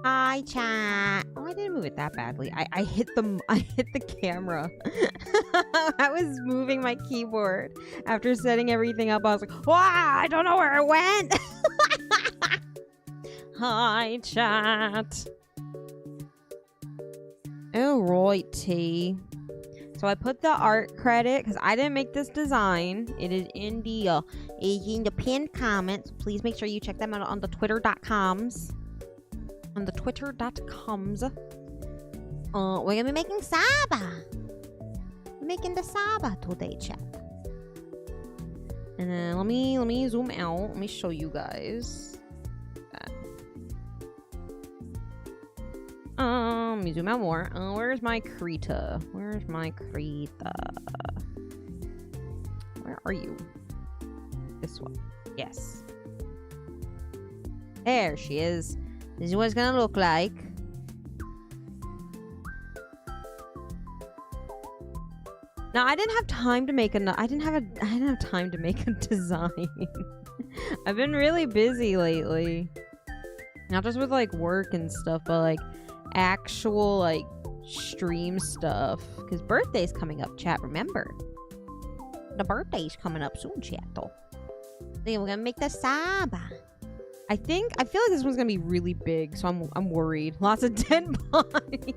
Hi, chat. Oh, I didn't move it that badly. I hit the camera. I was moving my keyboard after setting everything up. I was like, wow, I don't know where it went. Hi, chat. Alrighty. So I put the art credit because I didn't make this design. It is in the pinned comments. Please make sure you check them out on the twitter.coms. On the twitter.coms. We're gonna be making Saba. We're making the Saba today, chat. And then let me zoom out. Let me show you guys. Let me zoom out more. Where's my Krita? Where's my Krita? Where are you? This one. Yes. There she is. This is what it's gonna look like. Now I didn't have time to make I didn't have time to make a design. I've been really busy lately. Not just with like work and stuff, but like actual like stream stuff. Because birthday's coming up, chat. Remember, the birthday's coming up soon, chat. Though, we're gonna make the Saba. I feel like this one's gonna be really big, so I'm worried. Lots of dead bodies.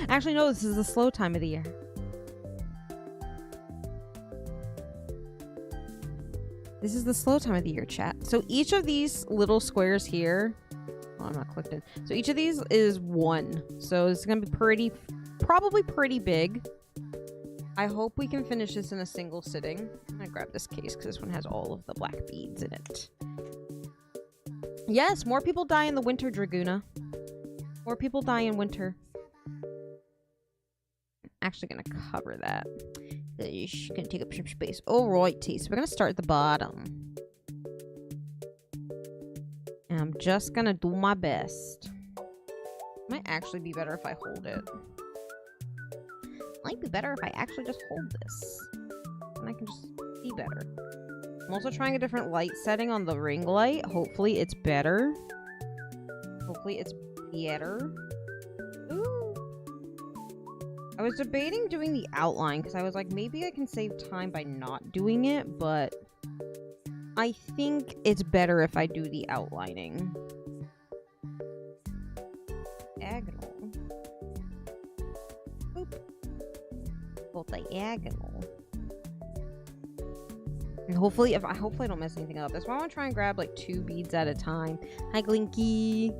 Actually, no, this is the slow time of the year. This is the slow time of the year, chat. So each of these little squares here, oh, I'm not clicked in. So each of these is 1. So it's gonna be probably pretty big. I hope we can finish this in a single sitting. I'm gonna grab this case because this one has all of the black beads in it. Yes, more people die in the winter, Draguna. More people die in winter. I'm actually gonna cover that. It's gonna take up some space. Alrighty, so we're gonna start at the bottom. And I'm just gonna do my best. Might actually be better if I hold it. Might be better if I actually just hold this. And I can just see better. I'm also trying a different light setting on the ring light. Hopefully it's better. Hopefully it's better. Ooh. I was debating doing the outline because I was like, maybe I can save time by not doing it, but I think it's better if I do the outlining. Diagonal. Boop. Well, diagonal. And hopefully I don't mess anything up. That's why I want to try and grab like 2 beads at a time. Hi, Glinky.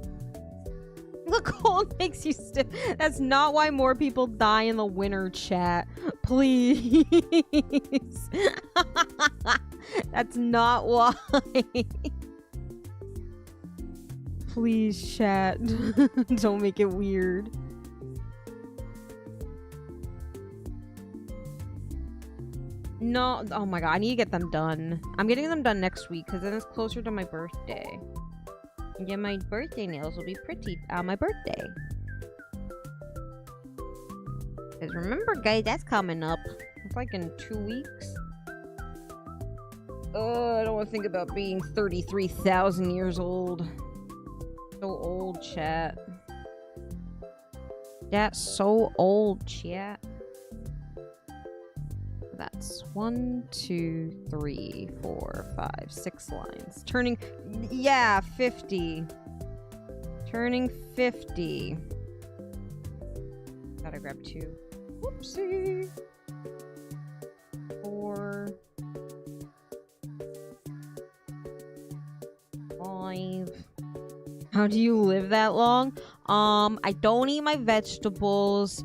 The cold makes you stiff. That's not why more people die in the winter, chat. Please. That's not why. Please, chat. Don't make it weird. No, oh my god, I need to get them done. I'm getting them done next week because then it's closer to my birthday. And yeah, my birthday nails will be pretty on my birthday. Because remember, guys, that's coming up. It's like in 2 weeks. Oh, I don't want to think about being 33,000 years old. So old, chat. That's so old, chat. That's 1, 2, 3, 4, 5, 6 lines. Turning, yeah, 50. Turning 50. Gotta grab 2. Whoopsie. 4. 5. How do you live that long? I don't eat my vegetables.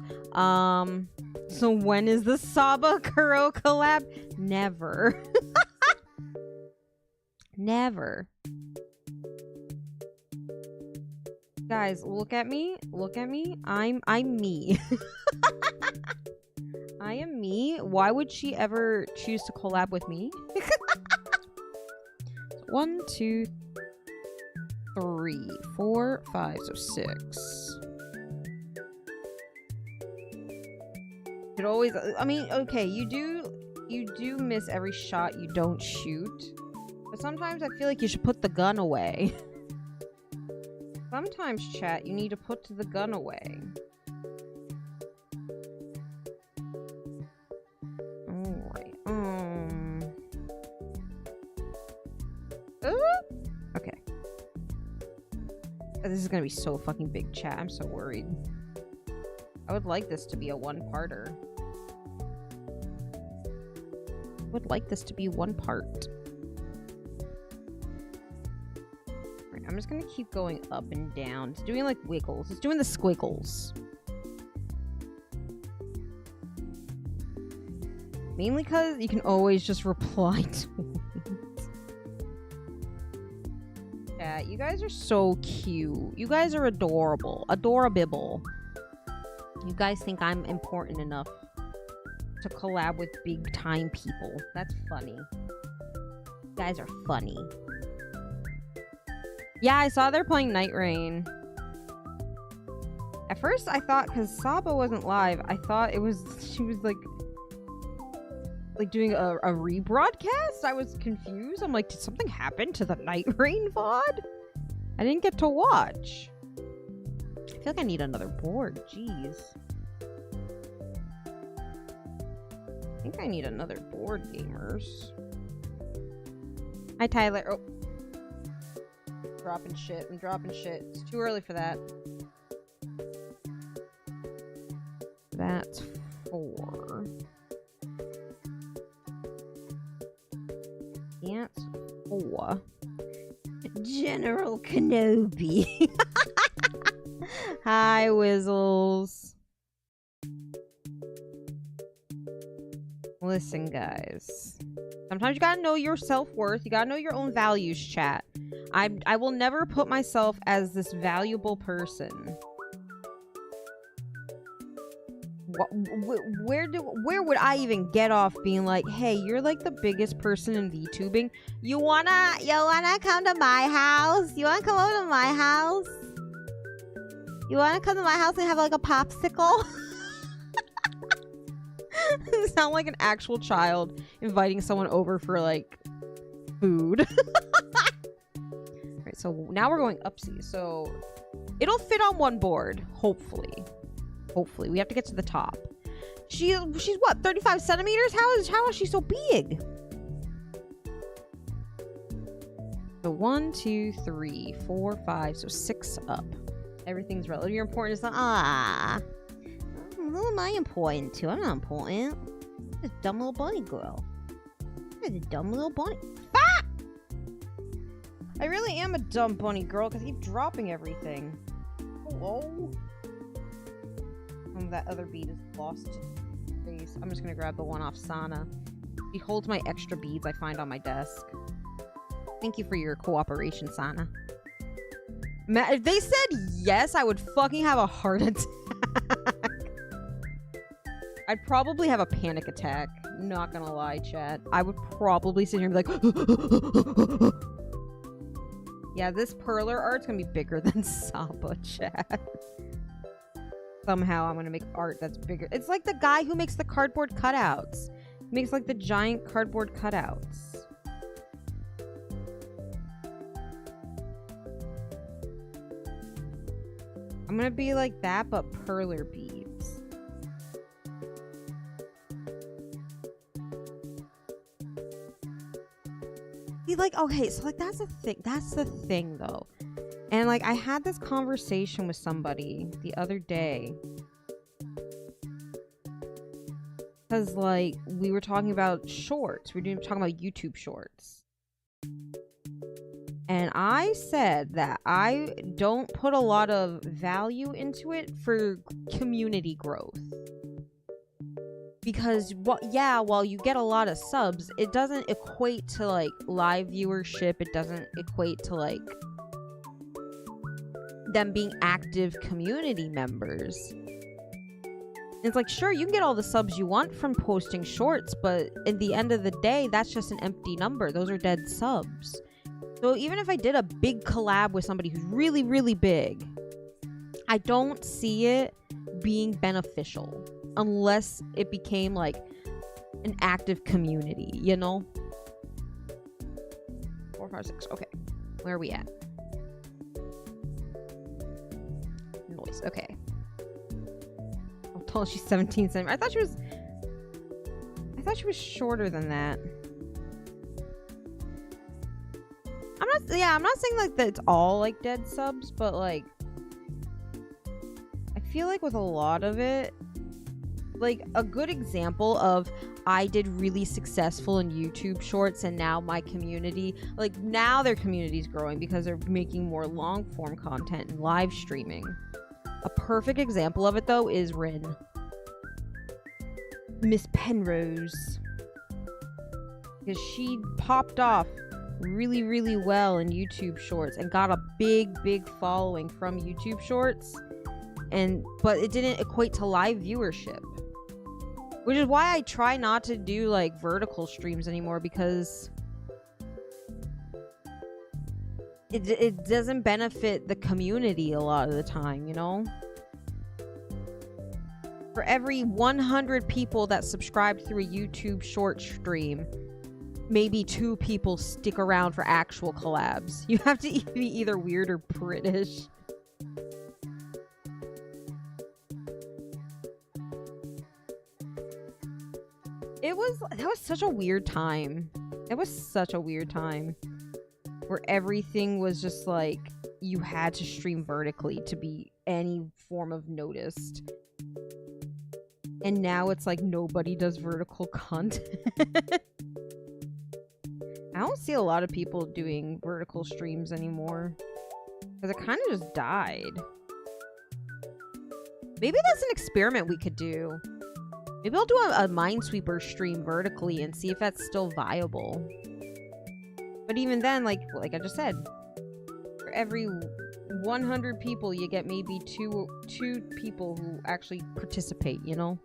So when is the Saba Kuro collab? Never. Never. Guys, look at me. Look at me. I'm me. I am me. Why would she ever choose to collab with me? 1, 2, 3, 4, 5, so 6. Could always, I mean, okay, you do miss every shot you don't shoot, but sometimes I feel like you should put the gun away. Sometimes, chat, you need to put the gun away. Alright, okay. This is gonna be so fucking big, chat. I'm so worried. I would like this to be a one-parter. I would like this to be one part. Right, I'm just gonna keep going up and down. It's doing like wiggles. It's doing the squiggles. Mainly because you can always just reply to it. Yeah, you guys are so cute. You guys are adorable. Adorable. You guys think I'm important enough to collab with big time people. That's funny. You guys are funny. Yeah, I saw they're playing Night Rain. At first I thought, because Saba wasn't live, I thought it was, she was like doing a rebroadcast. I was confused. I'm like, did something happen to the Night Rain VOD? I didn't get to watch. I feel like I need another board. Jeez. I think I need another board, gamers. Hi, Tyler. Oh. Dropping shit. I'm dropping shit. It's too early for that. That's 4. That's 4. General Kenobi. Hi, Wizzles. Listen, guys. Sometimes you gotta know your self-worth. You gotta know your own values, chat. I will never put myself as this valuable person. Where would I even get off being like, hey, you're like the biggest person in VTubing. You wanna come to my house? You wanna come over to my house? You wanna come to my house and have like a popsicle? Sound like an actual child inviting someone over for like food. Alright, so now we're going upsy. So it'll fit on one board, hopefully. Hopefully. We have to get to the top. She's what, 35 centimeters? How is she so big? So 1, 2, 3, 4, 5. So 6 up. Everything's relative. You're important. It's not. Who am I important to? I'm not important. I'm just a dumb little bunny girl. I'm just a dumb little bunny. Ah! I really am a dumb bunny girl because I keep dropping everything. Hello? That other bead is lost face. I'm just gonna grab the one off Sana. He holds my extra beads I find on my desk. Thank you for your cooperation, Sana. If they said yes, I would fucking have a heart attack. I'd probably have a panic attack. Not gonna lie, chat. I would probably sit here and be like, yeah, this perler art's gonna be bigger than Saba, chat. Somehow I'm gonna make art that's bigger. It's like the guy who makes the cardboard cutouts. He makes like the giant cardboard cutouts. I'm gonna be like that, but perler beads. See, like, okay, so like that's the thing. That's the thing, though. And like I had this conversation with somebody the other day. Because like we were talking about shorts. We were talking about YouTube shorts. And I said that I don't put a lot of value into it for community growth. Because, while you get a lot of subs, it doesn't equate to like live viewership. It doesn't equate to like them being active community members. It's like, sure, you can get all the subs you want from posting shorts, but at the end of the day, that's just an empty number. Those are dead subs. So even if I did a big collab with somebody who's really, really big, I don't see it being beneficial unless it became like an active community, you know? 4, 5, 6. Okay. Where are we at? size. Okay. How tall is she? 17 centimeters. I thought she was shorter than that. I'm not saying like that it's all like dead subs, but like I feel like with a lot of it, like a good example of I did really successful in YouTube shorts and now my community, like now their community's growing because they're making more long form content and live streaming. A perfect example of it though is Rin. Miss Penrose. Because she popped off really, really well in YouTube shorts and got a big following from YouTube shorts. But it didn't equate to live viewership. Which is why I try not to do like vertical streams anymore, because it doesn't benefit the community a lot of the time, you know? For every 100 people that subscribe through a YouTube short stream, maybe 2 people stick around for actual collabs. You have to be either weird or British. That was such a weird time. It was such a weird time where everything was just like you had to stream vertically to be any form of noticed. And now it's like nobody does vertical content. I don't see a lot of people doing vertical streams anymore because it kind of just died. Maybe that's an experiment we could do. Maybe I'll do a Minesweeper stream vertically and see if that's still viable. But even then, like I just said, for every 100 people, you get maybe two people who actually participate, you know?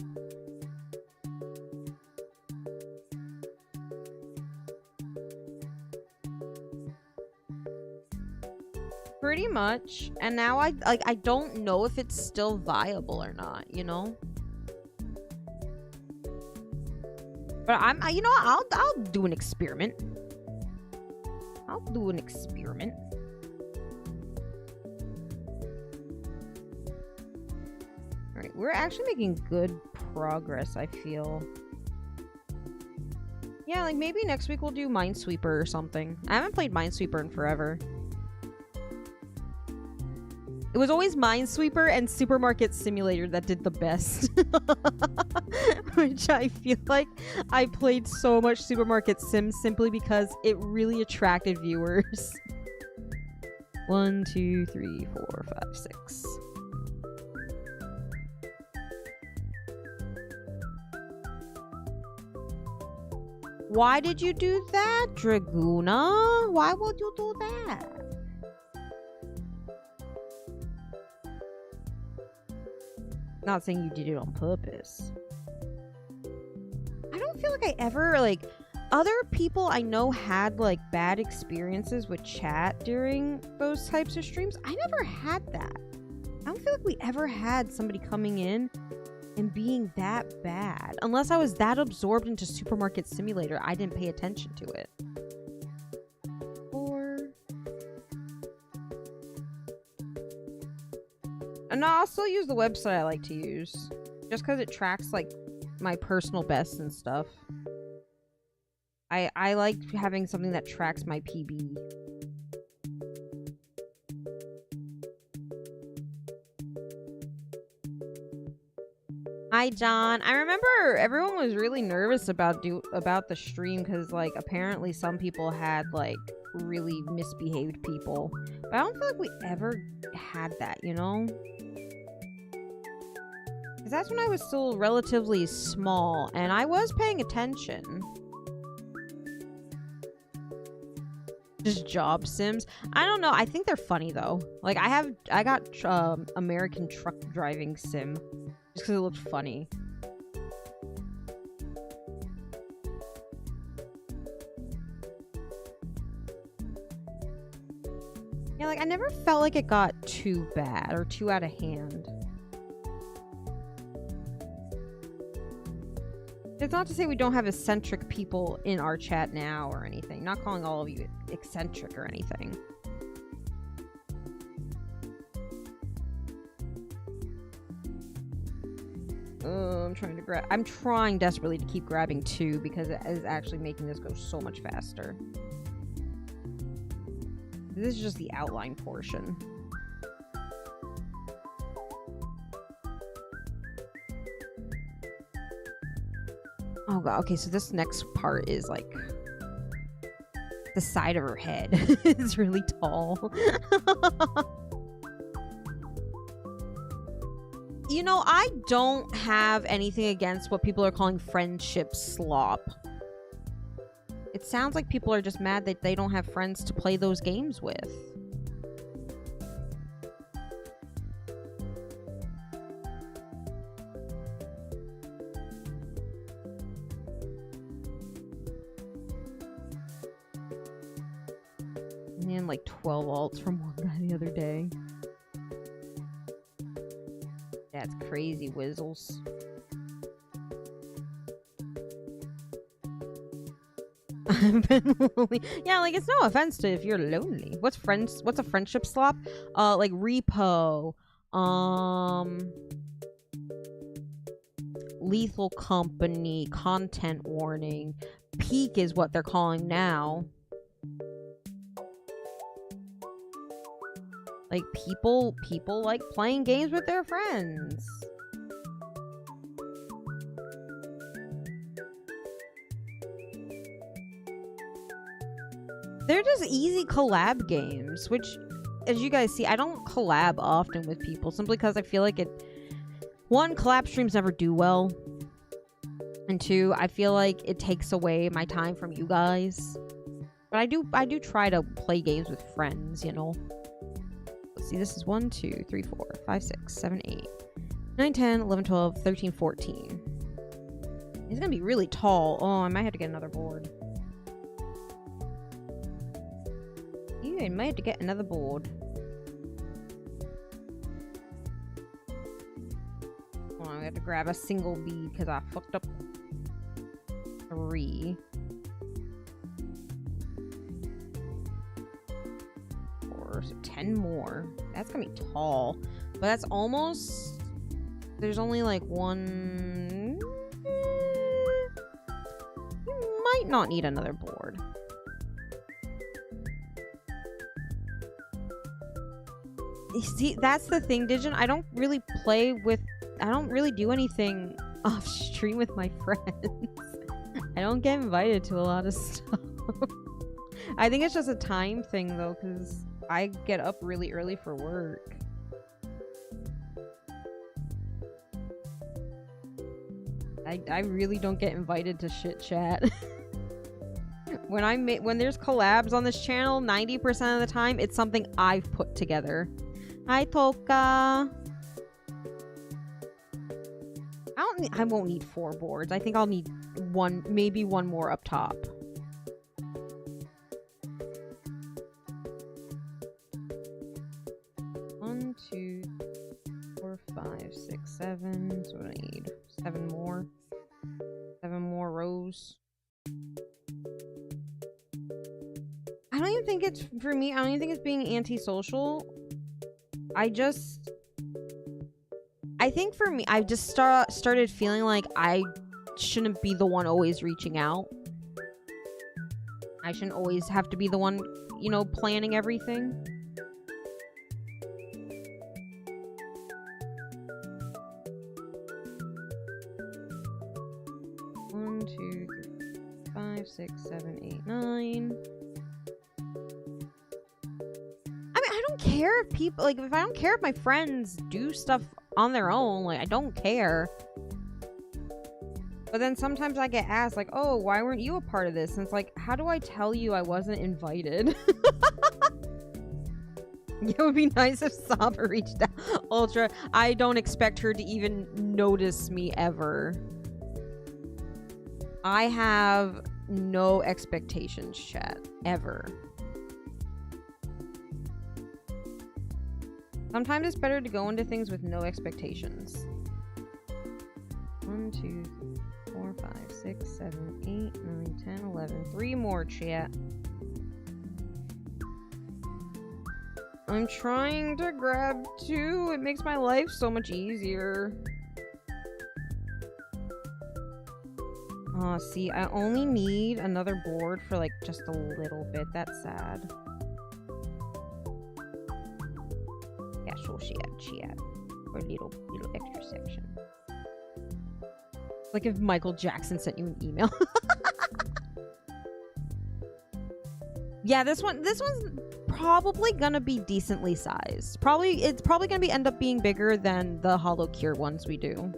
Pretty much. And now I don't know if it's still viable or not, you know? But you know, I'll do an experiment. I'll do an experiment. All right, we're actually making good progress, I feel. Yeah, like maybe next week we'll do Minesweeper or something. I haven't played Minesweeper in forever. It was always Minesweeper and Supermarket Simulator that did the best. Which I feel like I played so much Supermarket Sim simply because it really attracted viewers. 1, 2, 3, 4, 5, 6. Why did you do that, Draguna? Why would you do that? Not saying you did it on purpose. I don't feel like I ever, like, other people I know had, like, bad experiences with chat during those types of streams. I never had that. I don't feel like we ever had somebody coming in and being that bad. Unless I was that absorbed into Supermarket Simulator, I didn't pay attention to it. And I'll still use the website I like to use. Just because it tracks, like, my personal bests and stuff. I like having something that tracks my PB. Hi, John. I remember everyone was really nervous about the stream because, like, apparently some people had, like, really misbehaved people. But I don't feel like we ever had that, you know? Because that's when I was still relatively small, and I was paying attention. Just job sims. I don't know. I think they're funny, though. Like, I got American Truck Driving Sim. Just because it looked funny. Yeah, like, I never felt like it got too bad or too out of hand. It's not to say we don't have eccentric people in our chat now or anything. Not calling all of you eccentric or anything. I'm trying to grab. I'm trying desperately to keep grabbing 2 because it is actually making this go so much faster. This is just the outline portion. Oh god, okay, so this next part is like the side of her head. It's really tall. You know, I don't have anything against what people are calling friendship slop. It sounds like people are just mad that they don't have friends to play those games with. Man, like 12 alts from one guy the other day. That's crazy, Wizzles. I've been lonely. Yeah, like it's no offense to if you're lonely. What's a friendship slop? Like repo. Lethal company, content warning. Peak is what they're calling now. Like people like playing games with their friends. They're just easy collab games, which, as you guys see, I don't collab often with people simply because I feel like one, collab streams never do well, and 2, I feel like it takes away my time from you guys. But I do try to play games with friends, you know. Let's see, this is 1, 2, 3, 4, 5, 6, 7, 8, 9, 10, 11, 12, 13, 14. He's gonna be really tall. Oh, I might have to get another board. Yeah, I might have to get another board. Hold on, I have to grab a single bead because I fucked up 3. 4, so 10 more. That's gonna be tall. But that's almost... There's only like 1... You might not need another board. See, that's the thing, Digin. I don't really do anything off stream with my friends. I don't get invited to a lot of stuff. I think it's just a time thing though, because I get up really early for work. I really don't get invited to shit chat. When there's collabs on this channel, 90% of the time it's something I've put together. Hi, Toka. I won't need 4 boards. I think I'll need 1, maybe 1 more up top. One, 2, 4, 5, 6, 7. So what do I need? 7 more. 7 more rows. I don't even think it's, for me, I don't even think it's being antisocial. I think for me, I've just started feeling like I shouldn't be the one always reaching out. I shouldn't always have to be the one, you know, planning everything. One, 2, 3, 5, 6, 7, 8, 9. I don't care if people, like, if I don't care if my friends do stuff on their own, like, I don't care. But then sometimes I get asked, like, oh, why weren't you a part of this? And it's like, how do I tell you I wasn't invited? It would be nice if Saba reached out. Ultra, I don't expect her to even notice me ever. I have no expectations, chat. Ever. Sometimes it's better to go into things with no expectations. 1, 2, 3, 4, 5, 6, 7, 8, 9, 10, 11. 3 more, chat. I'm trying to grab 2. It makes my life so much easier. Oh, see, I only need another board for like just a little bit. That's sad. Yeah, sure, she had. Or a little extra section. Like if Michael Jackson sent you an email. Yeah, this one's probably gonna be decently sized. It's probably gonna end up being bigger than the Hollow Cure ones we do.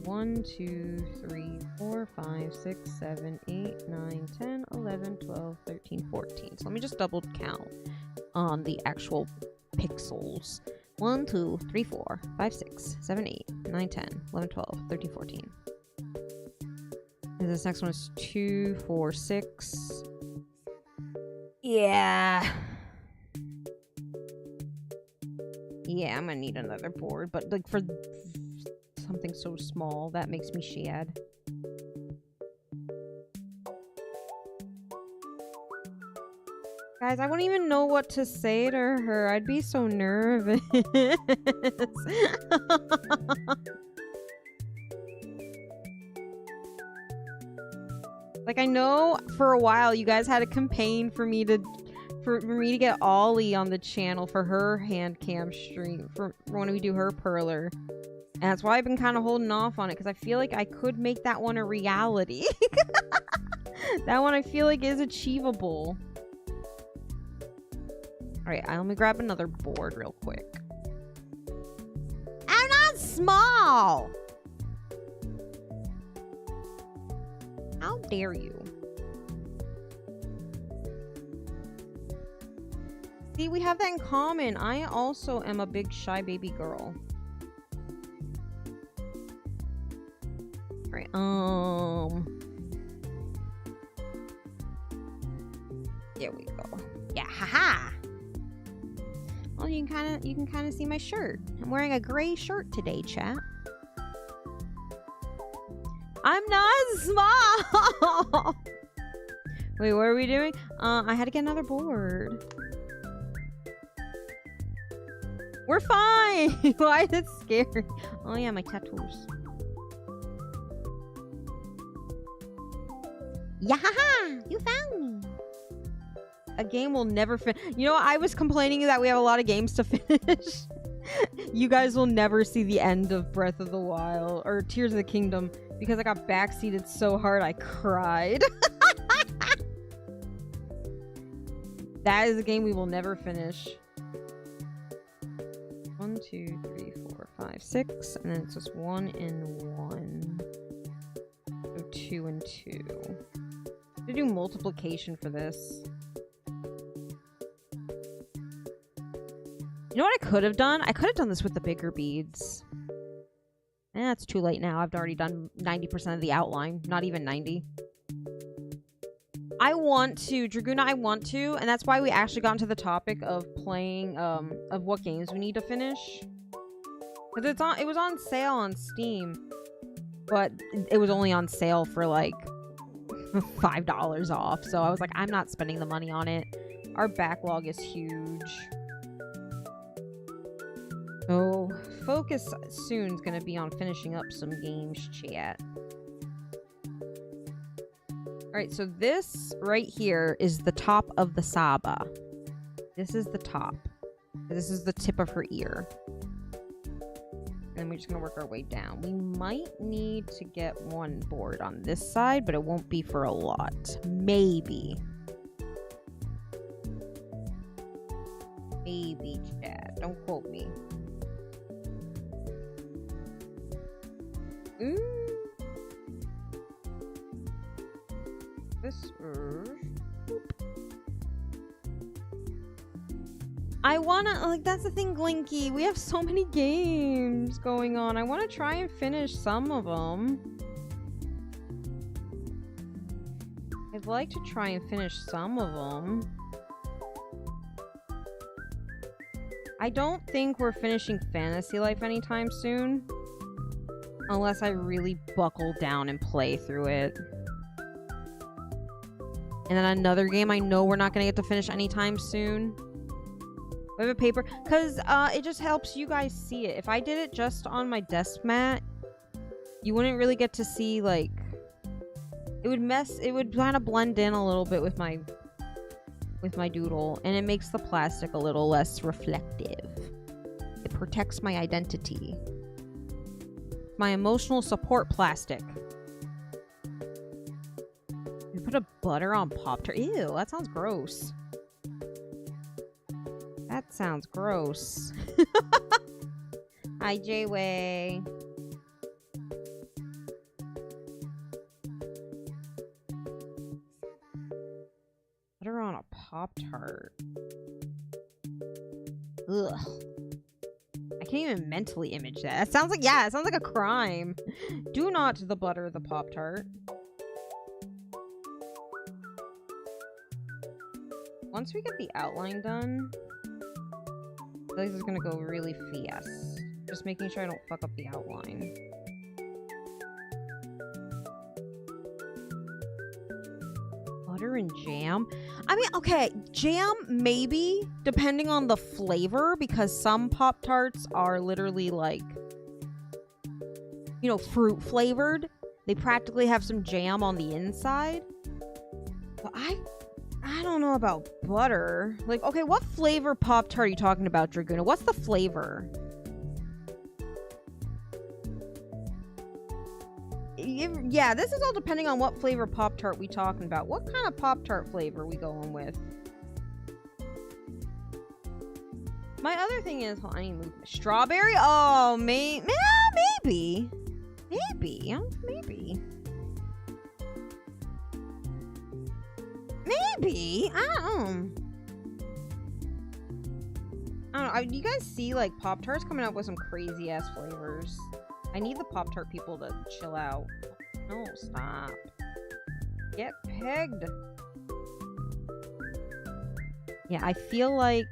1, 2, 3, 4, 5, 6, 7, 8, 9, 10, 11, 12, 13, 14. So let me just double count on the actual pixels. 1, 2, 3, 4, 5, 6, 7, 8, 9, 10, 11, 12, 13, 14. And this next one is 2, 4, 6. Yeah. Yeah, I'm gonna need another board, but like for something so small, that makes me sad. Guys, I wouldn't even know what to say to her. I'd be so nervous. Like, I know for a while you guys had a campaign for me to get Ollie on the channel for her hand cam stream for when we do her perler. And that's why I've been kind of holding off on it, because I feel like I could make that one a reality. That one I feel like is achievable. Alright, let me grab another board real quick. I'm not small! How dare you? See, we have that in common. I also am a big shy baby girl. Right, there we go. Yeah, haha. Well, you can kind of see my shirt. I'm wearing a gray shirt today, chat. I'm not small. Wait, what are we doing? I had to get another board. We're fine. Why is it scary? Oh yeah, my tattoos. Yahaha! You found me! A game will never finish. You know, I was complaining that we have a lot of games to finish. You guys will never see the end of Breath of the Wild or Tears of the Kingdom because I got backseated so hard I cried. That is a game we will never finish. 1, 2, 3, 4, 5, 6, and then it's just 1 and 1. So 2 and 2. To do multiplication for this. You know what I could have done? I could have done this with the bigger beads. It's too late now. I've already done 90% of the outline. Not even 90. I want to, Dragoona, I want to, and that's why we actually got into the topic of playing, of what games we need to finish. Because it was on sale on Steam, but it was only on sale for like $5 off. So I was like, I'm not spending the money on it. Our backlog is huge. So focus soon is going to be on finishing up some games, chat. Alright, so this right here is the top of the Saba. This is the top. This is the tip of her ear. And we're just going to work our way down. We might need to get one board on this side, but it won't be for a lot. Maybe. Maybe, chat. Don't quote me. This I wanna, like, that's the thing, Glinky. We have so many games going on. I want to try and finish some of them. I'd like to try and finish some of them. I don't think we're finishing Fantasy Life anytime soon. Unless I really buckle down and play through it. And then another game I know we're not going to get to finish anytime soon. We have a paper. Because it just helps you guys see it. If I did it just on my desk mat, you wouldn't really get to see, like, it would kind of blend in a little bit with my doodle, and it makes the plastic a little less reflective. It protects my identity. My emotional support plastic. You put a butter on Pop-Tart. Ew, that sounds gross. That sounds gross. Hi, J-Way. Butter on a Pop-Tart. Ugh. I can't even mentally image that. It sounds like, yeah, it sounds like a crime. Do not the butter the Pop-Tart. Once we get the outline done, I feel like this is gonna go really fast. Just making sure I don't fuck up the outline. Butter and jam? I mean, okay, jam maybe, depending on the flavor, because some Pop-Tarts are literally like, you know, fruit flavored. They practically have some jam on the inside. But I don't know about butter. Like, okay, what flavor Pop-Tart are you talking about, Draguna? What's the flavor? Yeah, this is all depending on what flavor Pop-Tart we talking about. What kind of Pop-Tart flavor we going with? My other thing is, I need to move. Strawberry? Oh, maybe. Maybe. Maybe. I don't know. Do you guys see, like, Pop-Tarts coming up with some crazy-ass flavors? I need the Pop-Tart people to chill out. No, stop. Get pegged. Yeah, I feel like...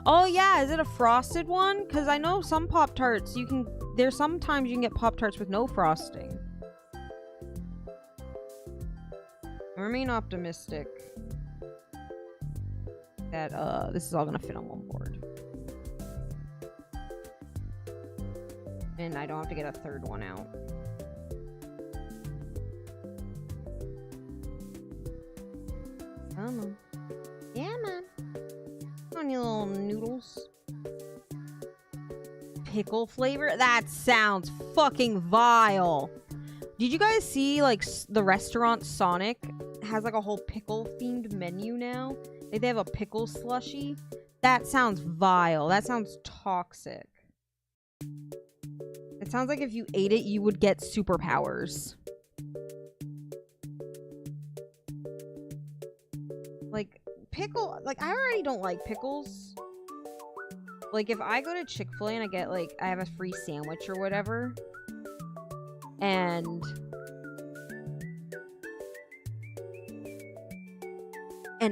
Oh, yeah, is it a frosted one? Because I know some Pop-Tarts, you can... There's sometimes you can get Pop-Tarts with no frosting. I remain optimistic that this is all gonna fit on one board. And I don't have to get a third one out. Come on. Yeah, man. Come on, you little noodles. Pickle flavor? That sounds fucking vile. Did you guys see, like, the restaurant Sonic has, like, a whole pickle-themed menu now? Like, they have a pickle slushie. That sounds vile. That sounds toxic. It sounds like if you ate it, you would get superpowers. Like, pickle... Like, I already don't like pickles. Like, if I go to Chick-fil-A and I get, like... I have a free sandwich or whatever... And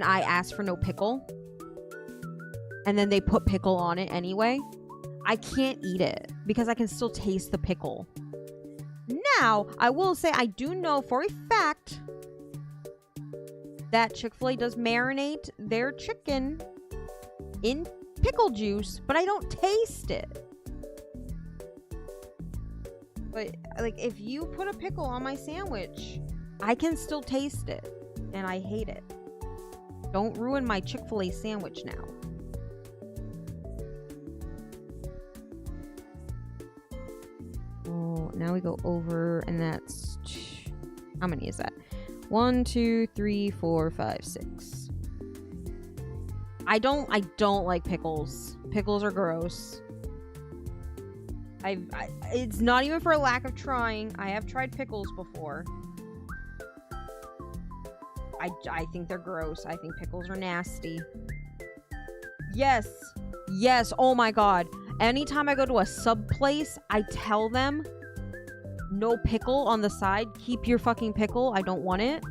I ask for no pickle, and then they put pickle on it anyway, I can't eat it because I can still taste the pickle. Now, I will say I do know for a fact that Chick-fil-A does marinate their chicken in pickle juice, but I don't taste it. But, like, if you put a pickle on my sandwich, I can still taste it. And I hate it. Don't ruin my Chick-fil-A sandwich now. Oh, now we go over, and that's... How many is that? 1, 2, 3, 4, 5, 6. I don't like pickles. Pickles are gross. It's not even for a lack of trying. I have tried pickles before. I think they're gross. I think pickles are nasty. Yes. Yes. Oh my god. Anytime I go to a sub place, I tell them, no pickle on the side. Keep your fucking pickle. I don't want it.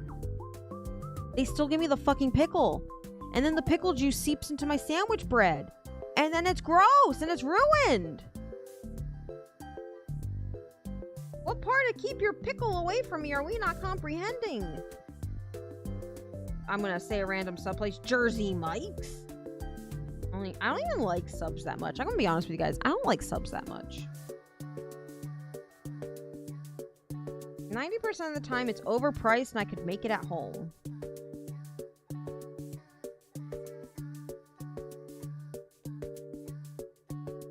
They still give me the fucking pickle. And then the pickle juice seeps into my sandwich bread. And then it's gross and it's ruined. What part of keep your pickle away from me are we not comprehending? I'm gonna say a random sub place. Jersey Mike's? I don't even like subs that much. I'm gonna be honest with you guys. I don't like subs that much. 90% of the time it's overpriced and I could make it at home.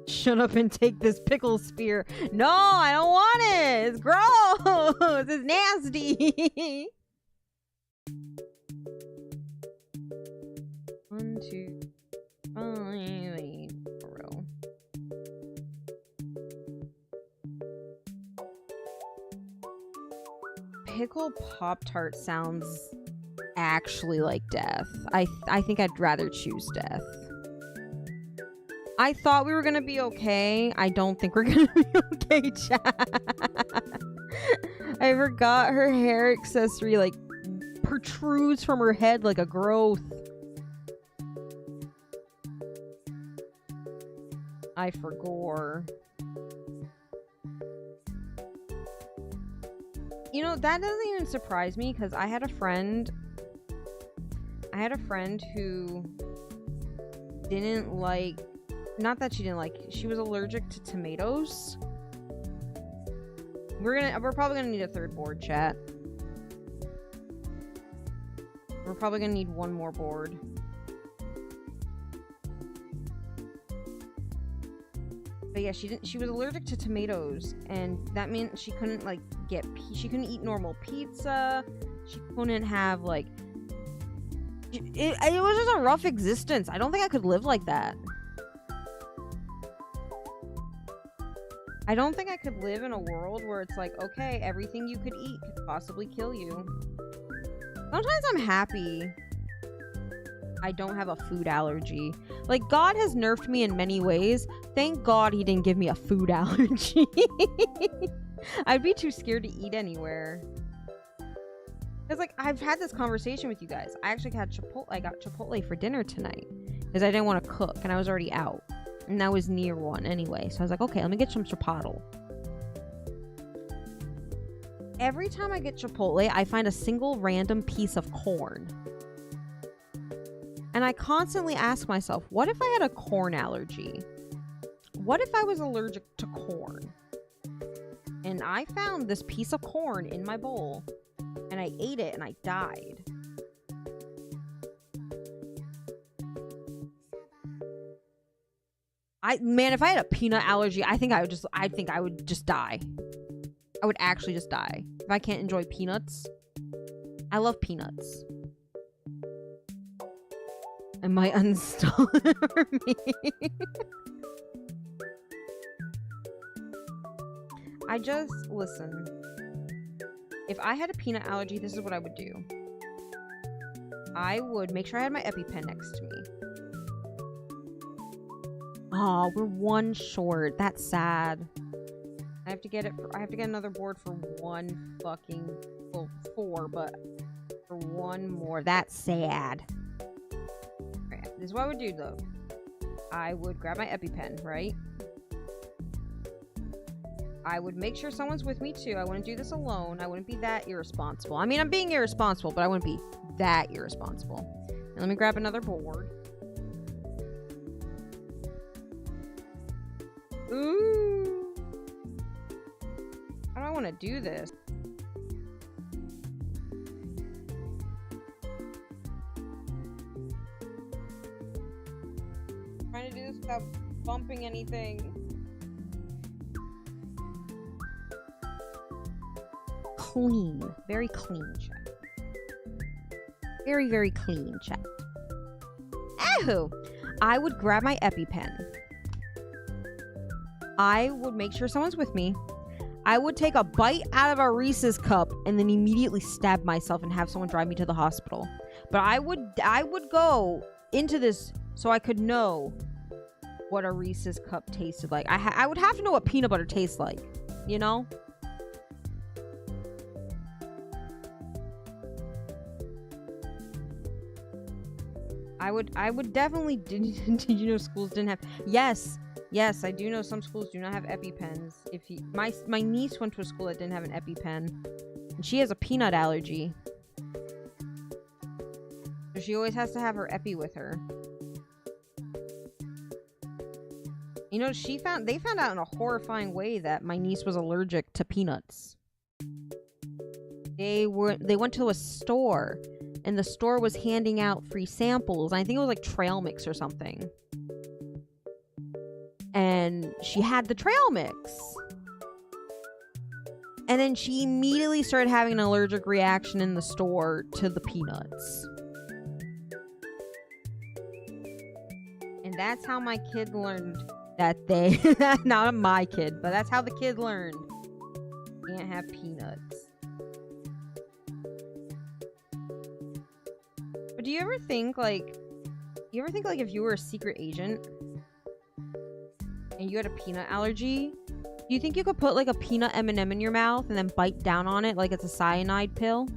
Shut up and take this pickle spear. No, I don't want it. It's gross. It's nasty. 1, 2, 5, 8, row. Pickle Pop-Tart sounds actually like death. I think I'd rather choose death. I thought we were gonna be okay. I don't think we're gonna be okay, chat. I forgot her hair accessory like protrudes from her head like a growth. I forgot. You know, that doesn't even surprise me because I had a friend who didn't like, not that she didn't like, she was allergic to tomatoes. We're probably gonna need a third board, chat. We're probably gonna need one more board. But yeah, she was allergic to tomatoes, and that meant she couldn't like she couldn't eat normal pizza. She couldn't have like it was just a rough existence. I don't think I could live like that. I don't think I could live in a world where it's like, okay, everything you could eat could possibly kill you. Sometimes I'm happy I don't have a food allergy. Like, God has nerfed me in many ways. Thank God he didn't give me a food allergy. I'd be too scared to eat anywhere. Because, like, I've had this conversation with you guys. I actually had Chipotle. I got Chipotle for dinner tonight. Because I didn't want to cook, and I was already out. And that was near one anyway. So I was like, okay, let me get some Chipotle. Every time I get Chipotle, I find a single random piece of corn. And I constantly ask myself, what if I had a corn allergy? What if I was allergic to corn? And I found this piece of corn in my bowl. And I ate it and I died. Man, if I had a peanut allergy, I think I would just die. I would actually just die. If I can't enjoy peanuts. I love peanuts. I might uninstall it for me. Listen. If I had a peanut allergy, this is what I would do. I would make sure I had my EpiPen next to me. Oh, we're one short. That's sad. I have to get another board for one fucking, well, 4, but for one more. That's sad. Alright, this is what I would do though. I would grab my EpiPen, right? I would make sure someone's with me too. I wouldn't do this alone. I wouldn't be that irresponsible. I mean, I'm being irresponsible, but I wouldn't be that irresponsible. And let me grab another board. Ooh. How do I want to do this? Trying to do this without bumping anything. Clean. Very clean, chat. Very, very clean, chat. Ahoo! I would grab my EpiPen. I would make sure someone's with me. I would take a bite out of a Reese's cup and then immediately stab myself and have someone drive me to the hospital. But I would go into this so I could know what a Reese's cup tasted like. I would have to know what peanut butter tastes like, you know? I would definitely. Did you know schools didn't have? Yes, I do know some schools do not have EpiPens. My niece went to a school that didn't have an EpiPen, and she has a peanut allergy, so she always has to have her Epi with her. You know, they found out in a horrifying way that my niece was allergic to peanuts. They went to a store, and the store was handing out free samples. I think it was like trail mix or something. And she had the trail mix. And then she immediately started having an allergic reaction in the store to the peanuts. And that's how my kid learned that they... not my kid, but that's how the kid learned. Can't have peanuts. But do you ever think, like... if you were a secret agent and you had a peanut allergy, do you think you could put like a peanut M&M in your mouth and then bite down on it like it's a cyanide pill?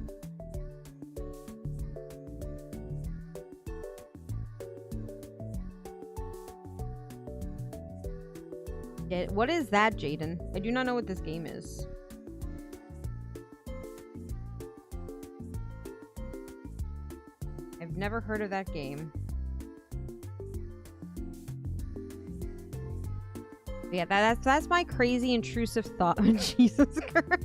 What is that, Jaden? I do not know what this game is. I've never heard of that game. Yeah, that's my crazy intrusive thought. Jesus Christ.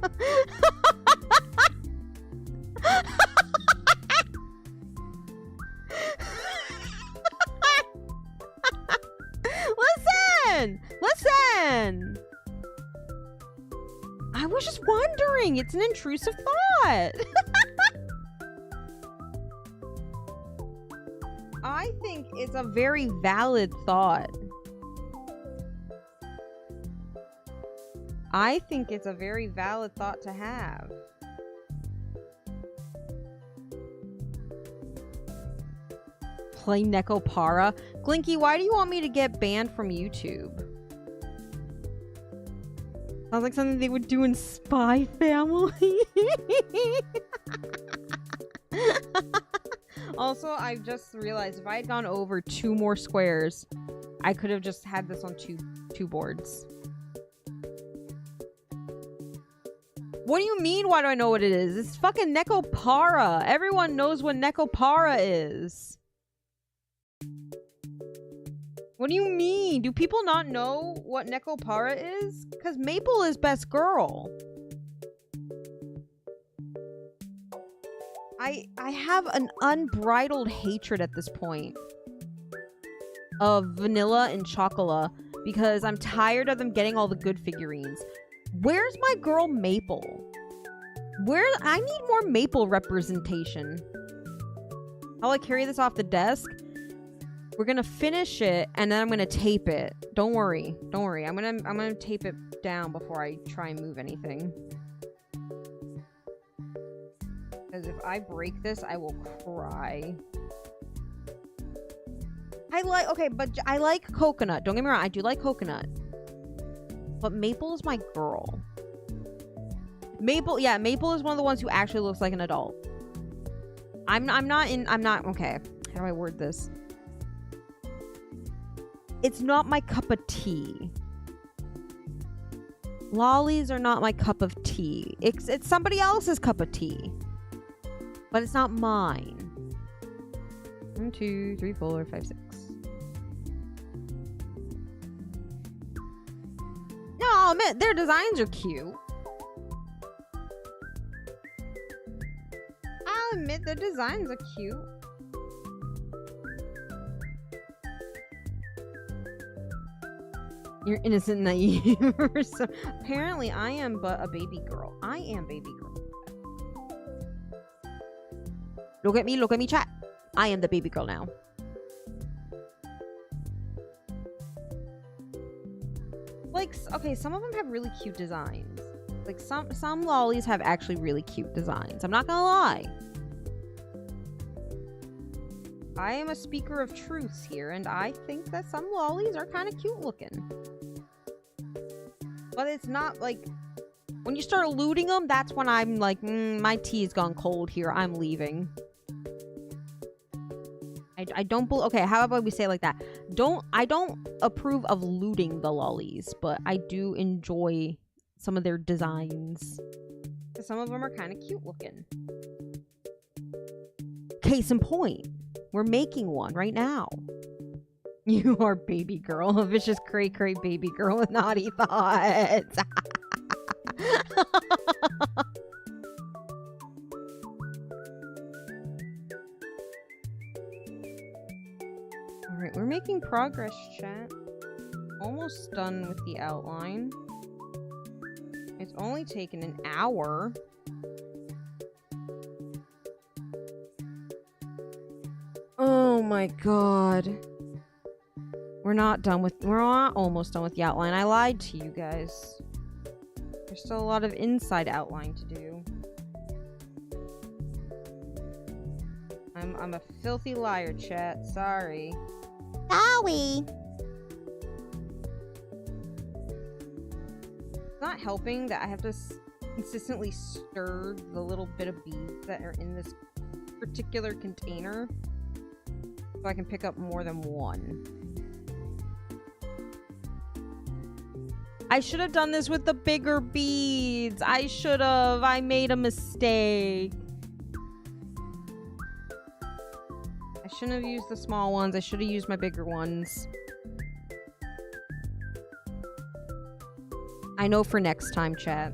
Listen. I was just wondering. It's an intrusive thought. I think it's a very valid thought. I think it's a very valid thought to have. Play Nekopara. Glinky, why do you want me to get banned from YouTube? Sounds like something they would do in Spy Family. Also, I just realized if I had gone over 2 more squares, I could have just had this on two boards. What do you mean, why do I know what it is? It's fucking Nekopara. Everyone knows what Nekopara is. What do you mean? Do people not know what Nekopara is? Because Maple is best girl. I have an unbridled hatred at this point of Vanilla and Chocola because I'm tired of them getting all the good figurines. Where's my girl Maple? I need more Maple representation. I'll carry this off the desk. We're gonna finish it and then I'm gonna tape it. Don't worry. I'm gonna tape it down before I try and move anything. Because if I break this, I will cry. I like coconut. Don't get me wrong, I do like coconut. But Maple is my girl. Maple is one of the ones who actually looks like an adult. I'm not, okay. How do I word this? It's not my cup of tea. Lollies are not my cup of tea. It's somebody else's cup of tea. But it's not mine. 1, 2, 3, 4, 5, 6. No, I'll admit, their designs are cute. I'll admit their designs are cute. You're innocent, naive. So, apparently, I am but a baby girl. I am baby girl. Look at me, chat. I am the baby girl now. Like, okay, some of them have really cute designs. Like, some lollies have actually really cute designs. I'm not gonna lie. I am a speaker of truths here, and I think that some lollies are kind of cute looking. But it's not, like... When you start looting them, that's when I'm like, my tea's gone cold here. I'm leaving. I don't... Okay, how about we say it like that? I don't approve of looting the lollies, but I do enjoy some of their designs. Some of them are kind of cute looking. Case in point. We're making one right now. You are baby girl. A vicious cray-cray baby girl with naughty thoughts. Alright, we're making progress, chat. Almost done with the outline. It's only taken an hour. Oh my god. We're not almost done with the outline. I lied to you guys. There's still a lot of inside outline to do. I'm a filthy liar, chat. Sorry. Sorry. It's not helping that I have to consistently stir the little bit of beads that are in this particular container so I can pick up more than one. I should have done this with the bigger beads. I should have. I made a mistake. I shouldn't have used the small ones. I should have used my bigger ones. I know for next time, chat.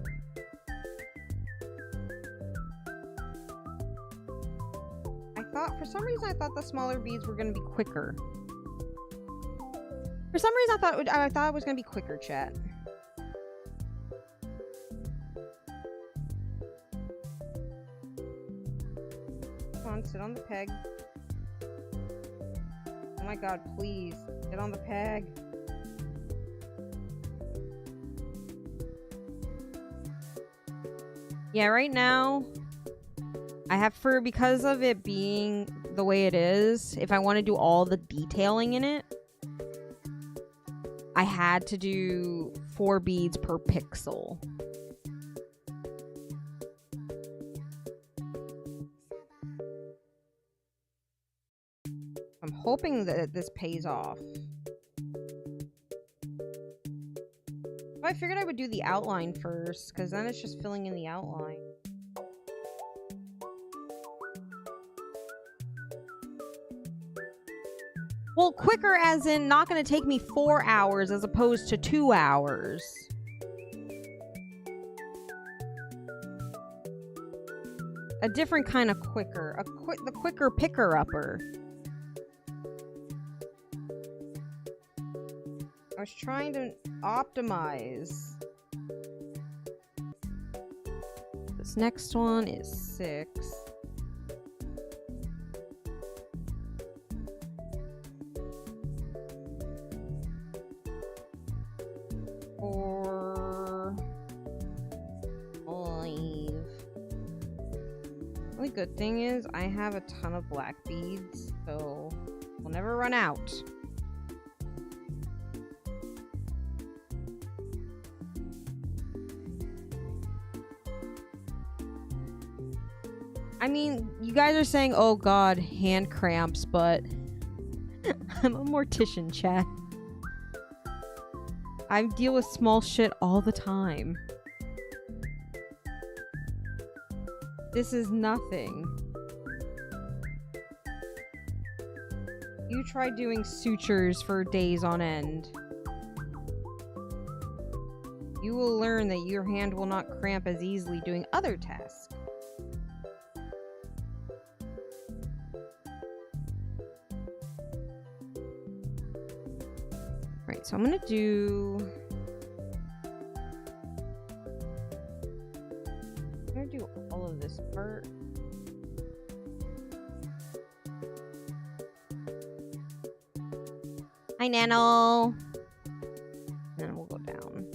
For some reason, I thought the smaller beads were going to be quicker. For some reason, I thought it was going to be quicker, chat. Come on, sit on the peg. Oh my god, please. Sit on the peg. Yeah, right now, because of it being the way it is, if I want to do all the detailing in it, I had to do 4 beads per pixel. I'm hoping that this pays off. I figured I would do the outline first, because then it's just filling in the outline. Well, quicker as in not going to take me 4 hours as opposed to 2 hours. A different kind of quicker. The quicker picker-upper. I was trying to optimize. This next one is 6. Good thing is I have a ton of black beads, so we'll never run out. I mean, you guys are saying, oh god, hand cramps, but I'm a mortician, chat. I deal with small shit all the time. This is nothing. You try doing sutures for days on end. You will learn that your hand will not cramp as easily doing other tasks. Right, so I'm gonna do all of this part. Hi, Nano. And then we'll go down.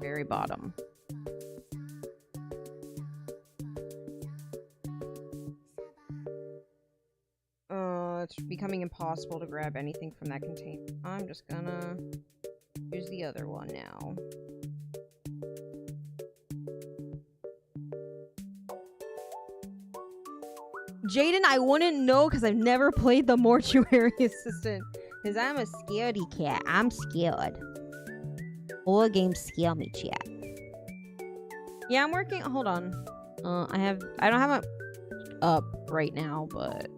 Very bottom. It's becoming impossible to grab anything from that container. I'm just gonna use the other one now. Jaden, I wouldn't know because I've never played the Mortuary Assistant. Because I'm a scaredy cat. I'm scared. All games scare me, chat. Yeah, I'm working. Hold on. I don't have it up right now, but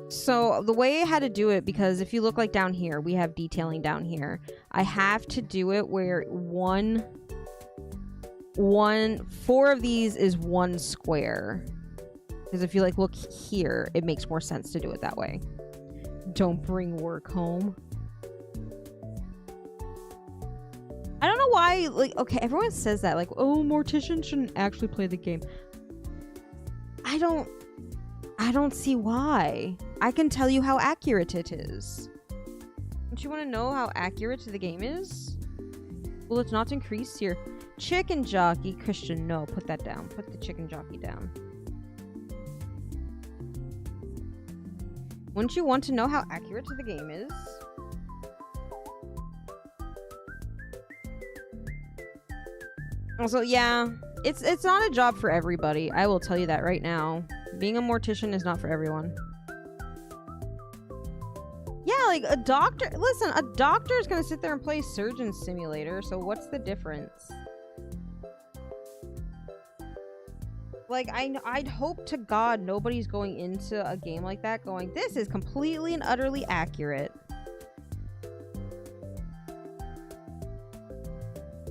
so the way I had to do it, because if you look like down here, we have detailing down here. I have to do it where one 4 of these is 1 square. Because if you like look here, it makes more sense to do it that way. Don't bring work home. I don't know why, like, okay, everyone says that, like, oh, morticians shouldn't actually play the game. I don't see why. I can tell you how accurate it is. Don't you want to know how accurate the game is? Well, it's not increased here. Chicken jockey. Christian, no, put that down. Put the chicken jockey down. Wouldn't you want to know how accurate the game is? Also, yeah, it's not a job for everybody. I will tell you that right now. Being a mortician is not for everyone. Yeah, like a doctor. Listen, a doctor is gonna sit there and play Surgeon Simulator. So what's the difference? Like, I'd hope to God nobody's going into a game like that going, this is completely and utterly accurate.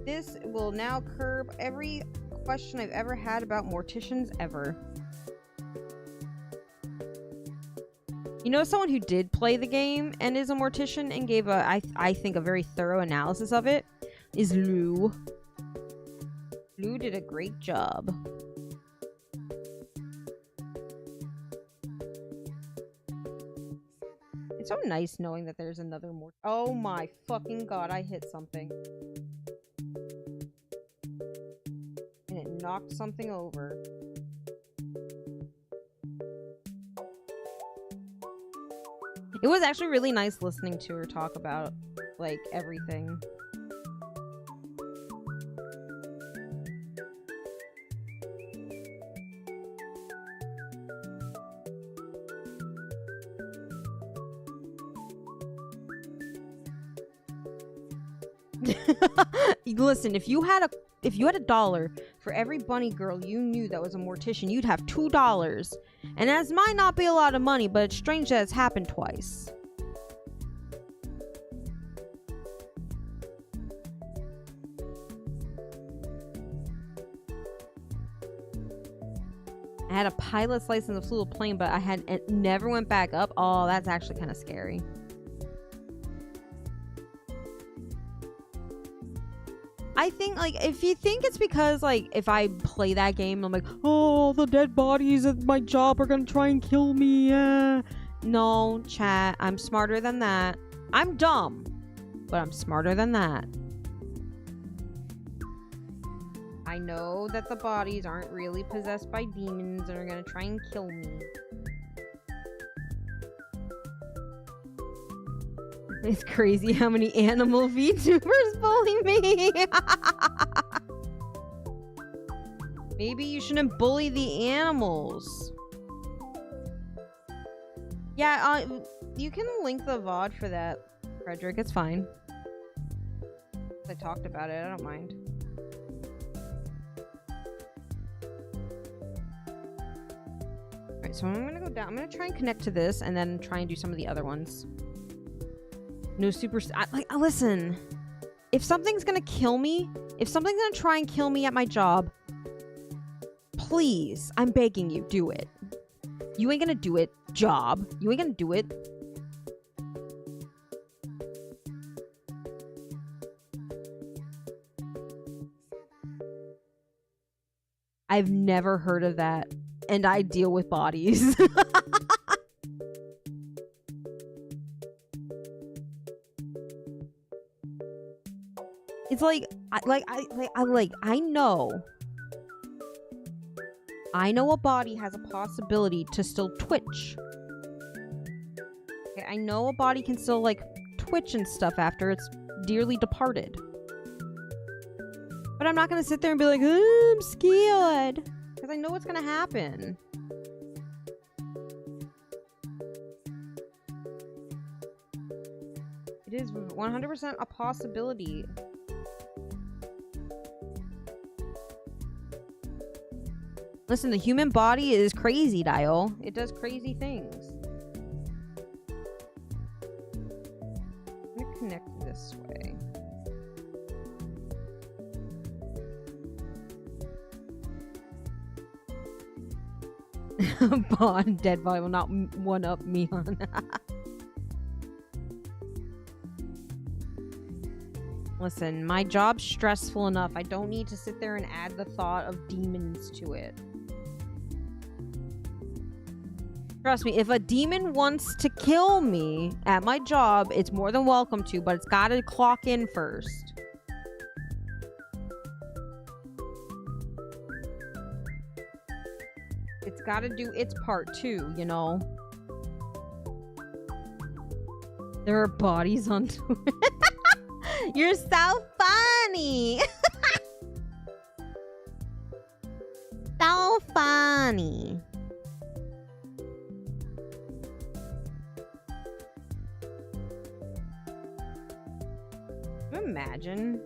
This will now curb every question I've ever had about morticians ever. You know, someone who did play the game and is a mortician and gave a, I think, a very thorough analysis of it is Lou. Lou did a great job. It's so nice knowing that there's another more. Oh my fucking god, I hit something. And it knocked something over. It was actually really nice listening to her talk about, like, everything. Listen, if you had a dollar for every bunny girl you knew that was a mortician, you'd have $2. And that might not be a lot of money, but it's strange that it's happened twice. I had a pilot's license and flew a plane, but it never went back up. Oh, that's actually kind of scary. I think, like, if you think it's because, like, if I play that game, I'm like, oh, the dead bodies at my job are gonna try and kill me. No, chat, I'm smarter than that. I'm dumb, but I'm smarter than that. I know that the bodies aren't really possessed by demons and are gonna try and kill me. It's crazy how many animal VTubers bully me. Maybe you shouldn't bully the animals. Yeah, you can link the VOD for that, Frederick. It's fine. I talked about it. I don't mind. Alright, so I'm gonna go down. I'm gonna try and connect to this and then try and do some of the other ones. No super... listen. If something's gonna kill me, if something's gonna try and kill me at my job, please, I'm begging you, do it. You ain't gonna do it, job. You ain't gonna do it. I've never heard of that, and I deal with bodies. It's like, I know a body has a possibility to still twitch. Okay, I know a body can still, like, twitch and stuff after it's dearly departed. But I'm not gonna sit there and be like, oh, I'm scared. Because I know what's gonna happen. It is 100% a possibility. Listen, the human body is crazy, Dial. It does crazy things. I'm gonna connect this way. Bond dead body will not one up me on. Listen, my job's stressful enough. I don't need to sit there and add the thought of demons to it. Trust me, if a demon wants to kill me at my job, it's more than welcome to, but it's gotta clock in first. It's gotta do its part too, you know? There are bodies on Twitter. You're so funny. So funny. Can you imagine?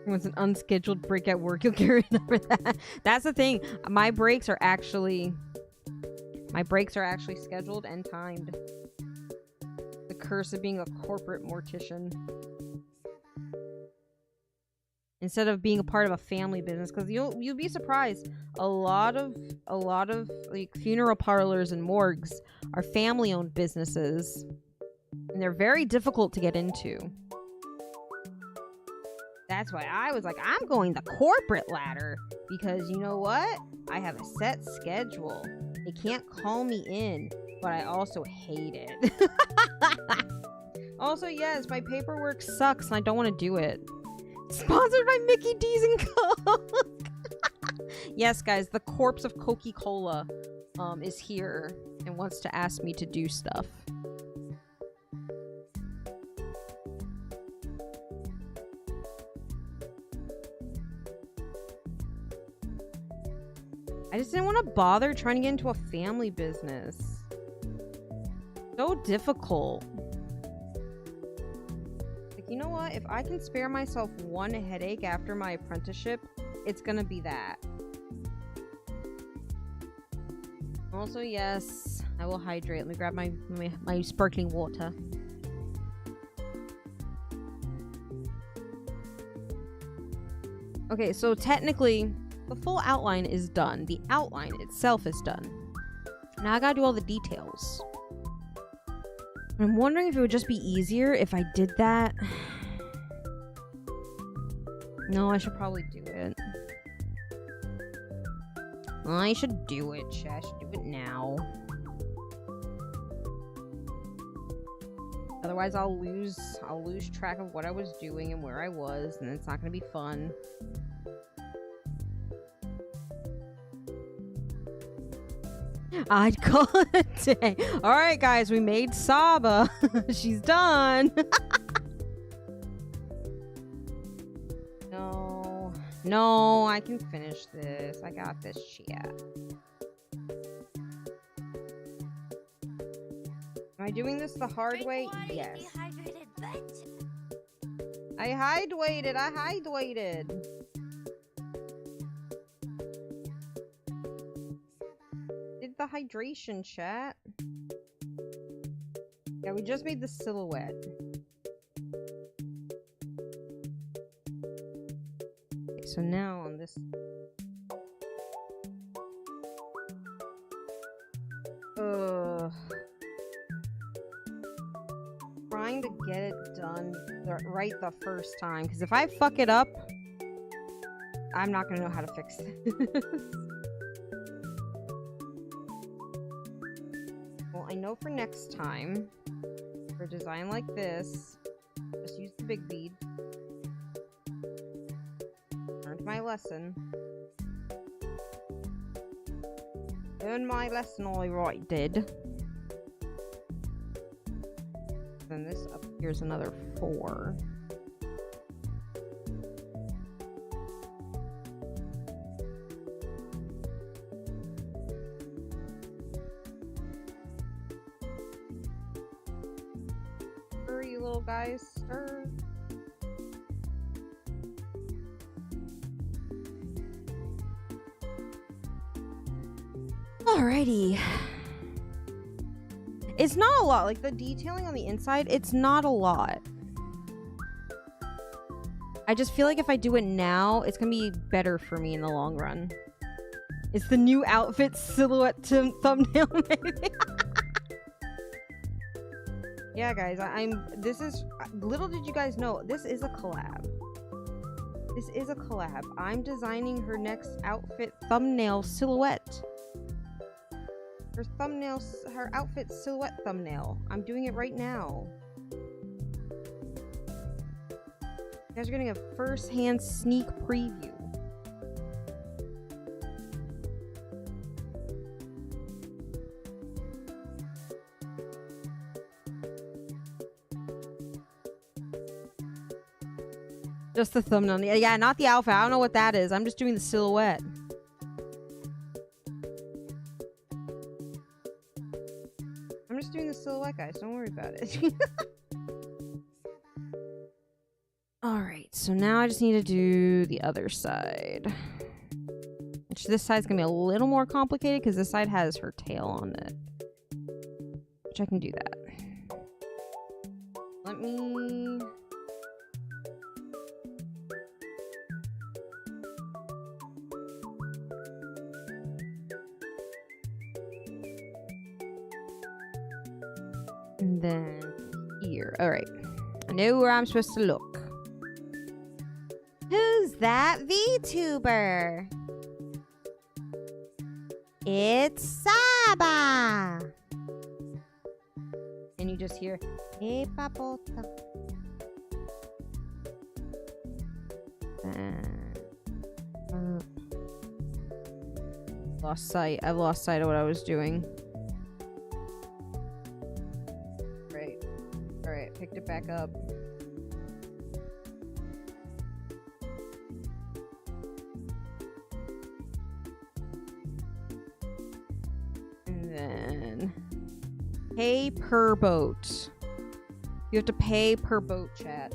It's an unscheduled break at work, you'll carry it over that. That's the thing. My breaks are actually scheduled and timed. The curse of being a corporate mortician instead of being a part of a family business, because you'll be surprised. A lot of like funeral parlors and morgues are family-owned businesses, and they're very difficult to get into. That's why I was like, I'm going the corporate ladder, because you know what? I have a set schedule. They can't call me in, but I also hate it. Also, yes, my paperwork sucks and I don't want to do it. Sponsored by Mickey D's and Coke. Yes, guys, the corpse of Coca-Cola is here and wants to ask me to do stuff. I just didn't want to bother trying to get into a family business. So difficult. Like, you know what? If I can spare myself one headache after my apprenticeship, it's gonna be that. Also, yes, I will hydrate. Let me grab my sparkling water. Okay, so technically, the full outline is done. The outline itself is done. Now I gotta do all the details. I'm wondering if it would just be easier if I did that. No, I should probably do it. I should do it, chat. I should do it now. Otherwise, I'll lose track of what I was doing and where I was, and it's not gonna be fun. I'd call it a day. Alright, guys, we made Saba. She's done. No, I can finish this. I got this shit. Am I doing this the hard way? Yes. I hydrated. The hydration, chat. Yeah, we just made the silhouette. Okay, so now on this, trying to get it done right the first time, because if I fuck it up, I'm not gonna know how to fix this. I know for next time, for a design like this, just use the big bead. Learned my lesson. Learned my lesson all right, did. Then this up here's another 4. You little guys, stir. Alrighty. It's not a lot. Like, the detailing on the inside, it's not a lot. I just feel like if I do it now, it's gonna be better for me in the long run. It's the new outfit silhouette thumbnail, maybe. Yeah, guys, this is, little did you guys know, this is a collab. This is a collab. I'm designing her next outfit thumbnail silhouette. Her outfit silhouette thumbnail. I'm doing it right now. You guys are getting a first-hand sneak preview. Just the thumbnail. Yeah, not the outfit. I don't know what that is. I'm just doing the silhouette. I'm just doing the silhouette, guys. Don't worry about it. Alright, so now I just need to do the other side. Which this side's gonna be a little more complicated because this side has her tail on it. Which I can do that. Let me... And then here. Alright. I know where I'm supposed to look. Who's that Vtuber? It's Saba. And you just hear Pey-pah-boat. lost sight. I've lost sight of what I was doing. Right. Alright, picked it back up. And then pay per boat. You have to pay per boat, chat.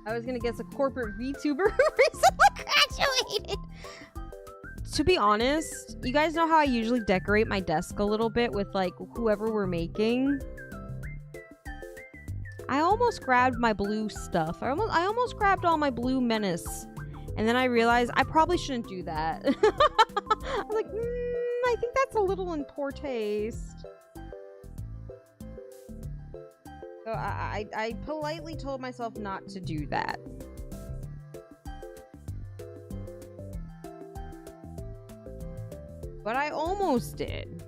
I was gonna guess a corporate VTuber who recently graduated. To be honest, you guys know how I usually decorate my desk a little bit with like whoever we're making. I almost grabbed my blue stuff. I almost grabbed all my blue menace. And then I realized I probably shouldn't do that. I was like, I think that's a little in poor taste. So I politely told myself not to do that. But I almost did.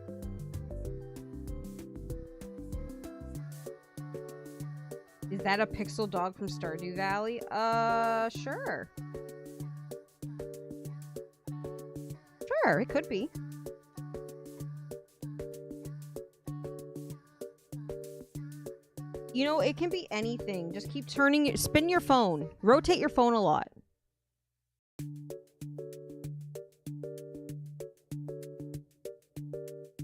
Is that a pixel dog from Stardew Valley? Sure. Sure, it could be. You know, it can be anything. Just keep turning, spin your phone. Rotate your phone a lot.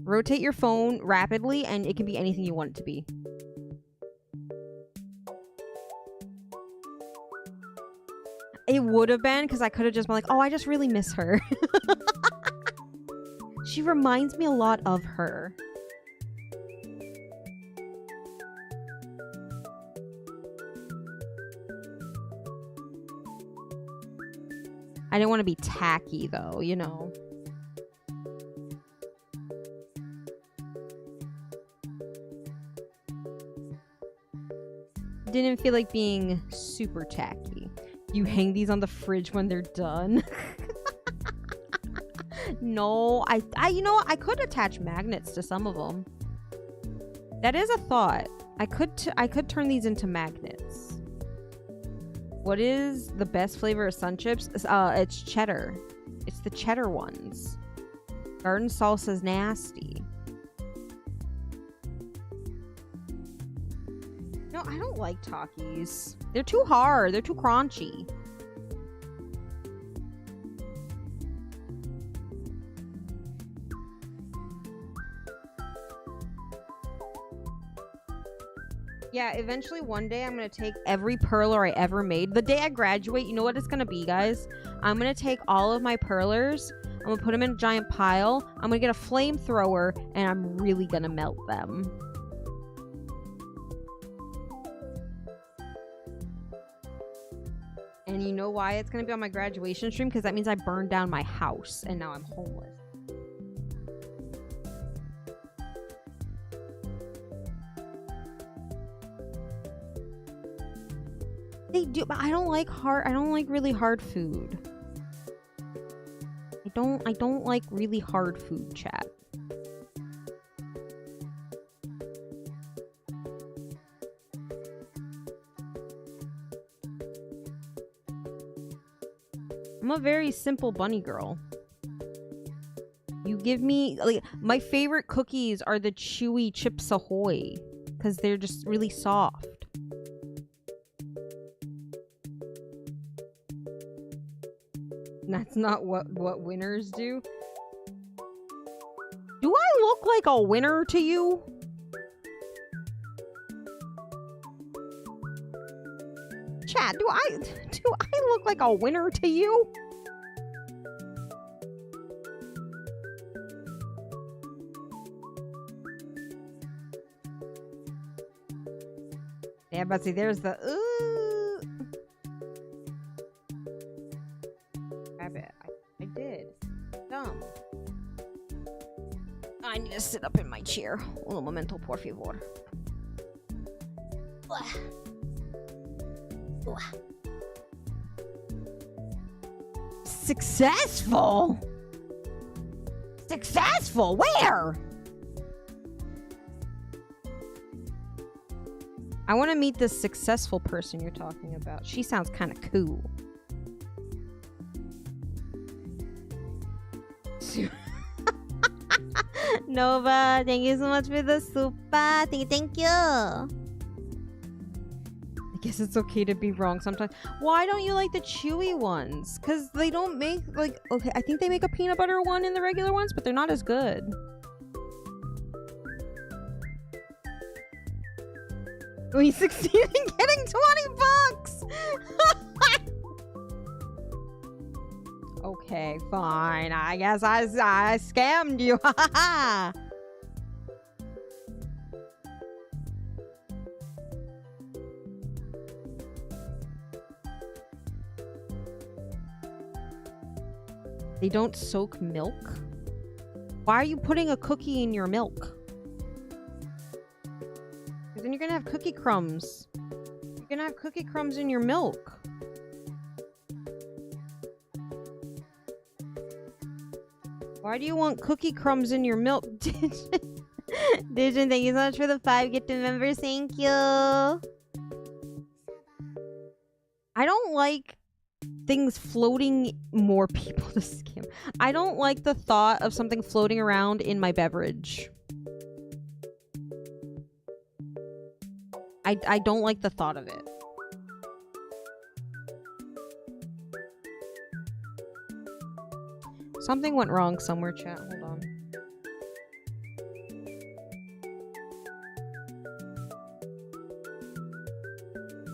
Rotate your phone rapidly, and it can be anything you want it to be. It would have been, because I could have just been like, oh, I just really miss her. She reminds me a lot of her. I didn't want to be tacky, though, you know. Didn't feel like being super tacky. You hang these on the fridge when they're done. No, you know, I could attach magnets to some of them. That is a thought. I could turn these into magnets. What is the best flavor of sun chips? It's cheddar. It's the cheddar ones. Garden salsa's nasty. No, I don't like Takis. They're too hard. They're too crunchy. Yeah, eventually one day I'm going to take every perler I ever made. The day I graduate, you know what it's going to be, guys? I'm going to take all of my perlers. I'm gonna put them in a giant pile. I'm gonna get a flamethrower, and I'm really gonna melt them. And you know why it's gonna be on my graduation stream? Because that means I burned down my house, and now I'm homeless. They do, but I don't like really hard food. I don't like really hard food, chat. I'm a very simple bunny girl. You give me, like, my favorite cookies are the chewy Chips Ahoy, because they're just really soft. That's not what winners do. Do I look like a winner to you? Chat, do I look like a winner to you? Yeah, but see, there's the Grab it. I did. Dumb. I need to sit up in my chair. Un momento, por favor. Successful? Successful? Where? I want to meet this successful person you're talking about. She sounds kind of cool. Nova, thank you so much for the super. Thank you. I guess it's okay to be wrong sometimes. Why don't you like the chewy ones? Because they don't make, like, okay, I think they make a peanut butter one in the regular ones, but they're not as good. We succeeded in getting 20 bucks! Okay, fine. I guess I scammed you. They don't soak milk? Why are you putting a cookie in your milk? Because then you're gonna have cookie crumbs. You're gonna have cookie crumbs in your milk. Why do you want cookie crumbs in your milk? Dijon, thank you so much for the 5 gifted members. Thank you. I don't like things floating. More people to skim. I don't like the thought of something floating around in my beverage. I don't like the thought of it. Something went wrong somewhere, chat. Hold on.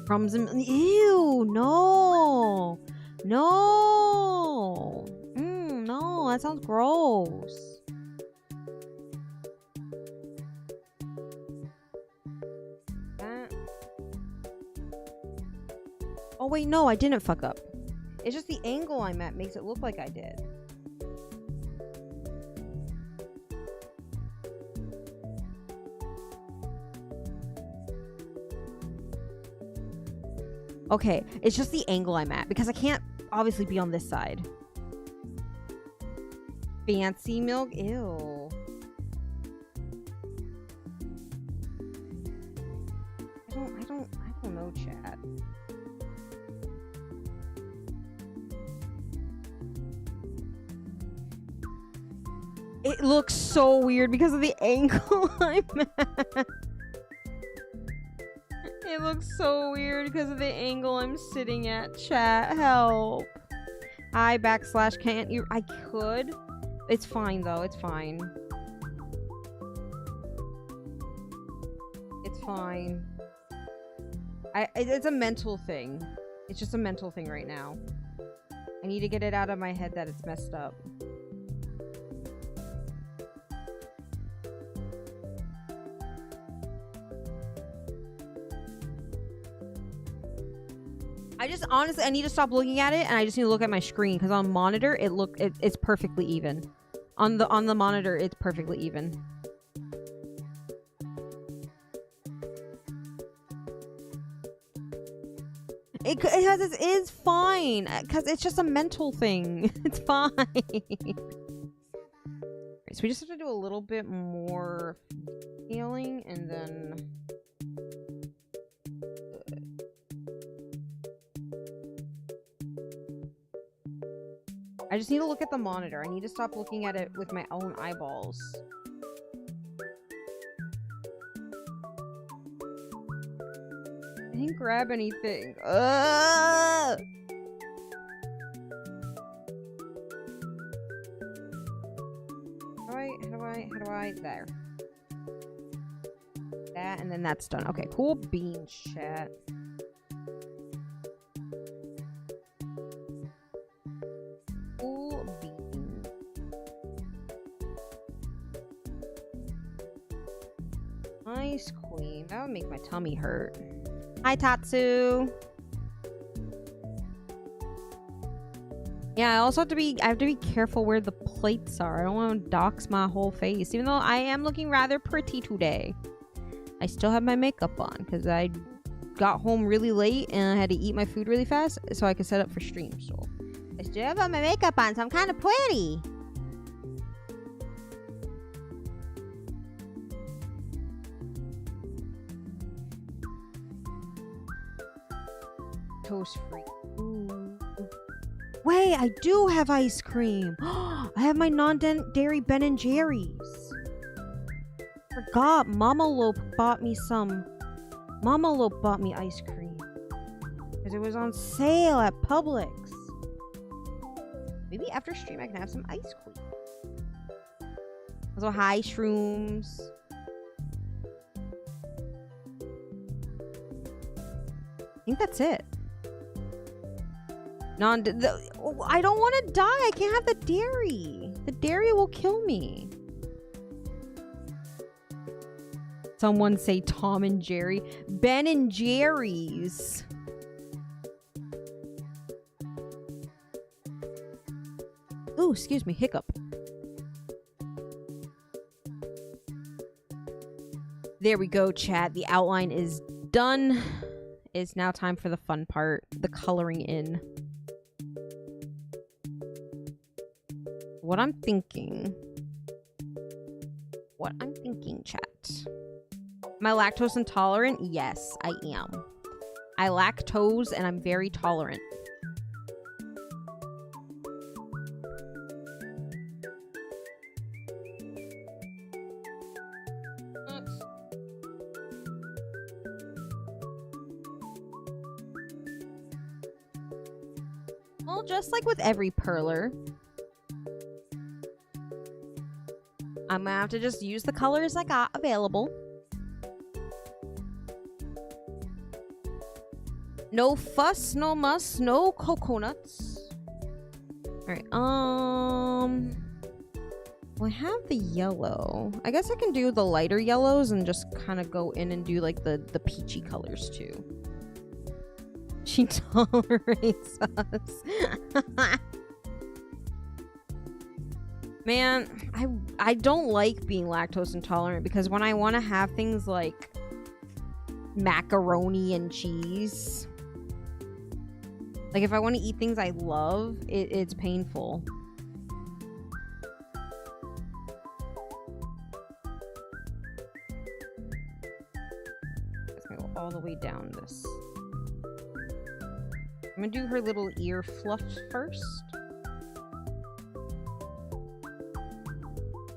Crumbs and... Ew! No! No! No, that sounds gross. Oh wait, no, I didn't fuck up. It's just the angle I'm at makes it look like I did. Okay, it's just the angle I'm at because I can't obviously be on this side. Fancy milk? Ew. I don't know, chat. It looks so weird because of the angle I'm at. It looks so weird because of the angle I'm sitting at, chat. Help. Hi, / can't you? I could. It's fine, though. It's fine. It's fine. It's a mental thing. It's just a mental thing right now. I need to get it out of my head that it's messed up. I just honestly, I need to stop looking at it, and I just need to look at my screen because on monitor it's perfectly even. On the monitor, it's perfectly even. It is fine because it's just a mental thing. It's fine. So we just have to do a little bit more healing, and then. I just need to look at the monitor. I need to stop looking at it with my own eyeballs. I didn't grab anything. Ugh! How do I? There. That, and then that's done. Okay, cool beans, chat. Nice queen. That would make my tummy hurt. Hi, Tatsu. Yeah, I also have to be careful where the plates are. I don't want to dox my whole face. Even though I am looking rather pretty today. I still have my makeup on because I got home really late and I had to eat my food really fast so I could set up for stream. So I still have my makeup on, so I'm kind of pretty. Toast free. Ooh. Wait, I do have ice cream. I have my non-dairy Ben & Jerry's. Forgot, Mama Lope bought me some. Mama Lope bought me ice cream. Because it was on sale at Publix. Maybe after stream I can have some ice cream. Also, hi, shrooms. I think that's it. I don't want to die. I can't have the dairy. The dairy will kill me. Someone say Tom and Jerry. Ben & Jerry's. Ooh, excuse me. Hiccup. There we go, chat. The outline is done. It's now time for the fun part. The coloring in. What I'm thinking, chat. Am I lactose intolerant? Yes, I am. I lactose and I'm very tolerant. Oops. Well, just like with every perler, I'm gonna have to just use the colors I got available. No fuss, no muss, no coconuts. Alright, well, I have the yellow. I guess I can do the lighter yellows and just kind of go in and do like the peachy colors too. She tolerates us. Man, I don't like being lactose intolerant because when I want to have things like macaroni and cheese, like if I want to eat things I love, it's painful. It's gonna go all the way down this. I'm gonna do her little ear fluff first.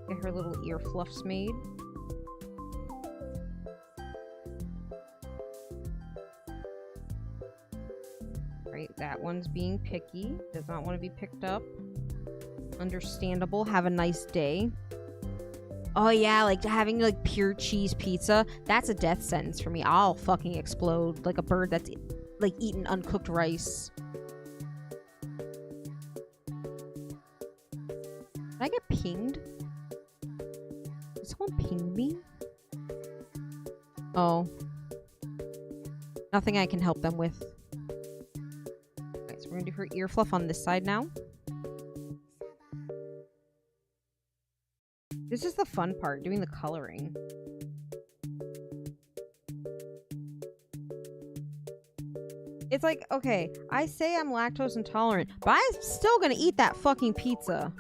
Get her little ear fluffs made. Right, that one's being picky. Does not want to be picked up. Understandable. Have a nice day. Oh yeah, like having like pure cheese pizza. That's a death sentence for me. I'll fucking explode like a bird that's like eating uncooked rice. Did I get pinged? Did someone ping me? Oh. Nothing I can help them with. gonna do her ear fluff on this side now. This is the fun part, doing the coloring. It's like, okay, I say I'm lactose intolerant, but I'm still gonna eat that fucking pizza.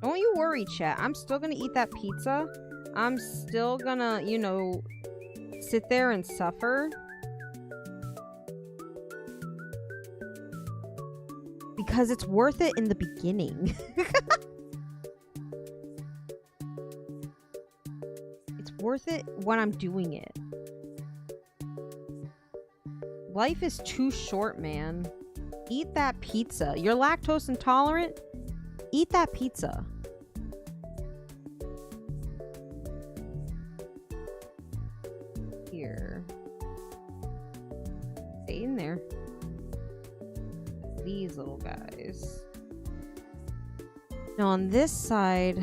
Don't you worry, chat. I'm still gonna eat that pizza. I'm still gonna, you know, sit there and suffer. Because it's worth it in the beginning. It's worth it when I'm doing it. Life is too short, man. Eat that pizza. You're lactose intolerant? Eat that pizza. Here. Stay in there. These little guys. Now on this side,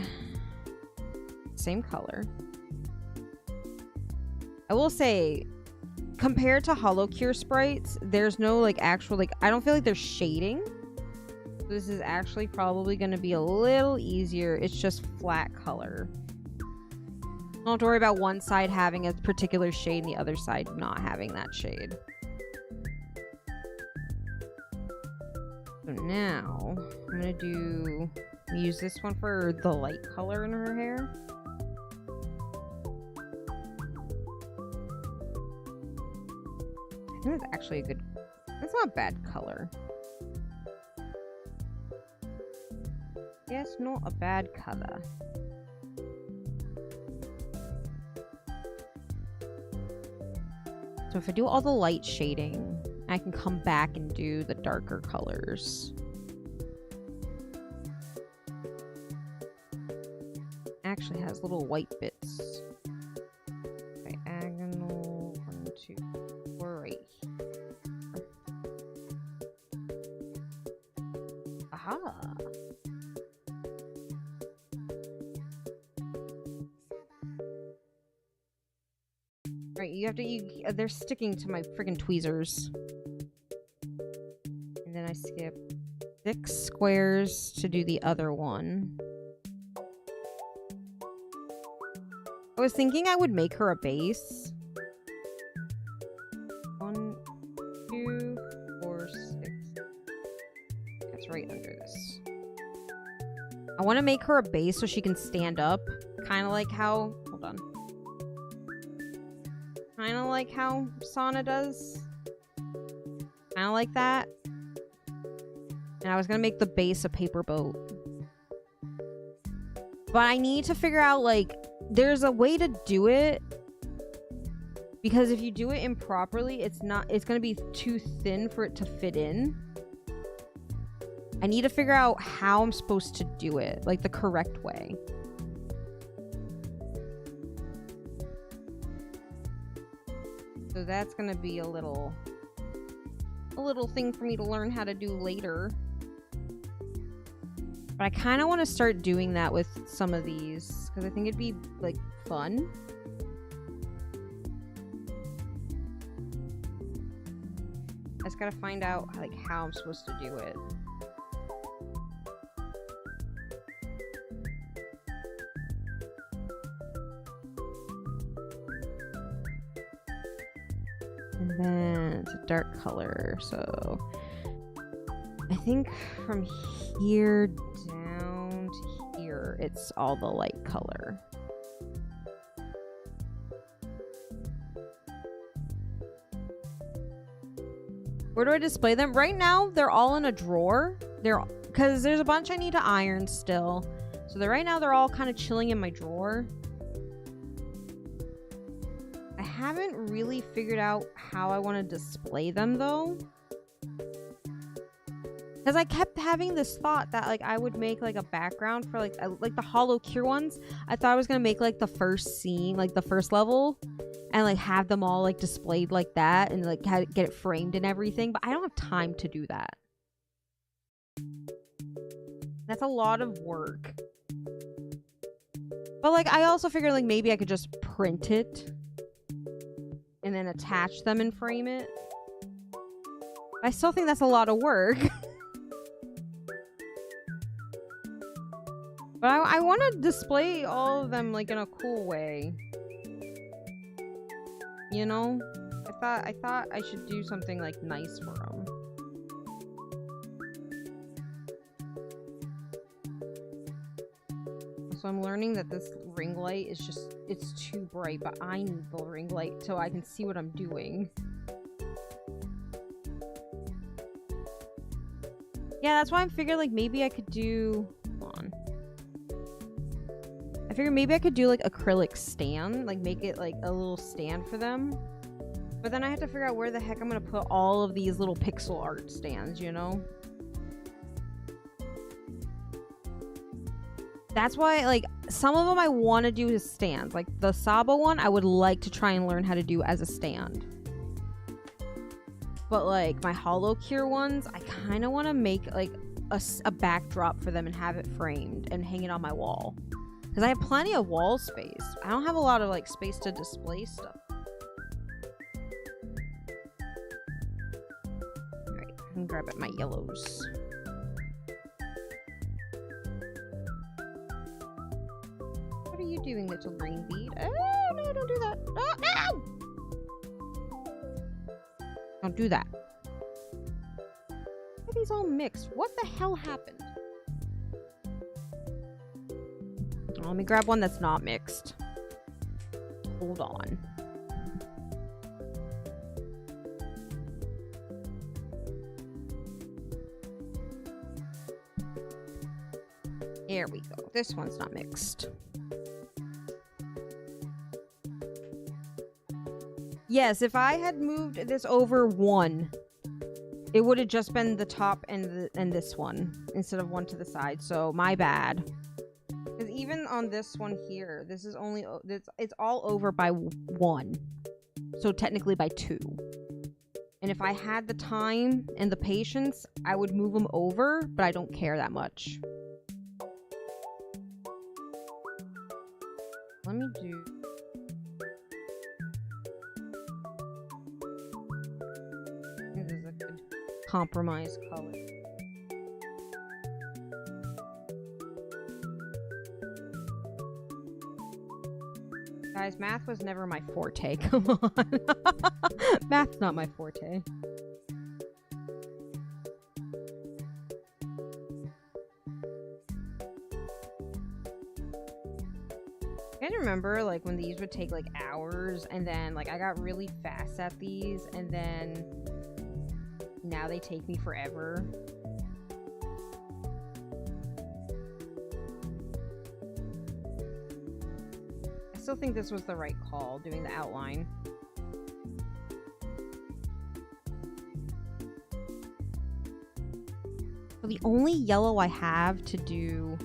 same color. I will say, compared to HoloCure sprites, there's no like actual, like, I don't feel like there's shading. This is actually probably going to be a little easier. It's just flat color. Don't have to worry about one side having a particular shade and the other side not having that shade. So now I'm going to use this one for the light color in her hair. I think that's actually a good, that's not a bad color. Yes, not a bad color. So if I do all the light shading, I can come back and do the darker colors. Actually has little white bits. Diagonal, 1, 2, 4, right here. Aha! Right, you have to, they're sticking to my friggin' tweezers. And then I skip 6 squares to do the other one. I was thinking I would make her a base. 1, 2, 4, 6. That's right under this. I want to make her a base so she can stand up. Kind of like how... Hold on. Kind of like how Sana does. Kind of like that. And I was going to make the base a paper boat. But I need to figure out, like, there's a way to do it. Because if you do it improperly, it's going to be too thin for it to fit in. I need to figure out how I'm supposed to do it, like the correct way. So that's gonna be a little thing for me to learn how to do later. But I kind of want to start doing that with some of these because I think it'd be like fun. I just gotta find out like how I'm supposed to do it. And then it's a dark color, so I think from here down to here, it's all the light color. Where do I display them? Right now, they're all in a drawer. Because there's a bunch I need to iron still. So right now, they're all kind of chilling in my drawer. I haven't really figured out how I want to display them though. Because I kept having this thought that like I would make like a background for like the HoloCure ones. I thought I was going to make like the first scene, like the first level, and like have them all like displayed like that and like get it framed and everything. But I don't have time to do that. That's a lot of work. But like I also figured like maybe I could just print it and then attach them and frame it. I still think that's a lot of work. But I want to display all of them like in a cool way. You know? I thought I should do something like nice for them. So I'm learning that this ring light is just, it's too bright, but I need the ring light so I can see what I'm doing. Yeah, that's why I figured like maybe I could do, hold on. I figured maybe I could do like acrylic stand, like make it like a little stand for them. But then I have to figure out where the heck I'm gonna put all of these little pixel art stands, you know? That's why, like, some of them I want to do as stands. Like, the Saba one, I would like to try and learn how to do as a stand. But, like, my Hollow Cure ones, I kind of want to make, like, a backdrop for them and have it framed and hang it on my wall. Because I have plenty of wall space. I don't have a lot of, like, space to display stuff. Alright, I'm gonna grab at my yellows. What are you doing, little green bead? Oh, no, don't do that. Oh, no! Don't do that. Why are these all mixed? What the hell happened? Oh, let me grab one that's not mixed. Hold on. There we go. This one's not mixed. Yes, if I had moved this over one, it would have just been the top and this one instead of one to the side. So my bad. Because even on this one here, this is only it's all over by one, so technically by two. And if I had the time and the patience, I would move them over, but I don't care that much. Let me do. This is a good compromise color. Guys, math was never my forte. Come on. Math's not my forte. I remember like when these would take like hours, and then like I got really fast at these, and then now they take me forever. I still think this was the right call, doing the outline. So the only yellow I have to do...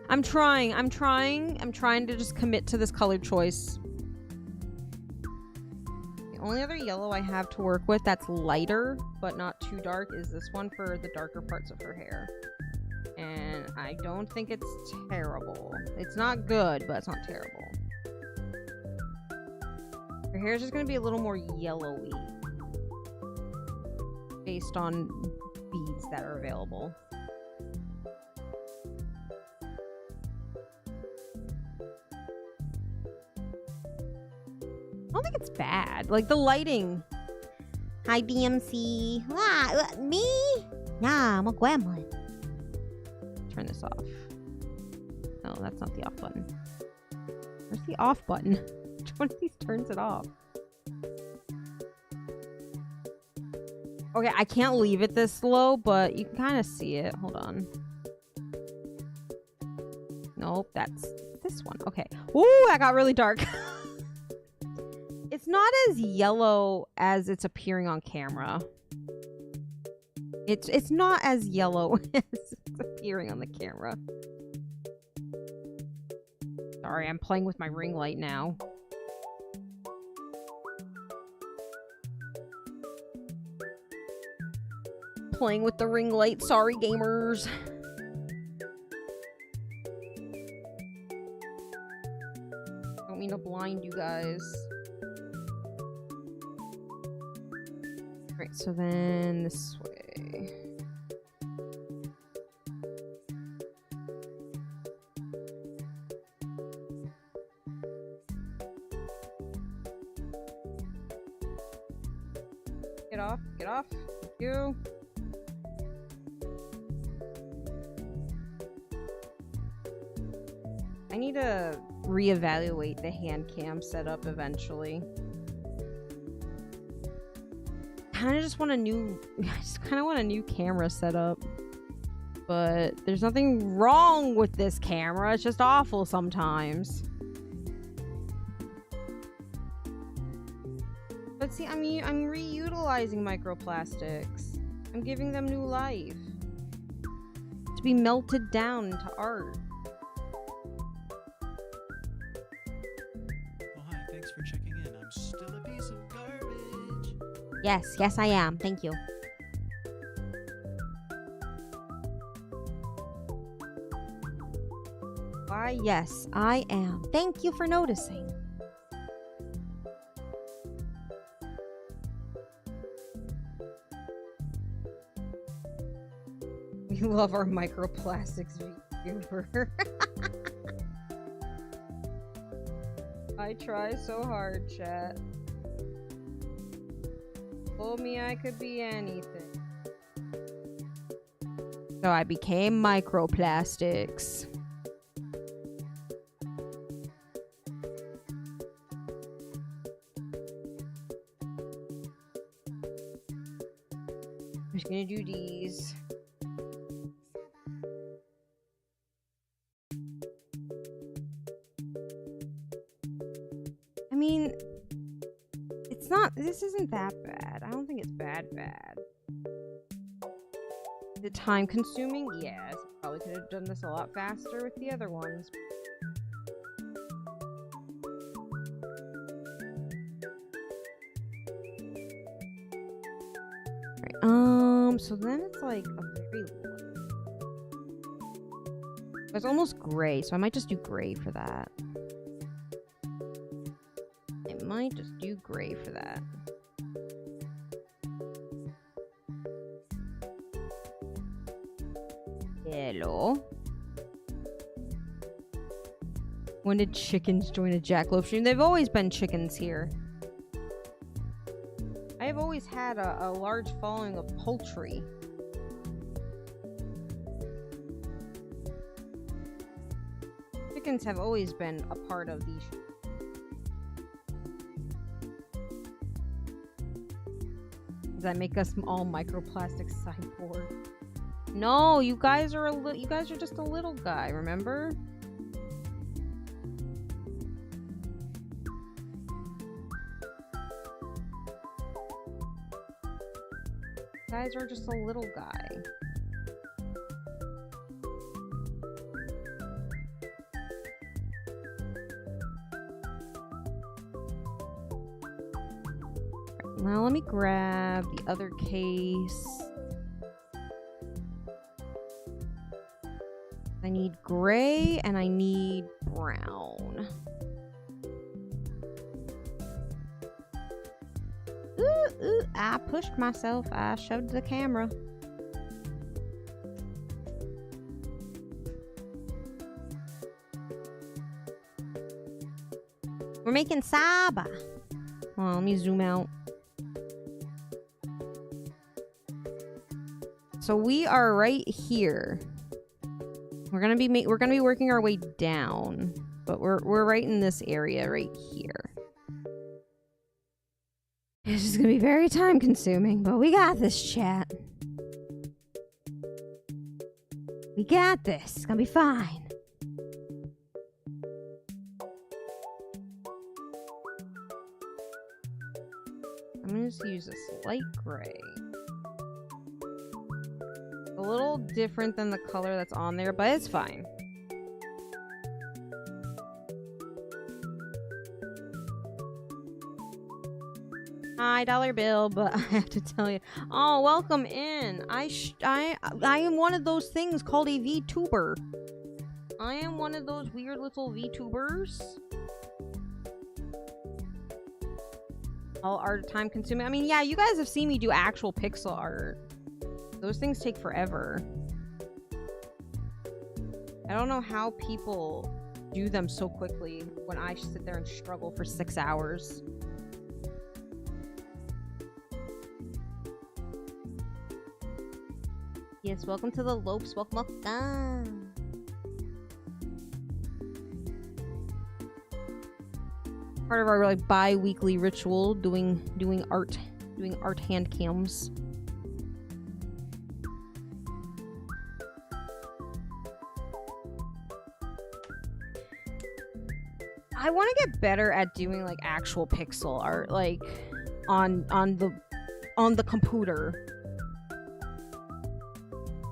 I'm trying to just commit to this color choice. The only other yellow I have to work with that's lighter, but not too dark, is this one for the darker parts of her hair. And I don't think it's terrible. It's not good, but it's not terrible. Her hair is just going to be a little more yellowy based on beads that are available. I don't think it's bad. Like, the lighting. Hi, BMC. Ah, me? Nah, I'm a gremlin. Turn this off. No, that's not the off button. Where's the off button? Which one of these turns it off? Okay, I can't leave it this low, but you can kind of see it. Hold on. Nope, that's this one. Okay. Ooh, that got really dark. It's not as yellow as it's appearing on camera. It's not as yellow as it's appearing on the camera. Sorry, I'm playing with my ring light now. Playing with the ring light. Sorry, gamers. Don't mean to blind you guys. Right, so then this way. Get off, get off. Thank you. I need to reevaluate the hand cam setup eventually. I just want a new, I just kind of want a new camera setup. But there's nothing wrong with this camera. It's just awful sometimes. But see, I'm reutilizing microplastics. I'm giving them new life. To be melted down into art. Oh, hi, thanks for checking in. I'm still a piece of garbage. Yes, I am. Thank you. Why, yes, I am. Thank you for noticing. We love our microplastics Vtuber. I try so hard, chat. Told me I could be anything. So I became microplastics. I'm just gonna do these. I mean, it's not, this isn't that bad. I don't think it's bad. The time consuming? Yes. Probably could have done this a lot faster with the other ones. Right, so then it's like a very low. It's almost gray, so I might just do gray for that. I might just do gray for that. Hello. When did chickens join a jackalope stream? They've always been chickens here. I've always had a large following of poultry. Chickens have always been a part of these. Does that make us all microplastic cyborg? No, you guys are just a little guy, remember? You guys are just a little guy. Now let me grab the other case. I need gray and I need brown. Ooh, I pushed myself. I shoved the camera. We're making Saba. Hold on, let me zoom out. So we are right here. We're gonna be working our way down, but we're right in this area right here. It's just gonna be very time consuming, but we got this, chat. We got this. It's gonna be fine. I'm gonna just use a light gray. A little different than the color that's on there, but it's fine. Hi, dollar bill, but I have to tell you. Oh, welcome in. I am one of those things called a Vtuber. I am one of those weird little Vtubers. All art time consuming. I mean, yeah, you guys have seen me do actual pixel art. Those things take forever. I don't know how people do them so quickly when I sit there and struggle for 6 hours. Yes, welcome to the Lopes. Welcome. Part of our like bi-weekly ritual, doing art hand cams. I want to get better at doing like actual pixel art, like on the computer,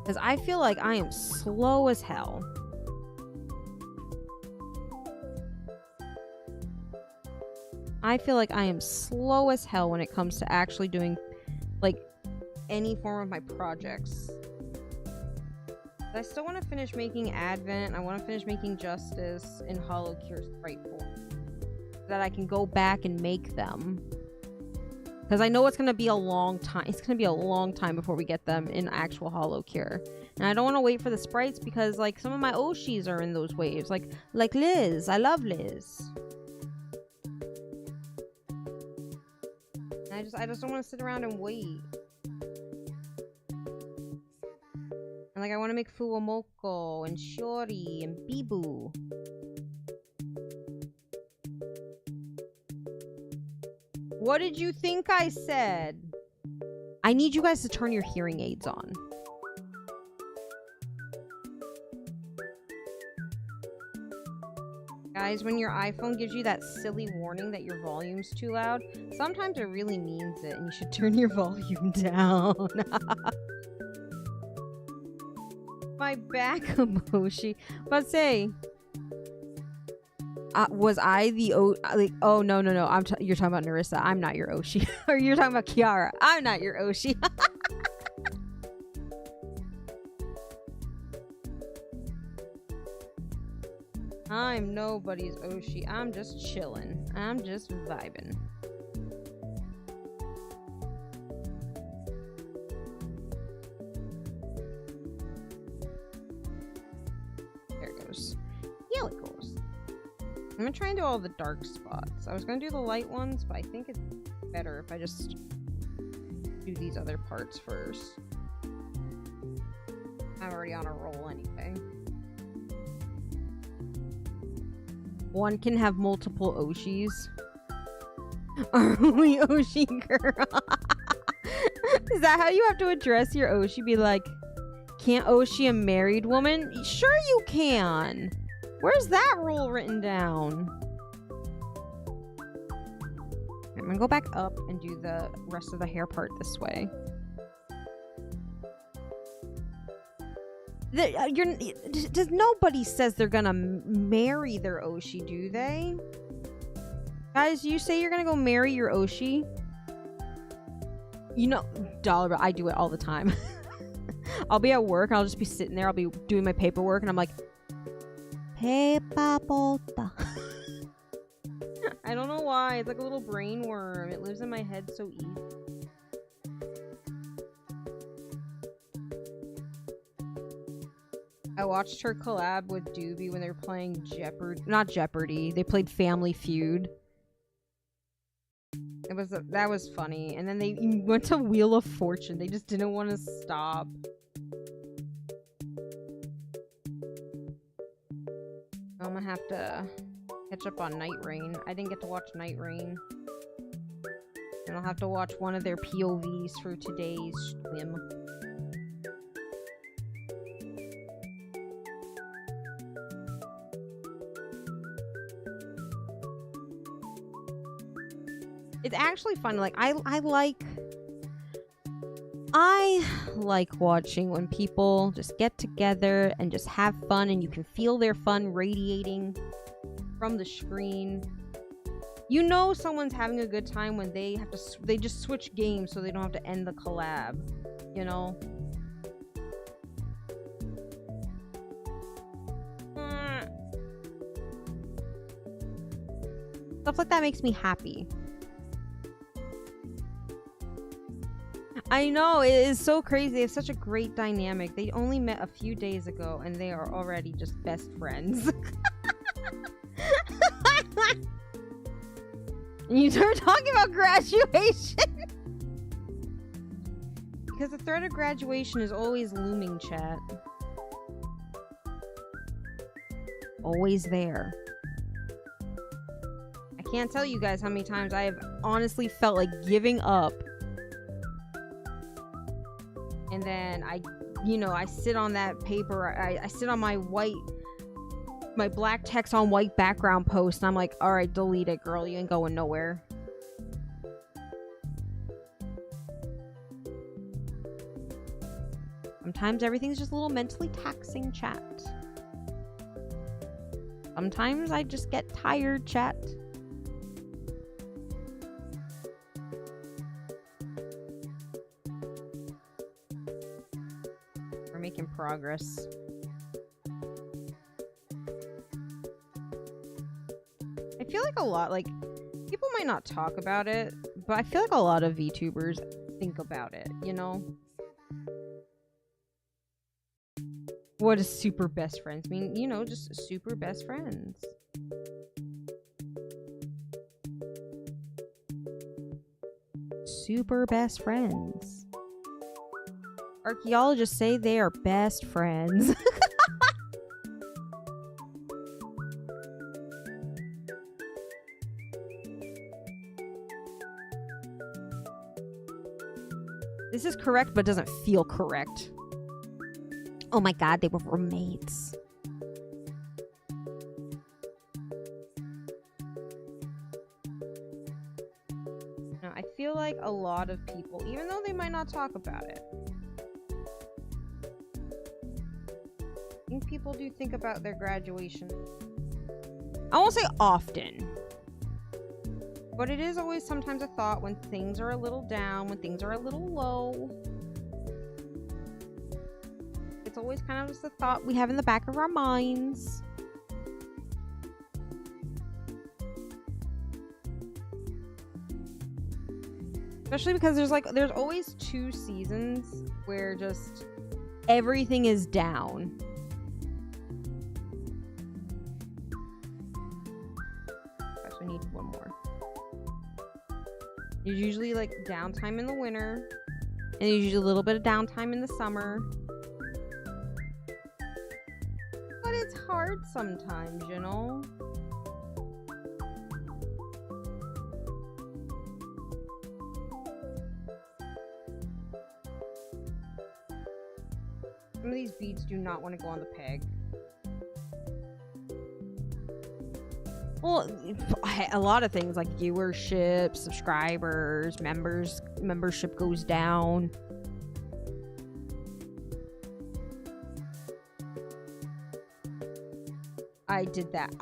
because I feel like I am slow as hell. I feel like I am slow as hell when it comes to actually doing like any form of my projects. But I still want to finish making Advent. I want to finish making Justice and Hollow Cure Spriteful, so that I can go back and make them. Because I know it's going to be a long time. It's going to be a long time before we get them in actual Hollow Cure. And I don't want to wait for the sprites because like some of my Oshis are in those waves. Like Liz. I love Liz. And I just don't want to sit around and wait. And like I want to make Fuwamoko and Shiori and Bibu. What did you think I said? I need you guys to turn your hearing aids on. Guys, when your iPhone gives you that silly warning that your volume's too loud, sometimes it really means it and you should turn your volume down. My back emoji. But say, was I the like? Oh no! You're talking about Narissa. I'm not your Oshi. Or you're talking about Kiara. I'm not your Oshi. I'm nobody's Oshi. I'm just chilling. I'm just vibing. There it goes. Yeah, it goes. I'm gonna try and do all the dark spots. I was gonna do the light ones, but I think it's better if I just do these other parts first. I'm already on a roll anyway. One can have multiple Oshis. Are we Oshi girl? Is that how you have to address your Oshi? Be like, can't Oshi a married woman? Sure you can. Where's that rule written down? I'm gonna go back up and do the rest of the hair part this way. Nobody says they're gonna marry their Oshi, do they? Guys, you say you're gonna go marry your Oshi? You know, dollar, I do it all the time. I'll be at work and I'll just be sitting there. I'll be doing my paperwork and I'm like, Pey-pah-boat. I don't know why. It's like a little brain worm. It lives in my head so easy. I watched her collab with Doobie when they were playing Jeopardy. Not Jeopardy. They played Family Feud. That was funny. And then they went to Wheel of Fortune. They just didn't want to stop. I'm gonna have to catch up on Night Rain. I didn't get to watch Night Rain. And I'll have to watch one of their POVs for today's stream. It's actually fun. Like I like watching when people just get together and just have fun, and you can feel their fun radiating from the screen. You know someone's having a good time when they just switch games so they don't have to end the collab, you know? Stuff like that makes me happy. I know, it is so crazy. They have such a great dynamic. They only met a few days ago and they are already just best friends. You start talking about graduation. Because the threat of graduation is always looming, chat. Always there. I can't tell you guys how many times I have honestly felt like giving up. And then I sit on that paper. I sit on my black text on white background post, and I'm like, all right, delete it, girl. You ain't going nowhere. Sometimes everything's just a little mentally taxing, chat. Sometimes I just get tired, chat. We're making progress. I feel like a lot, like, people might not talk about it, but I feel like a lot of VTubers think about it, you know? What does super best friends mean? You know, just super best friends. Super best friends. Archaeologists say they are best friends. This is correct, but doesn't feel correct. Oh my god, they were roommates. Now, I feel like a lot of people, even though they might not talk about it, I think people do think about their graduation. I won't say often, but it is always sometimes a thought when things are a little down, when things are a little low. It's always kind of just a thought we have in the back of our minds. Especially because there's always 2 seasons where just everything is down. Actually, we need one more. There's usually like downtime in the winter, and there's usually a little bit of downtime in the summer. But it's hard sometimes, you know? Some of these beads do not want to go on the peg. Well, a lot of things like viewership, subscribers, membership goes down. I did that.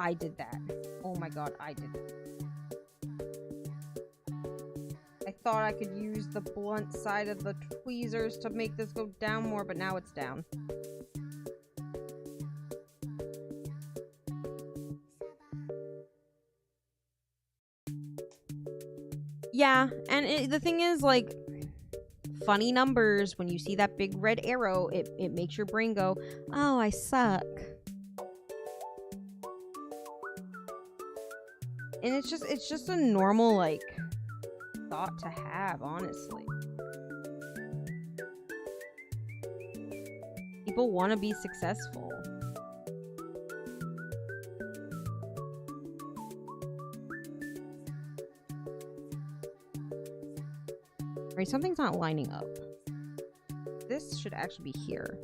Oh my god, I did that. I thought I could use the blunt side of the tweezers to make this go down more, but now it's down. Yeah, and the thing is, like, funny numbers, when you see that big red arrow, it makes your brain go, oh, I suck. And it's just a normal, like, thought to have, honestly. People want to be successful. Right, something's not lining up. This should actually be here.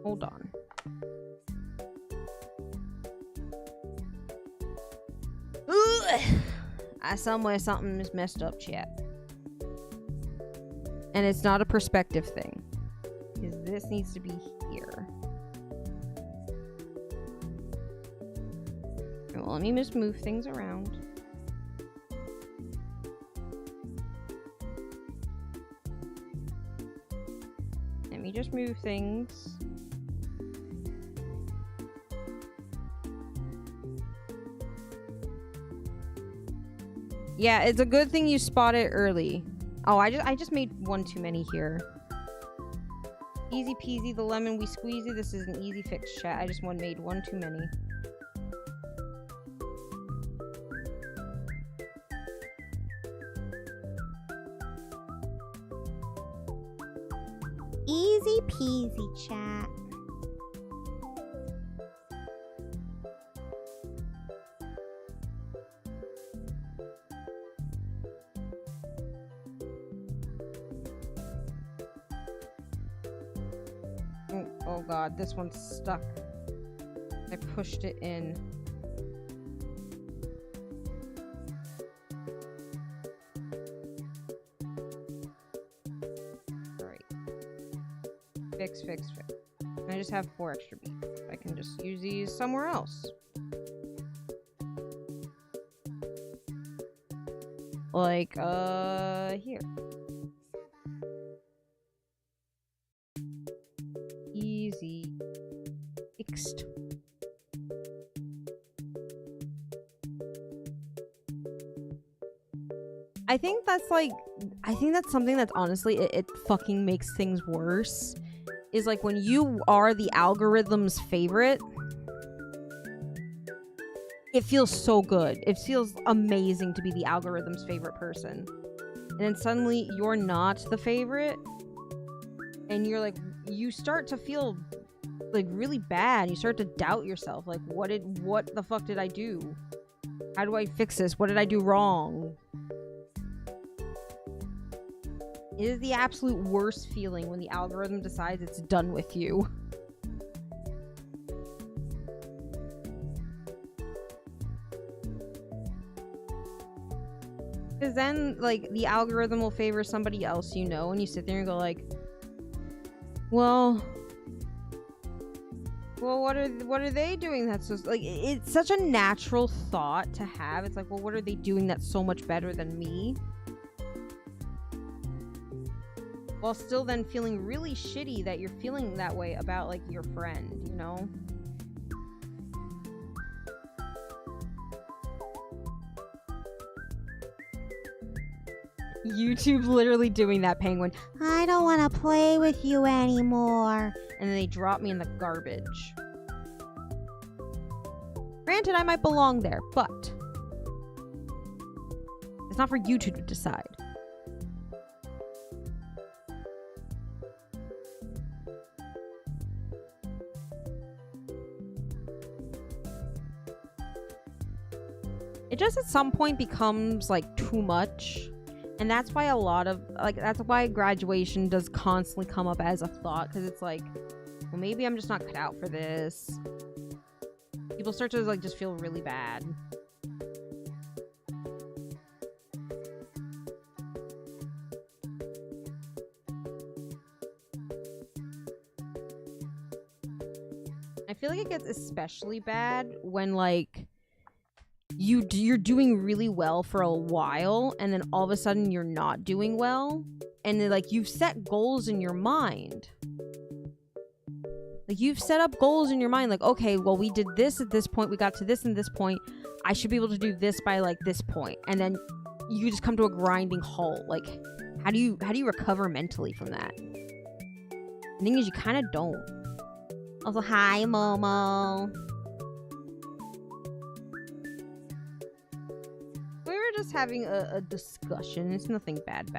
Hold on. Somewhere something is messed up, chat. And it's not a perspective thing. Because this needs to be here. Well, let me just move things around. Let me just move things. Yeah, it's a good thing you spot it early. Oh, I just made one too many here. Easy peasy, the lemon we squeezy. This is an easy fix, chat. I just made one too many. Easy peasy, chat. Oh god, this one's stuck. I pushed it in. Alright. Fix. I just have 4 extra beef. I can just use these somewhere else. Like, here. Easy. Fixed. I think that's something that's honestly, it fucking makes things worse. Is like when you are the algorithm's favorite, it feels so good. It feels amazing to be the algorithm's favorite person. And then suddenly you're not the favorite. And you're like, you start to feel like really bad. You start to doubt yourself. Like, what the fuck did I do? How do I fix this? What did I do wrong? It is the absolute worst feeling when the algorithm decides it's done with you. Because then, like, the algorithm will favor somebody else you know, and you sit there and go like, well, what are they doing that's so, like, it's such a natural thought to have. It's like, well, what are they doing that's so much better than me? While still then feeling really shitty that you're feeling that way about, like, your friend, you know? YouTube literally doing that, Penguin. I don't want to play with you anymore. And then they drop me in the garbage. Granted, I might belong there, but it's not for you two to decide. It just at some point becomes like too much. And that's why that's why graduation does constantly come up as a thought, because it's like, well, maybe I'm just not cut out for this. People start to like just feel really bad. I feel like it gets especially bad when like you're doing really well for a while and then all of a sudden you're not doing well, and then like you've set goals in your mind. Like you've set up goals in your mind, like, okay, well, we did this at this point, we got to this and this point, I should be able to do this by like this point, and then you just come to a grinding halt. Like, how do you recover mentally from that? The thing is, you kind of don't. Also, hi, Momo. We were just having a discussion. It's nothing bad.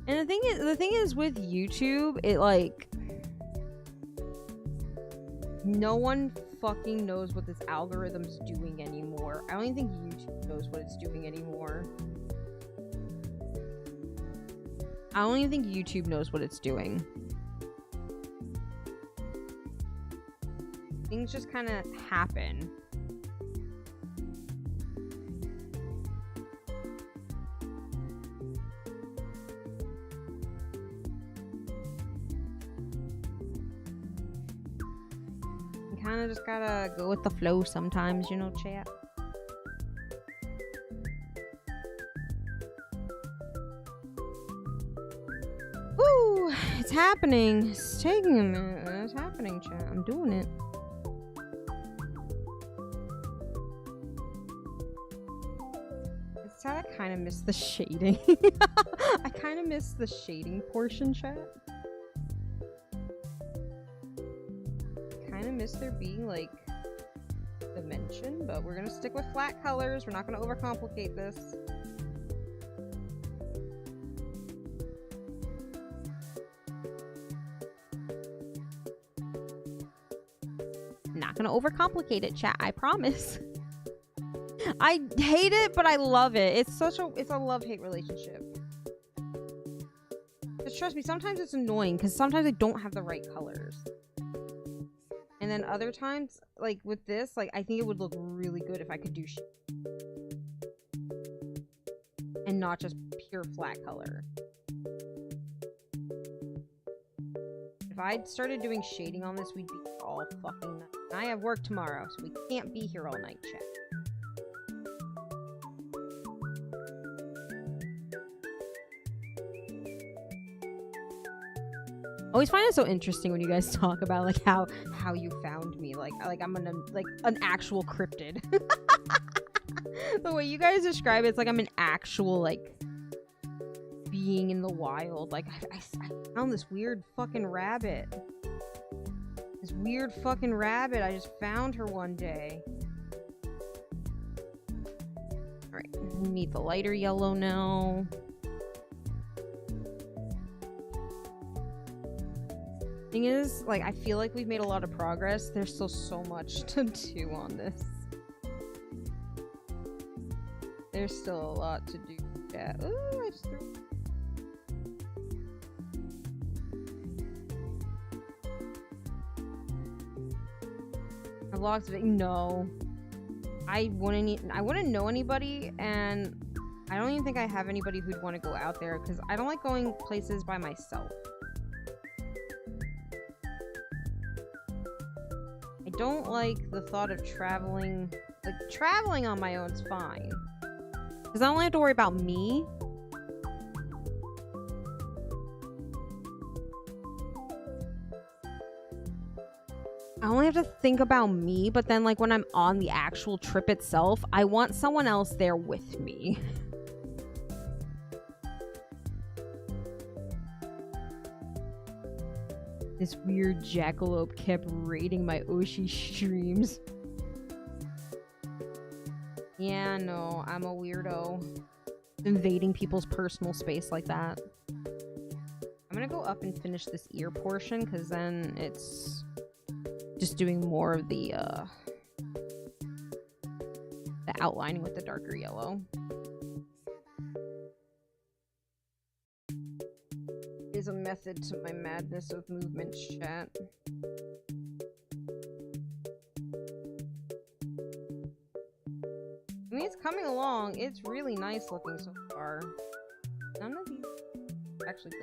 And the thing is with YouTube, it like no one fucking knows what this algorithm's doing anymore. I don't even think YouTube knows what it's doing anymore. I don't even think YouTube knows what it's doing. Things just kind of happen. You kind of just gotta go with the flow sometimes, you know, chat. Woo! It's happening. It's taking a minute. It's happening, chat. I'm doing it. sad. I kind of miss the shading. I kind of miss the shading portion, chat. Kind of miss there being like dimension, but we're gonna stick with flat colors. We're not gonna overcomplicate this. Not gonna overcomplicate it, chat. I promise. I hate it, but I love it. It's a love-hate relationship. Just trust me, sometimes it's annoying because sometimes I don't have the right colors. And then other times, like with this, like I think it would look really good if I could do and not just pure flat color. If I'd started doing shading on this, we'd be all fucking night. And I have work tomorrow, so we can't be here all night, chat. Always find it so interesting when you guys talk about like how you found me, like I'm an actual cryptid. The way you guys describe it, it's like I'm an actual like being in the wild. Like I found this weird fucking rabbit. This weird fucking rabbit. I just found her one day. All right, we need the lighter yellow now. Thing is, like, I feel like we've made a lot of progress. There's still so much to do on this. There's still a lot to do. Yeah. Ooh, I just threw... I've lost it. No. I wouldn't know anybody, and I don't even think I have anybody who'd want to go out there, because I don't like going places by myself. I don't like the thought of traveling. Like, traveling on my own is fine. Because I don't have to worry about me. I only have to think about me, but then, like, when I'm on the actual trip itself, I want someone else there with me. This weird jackalope kept raiding my Oshi streams. Yeah, no, I'm a weirdo. Invading people's personal space like that. I'm gonna go up and finish this ear portion, because then it's just doing more of the outlining with the darker yellow. Is a method to my madness of movements, chat. I mean, it's coming along. It's really nice looking so far. None of these actually go.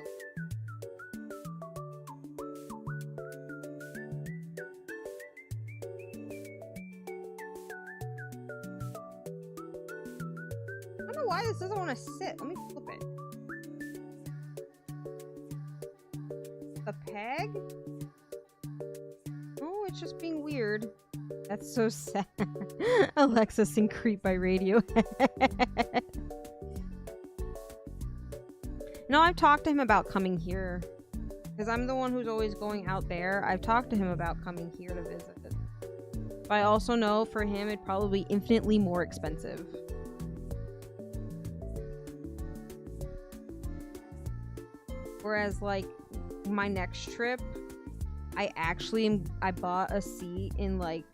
I don't know why this doesn't want to sit. Let me flip it. The peg? Oh, it's just being weird. That's so sad. Alexa sing Creep by Radiohead. No, I've talked to him about coming here. Because I'm the one who's always going out there. I've talked to him about coming here to visit. But I also know for him it'd probably be infinitely more expensive. Whereas, like, my next trip, I bought a seat in, like,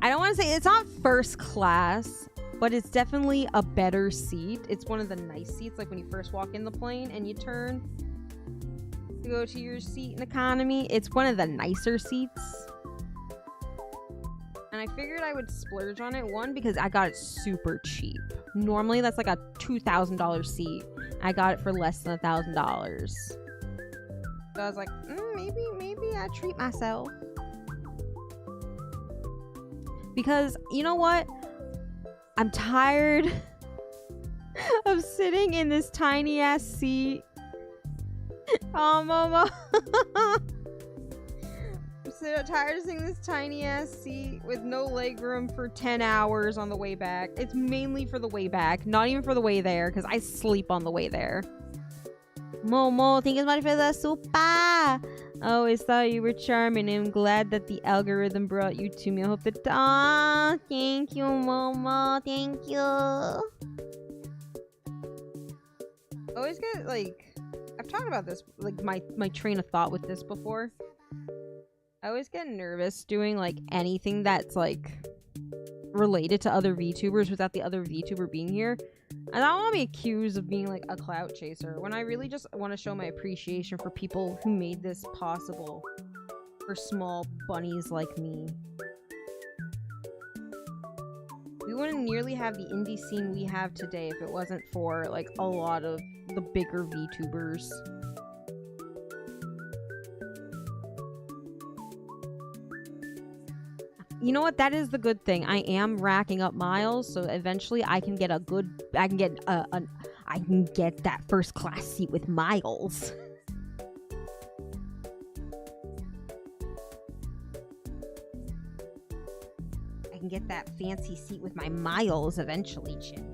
I don't want to say it's not first class, but it's definitely a better seat. It's one of the nice seats, like when you first walk in the plane and you turn to go to your seat in economy. It's one of the nicer seats. And I figured I would splurge on it, one, because I got it super cheap. Normally that's like a $2,000 seat. I got it for less than $1,000. So I was like, maybe I treat myself. Because, you know what? I'm tired of sitting in this tiny ass seat. Oh, Mama. I'm tired of sitting in this tiny ass seat with no leg room for 10 hours on the way back. It's mainly for the way back, not even for the way there, because I sleep on the way there. Momo, thank you so much for the super. I always thought you were charming, and I'm glad that the algorithm brought you to me. I hope that. Aw, thank you, Momo. Thank you. I always get like. I've talked about this, like my train of thought with this before. I always get nervous doing like anything that's like related to other VTubers without the other VTuber being here. And I don't want to be accused of being like a clout chaser when I really just want to show my appreciation for people who made this possible for small bunnies like me. We wouldn't nearly have the indie scene we have today if it wasn't for like a lot of the bigger VTubers. You know what? That is the good thing. I am racking up miles, so eventually I can get I can get that first class seat with miles. I can get that fancy seat with my miles eventually, shit.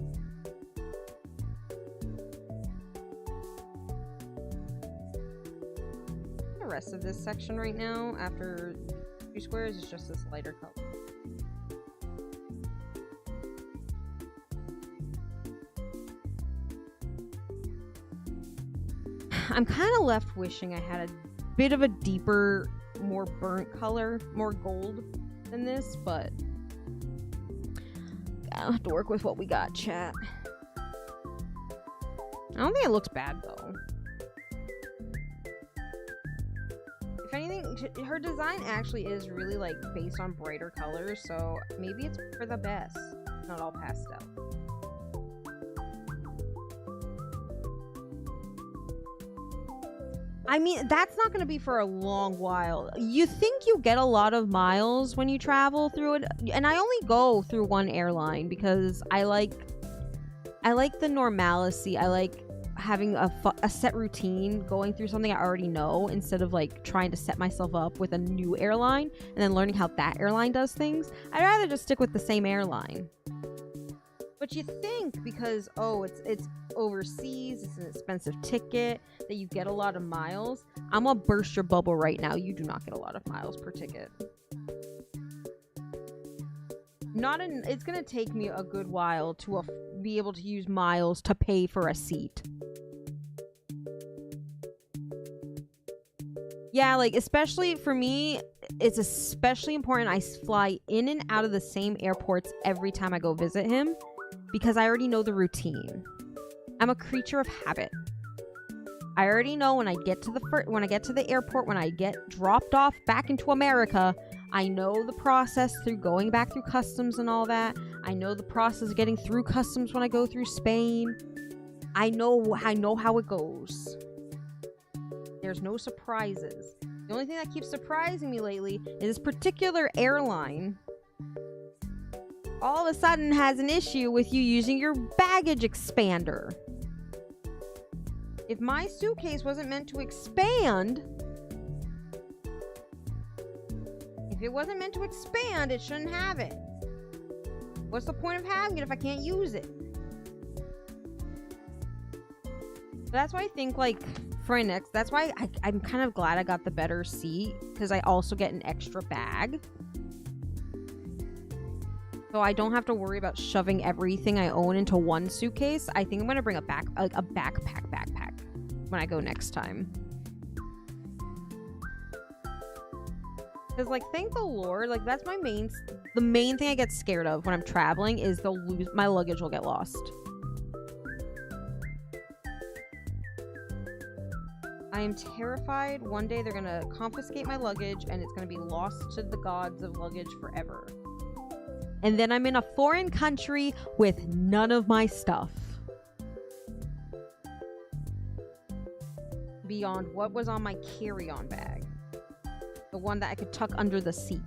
The rest of this section right now, after 2 squares, is just this lighter color. I'm kind of left wishing I had a bit of a deeper, more burnt color, more gold than this, but I'll have to work with what we got, chat. I don't think it looks bad, though. If anything, her design actually is really, like, based on brighter colors, so maybe it's for the best. Not all pastel. I mean, that's not going to be for a long while. You think you get a lot of miles when you travel through it, and I only go through one airline because I like the normalcy. I like having a set routine, going through something I already know instead of like trying to set myself up with a new airline and then learning how that airline does things. I'd rather just stick with the same airline. But you think because, oh, it's overseas, it's an expensive ticket, that you get a lot of miles. I'm gonna burst your bubble right now. You do not get a lot of miles per ticket. It's gonna take me a good while to be able to use miles to pay for a seat. Yeah, like, especially for me, it's especially important I fly in and out of the same airports every time I go visit him, because I already know the routine. I'm a creature of habit. I already know when I get to the airport, when I get dropped off back into America, I know the process through going back through customs and all that. I know the process of getting through customs when I go through Spain. I know how it goes. There's no surprises. The only thing that keeps surprising me lately is this particular airline all of a sudden has an issue with you using your baggage expander. If my suitcase wasn't meant to expand, it shouldn't have it. What's the point of having it if I can't use it? So that's why I think, like, for next, that's why I'm kind of glad I got the better seat, because I also get an extra bag. So I don't have to worry about shoving everything I own into one suitcase. I think I'm going to bring a backpack when I go next time. Because, like, thank the Lord, like, that's the main thing I get scared of when I'm traveling is my luggage will get lost. I am terrified one day they're going to confiscate my luggage and it's going to be lost to the gods of luggage forever. And then I'm in a foreign country with none of my stuff. Beyond what was on my carry-on bag. The one that I could tuck under the seat.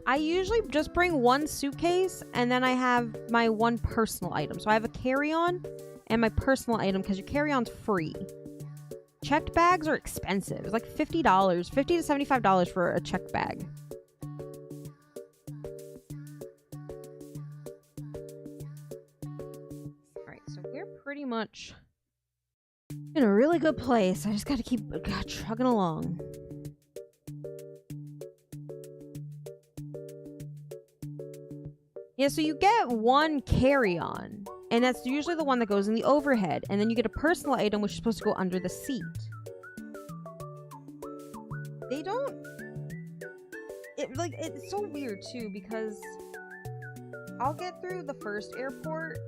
I usually just bring one suitcase and then I have my one personal item. So I have a carry-on and my personal item because your carry-on's free. Checked bags are expensive. It's like $50, $50 to $75 for a checked bag. Alright, so we're pretty much in a really good place. I just gotta keep trugging along. Yeah, so you get one carry-on, and that's usually the one that goes in the overhead, and then you get a personal item which is supposed to go under the seat. They don't... it's so weird, too, because I'll get through the first airport,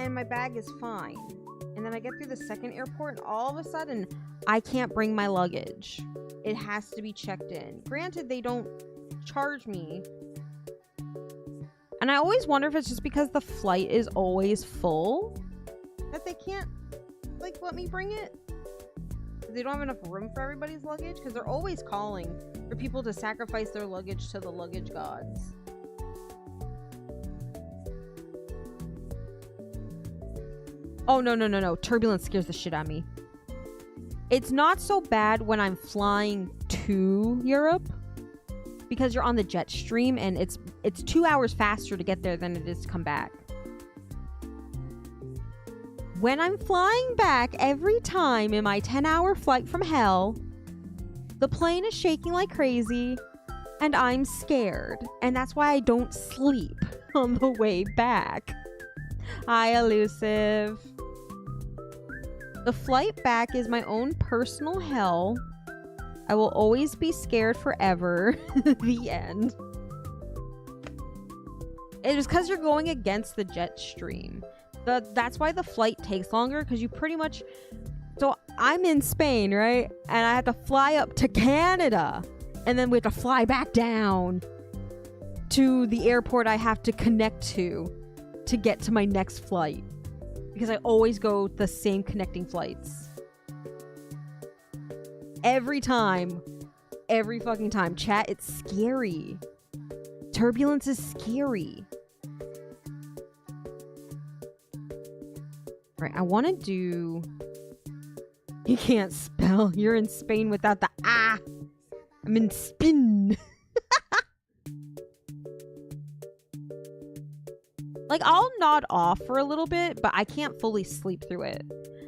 and my bag is fine. And then I get through the second airport, and all of a sudden, I can't bring my luggage. It has to be checked in. Granted, they don't charge me. And I always wonder if it's just because the flight is always full that they can't, like, let me bring it. They don't have enough room for everybody's luggage because they're always calling for people to sacrifice their luggage to the luggage gods. Oh, no. Turbulence scares the shit out of me. It's not so bad when I'm flying to Europe because you're on the jet stream and it's 2 hours faster to get there than it is to come back. When I'm flying back every time in my 10-hour flight from hell, the plane is shaking like crazy and I'm scared. And that's why I don't sleep on the way back. Hi, Elusive. The flight back is my own personal hell. I will always be scared forever. The end. It is because you're going against the jet stream. That's why the flight takes longer, because you pretty much... So I'm in Spain, right? And I have to fly up to Canada. And then we have to fly back down to the airport I have to connect to get to my next flight. Because I always go the same connecting flights. Every time. Every fucking time. Chat, it's scary. Turbulence is scary. Right, I want to do... You can't spell. You're in Spain without the ah. I'm in spin. Like, I'll nod off for a little bit, but I can't fully sleep through it.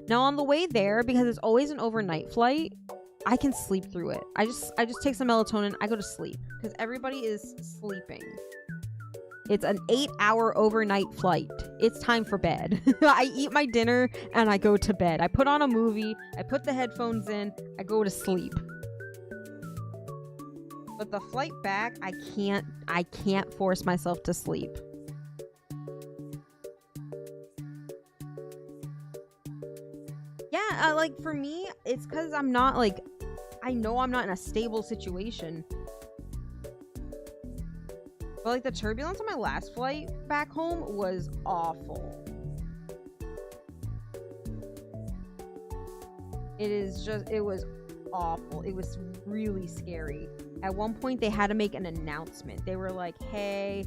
Now, on the way there, because it's always an overnight flight, I can sleep through it. I just take some melatonin, I go to sleep. Because everybody is sleeping. It's an 8-hour overnight flight. It's time for bed. I eat my dinner, and I go to bed. I put on a movie, I put the headphones in, I go to sleep. But the flight back, I can't force myself to sleep. Yeah, like, for me, it's because I'm not, like... I know I'm not in a stable situation. But, like, the turbulence on my last flight back home was awful. It was awful. It was really scary. At one point, they had to make an announcement. They were like, hey,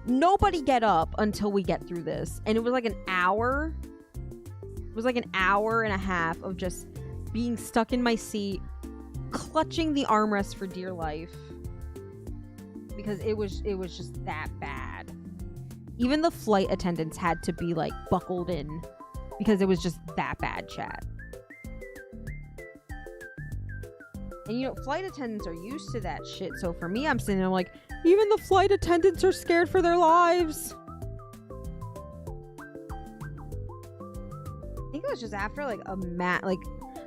nobody get up until we get through this. And it was like an hour... It was like an hour and a half of just being stuck in my seat, clutching the armrest for dear life. Because it was just that bad. Even the flight attendants had to be, like, buckled in. Because it was just that bad, chat. And, you know, flight attendants are used to that shit. So for me, I'm sitting there like, even the flight attendants are scared for their lives. I think it was just after, like, I don't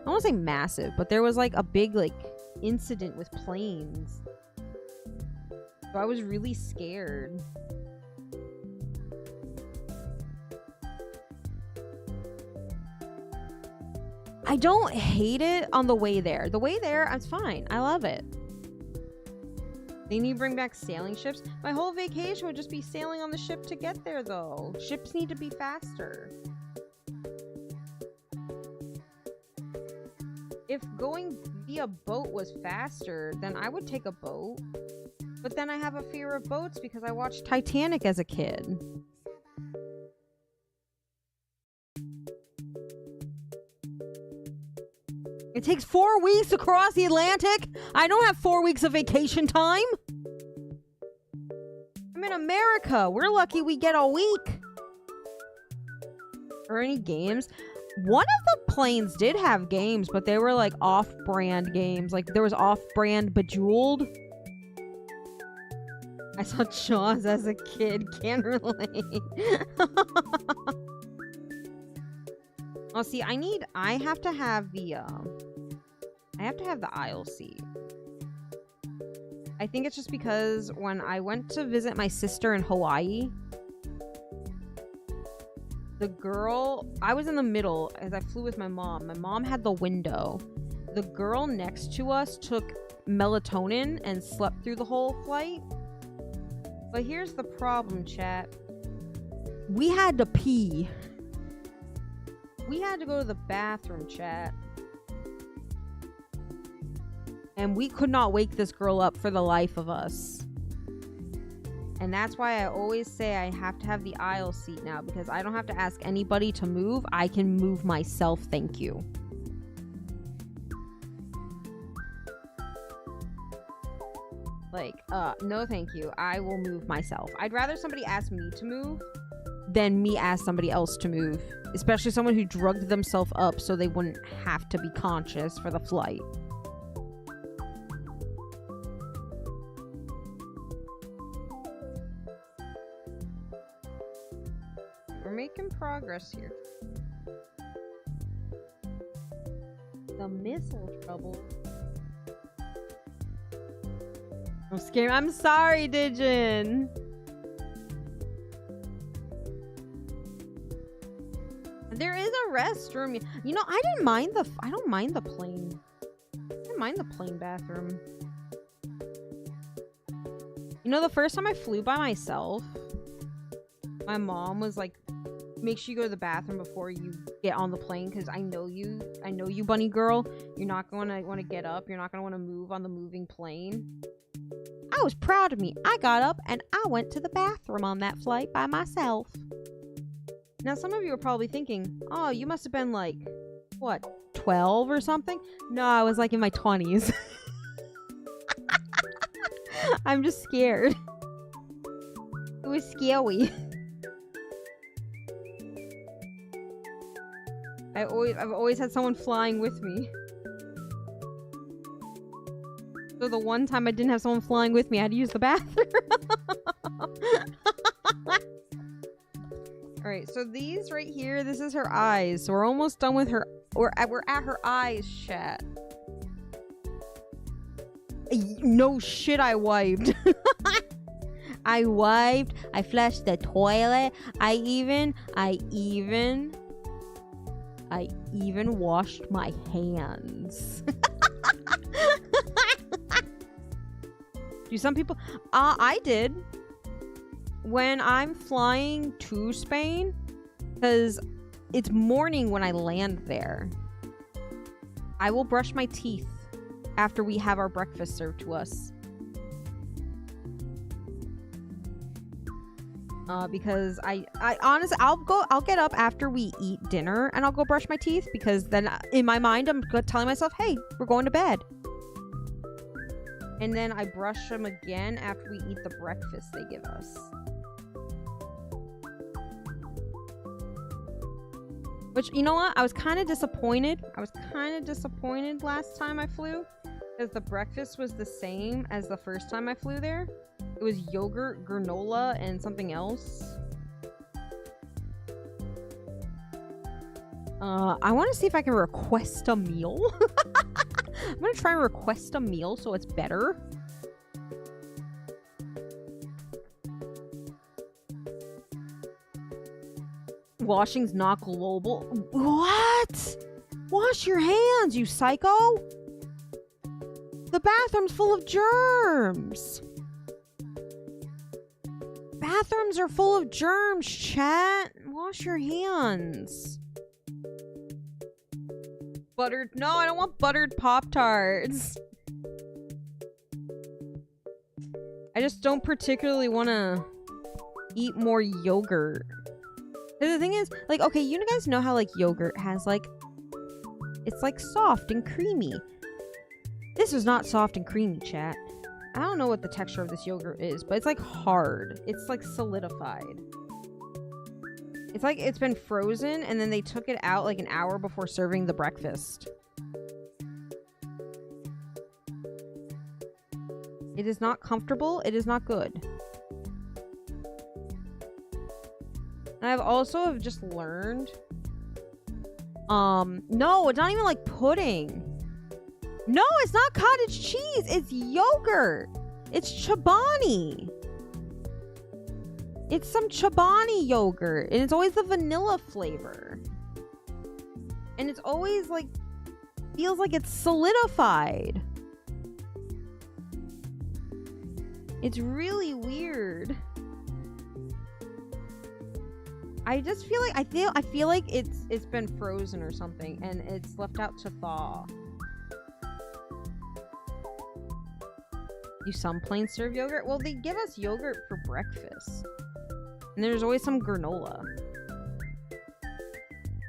want to say massive, but there was, like, a big, like, incident with planes. So I was really scared. I don't hate it on the way there. The way there, it's fine. I love it. They need to bring back sailing ships. My whole vacation would just be sailing on the ship to get there, though. Ships need to be faster. If going via boat was faster, then I would take a boat. But then I have a fear of boats because I watched Titanic as a kid. It takes 4 weeks to cross the Atlantic. I don't have 4 weeks of vacation time. I'm in America. We're lucky we get a week. Or any games. One of the planes did have games, but they were like off-brand games. Like there was off-brand Bejeweled. I saw Jaws as a kid. Can't relate. Oh, see, I have to have the aisle seat. I think it's just because when I went to visit my sister in Hawaii, the girl, I was in the middle as I flew with my mom. My mom had the window. The girl next to us took melatonin and slept through the whole flight. But here's the problem, chat. We had to pee. We had to go to the bathroom, chat. And we could not wake this girl up for the life of us. And that's why I always say I have to have the aisle seat now, because I don't have to ask anybody to move. I can move myself, thank you. Like, no thank you. I will move myself. I'd rather somebody ask me to move than me ask somebody else to move. Especially someone who drugged themselves up so they wouldn't have to be conscious for the flight. We're making progress here. The missile trouble. I'm scared. I'm sorry, Digin. There is a restroom. You know, I don't mind the plane. I don't mind the plane bathroom. You know, the first time I flew by myself, my mom was like, make sure you go to the bathroom before you get on the plane, because I know you, bunny girl. You're not going to want to get up. You're not going to want to move on the moving plane. I was proud of me. I got up and I went to the bathroom on that flight by myself. Now, some of you are probably thinking, oh, you must have been like, what, 12 or something? No, I was like in my 20s. I'm just scared. It was scary. I've always had someone flying with me. So the one time I didn't have someone flying with me, I had to use the bathroom. Alright, so these right here, this is her eyes. So we're almost done with her. We're at her eyes, chat. No shit, I wiped. I wiped. I flushed the toilet. I even washed my hands. Do some people? I did. When I'm flying to Spain, because it's morning when I land there, I will brush my teeth after we have our breakfast served to us. Because I honestly, I'll get up after we eat dinner and I'll go brush my teeth, because then in my mind I'm telling myself, hey, we're going to bed. And then I brush them again after we eat the breakfast they give us. Which, you know what? I was kind of disappointed. Last time I flew, because the breakfast was the same as the first time I flew there. It was yogurt, granola, and something else. I want to see if I can request a meal. I'm going to try and request a meal so it's better. Washing's not global. What? Wash your hands, you psycho. The bathroom's full of germs. Bathrooms are full of germs, chat. Wash your hands. Buttered. No, I don't want buttered Pop-Tarts. I just don't particularly want to eat more yogurt. The thing is, like, okay, you guys know how, like, yogurt has, like, It's like soft and creamy. This is not soft and creamy, chat. I don't know what the texture of this yogurt is, but it's like hard. It's like solidified. It's like it's been frozen and then they took it out like an hour before serving the breakfast. It is not comfortable. It is not good. And I've also just learned. No, it's not even like pudding. No, it's not cottage cheese. It's yogurt. It's Chobani. It's some Chobani yogurt. And it's always the vanilla flavor. And it's always like, feels like it's solidified. It's really weird. I just feel like I feel like it's been frozen or something and it's left out to thaw. Do some planes serve yogurt? Well, they give us yogurt for breakfast. And there's always some granola.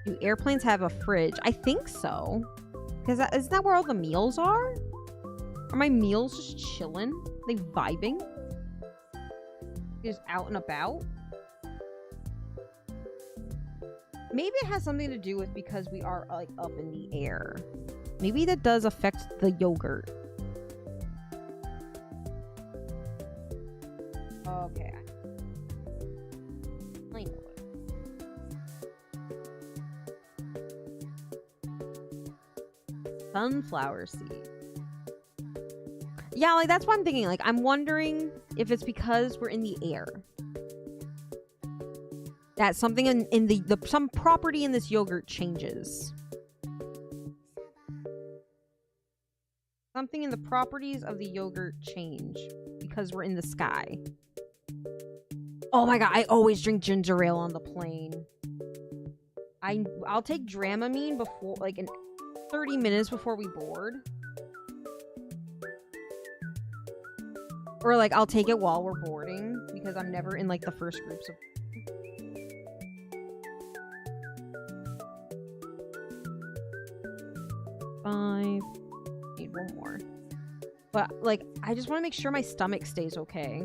Do airplanes have a fridge? I think so. Because isn't that where all the meals are? Are my meals just chilling? Are they vibing? Just out and about? Maybe it has something to do with because we are like up in the air. Maybe that does affect the yogurt. Okay. I know it. Sunflower seed. Yeah, like that's what I'm thinking. Like I'm wondering if it's because we're in the air. That something in the some property in this yogurt changes. Something in the properties of the yogurt change because we're in the sky. Oh my god, I always drink ginger ale on the plane. I'll take Dramamine before, like, in 30 minutes before we board. Or, like, I'll take it while we're boarding because I'm never in, like, the first groups of... Five. Need one more. But, like, I just want to make sure my stomach stays okay.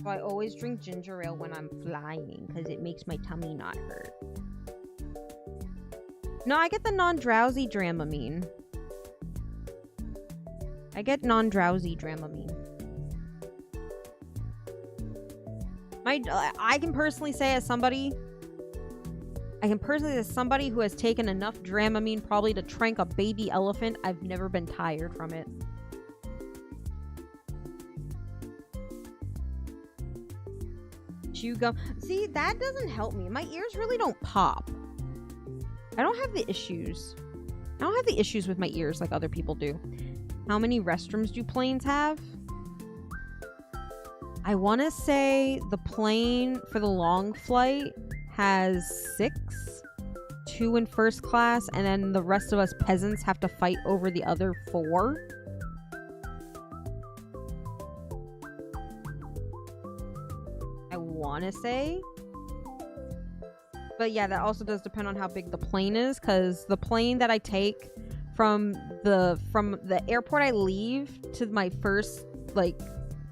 So I always drink ginger ale when I'm flying because it makes my tummy not hurt. No, I get the non-drowsy Dramamine. I get non-drowsy Dramamine. I can personally say as somebody who has taken enough Dramamine probably to trank a baby elephant, I've never been tired from it. Chew gum. See, that doesn't help me. My ears really don't pop. I don't have the issues. I don't have the issues with my ears like other people do. How many restrooms do planes have? I want to say the plane for the long flight has 6. 2 in first class, and then the rest of us peasants have to fight over the other 4. I want to say. But yeah, that also does depend on how big the plane is, because the plane that I take from the airport I leave to my first, like,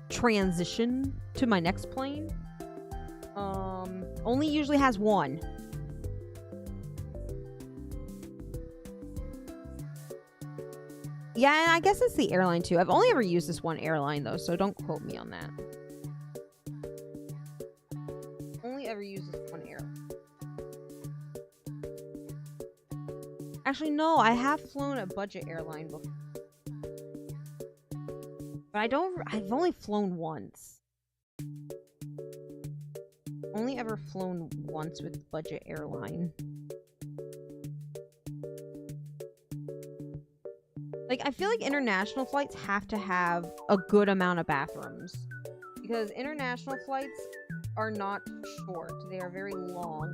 transition to my next plane, only usually has 1. Yeah, and I guess it's the airline too. I've only ever used this one airline though, so don't quote me on that. Only ever used this one airline. Actually, no, I have flown a budget airline before. But I've only flown once. Only ever flown once with budget airline. Like, I feel like international flights have to have a good amount of bathrooms. Because international flights are not short. They are very long.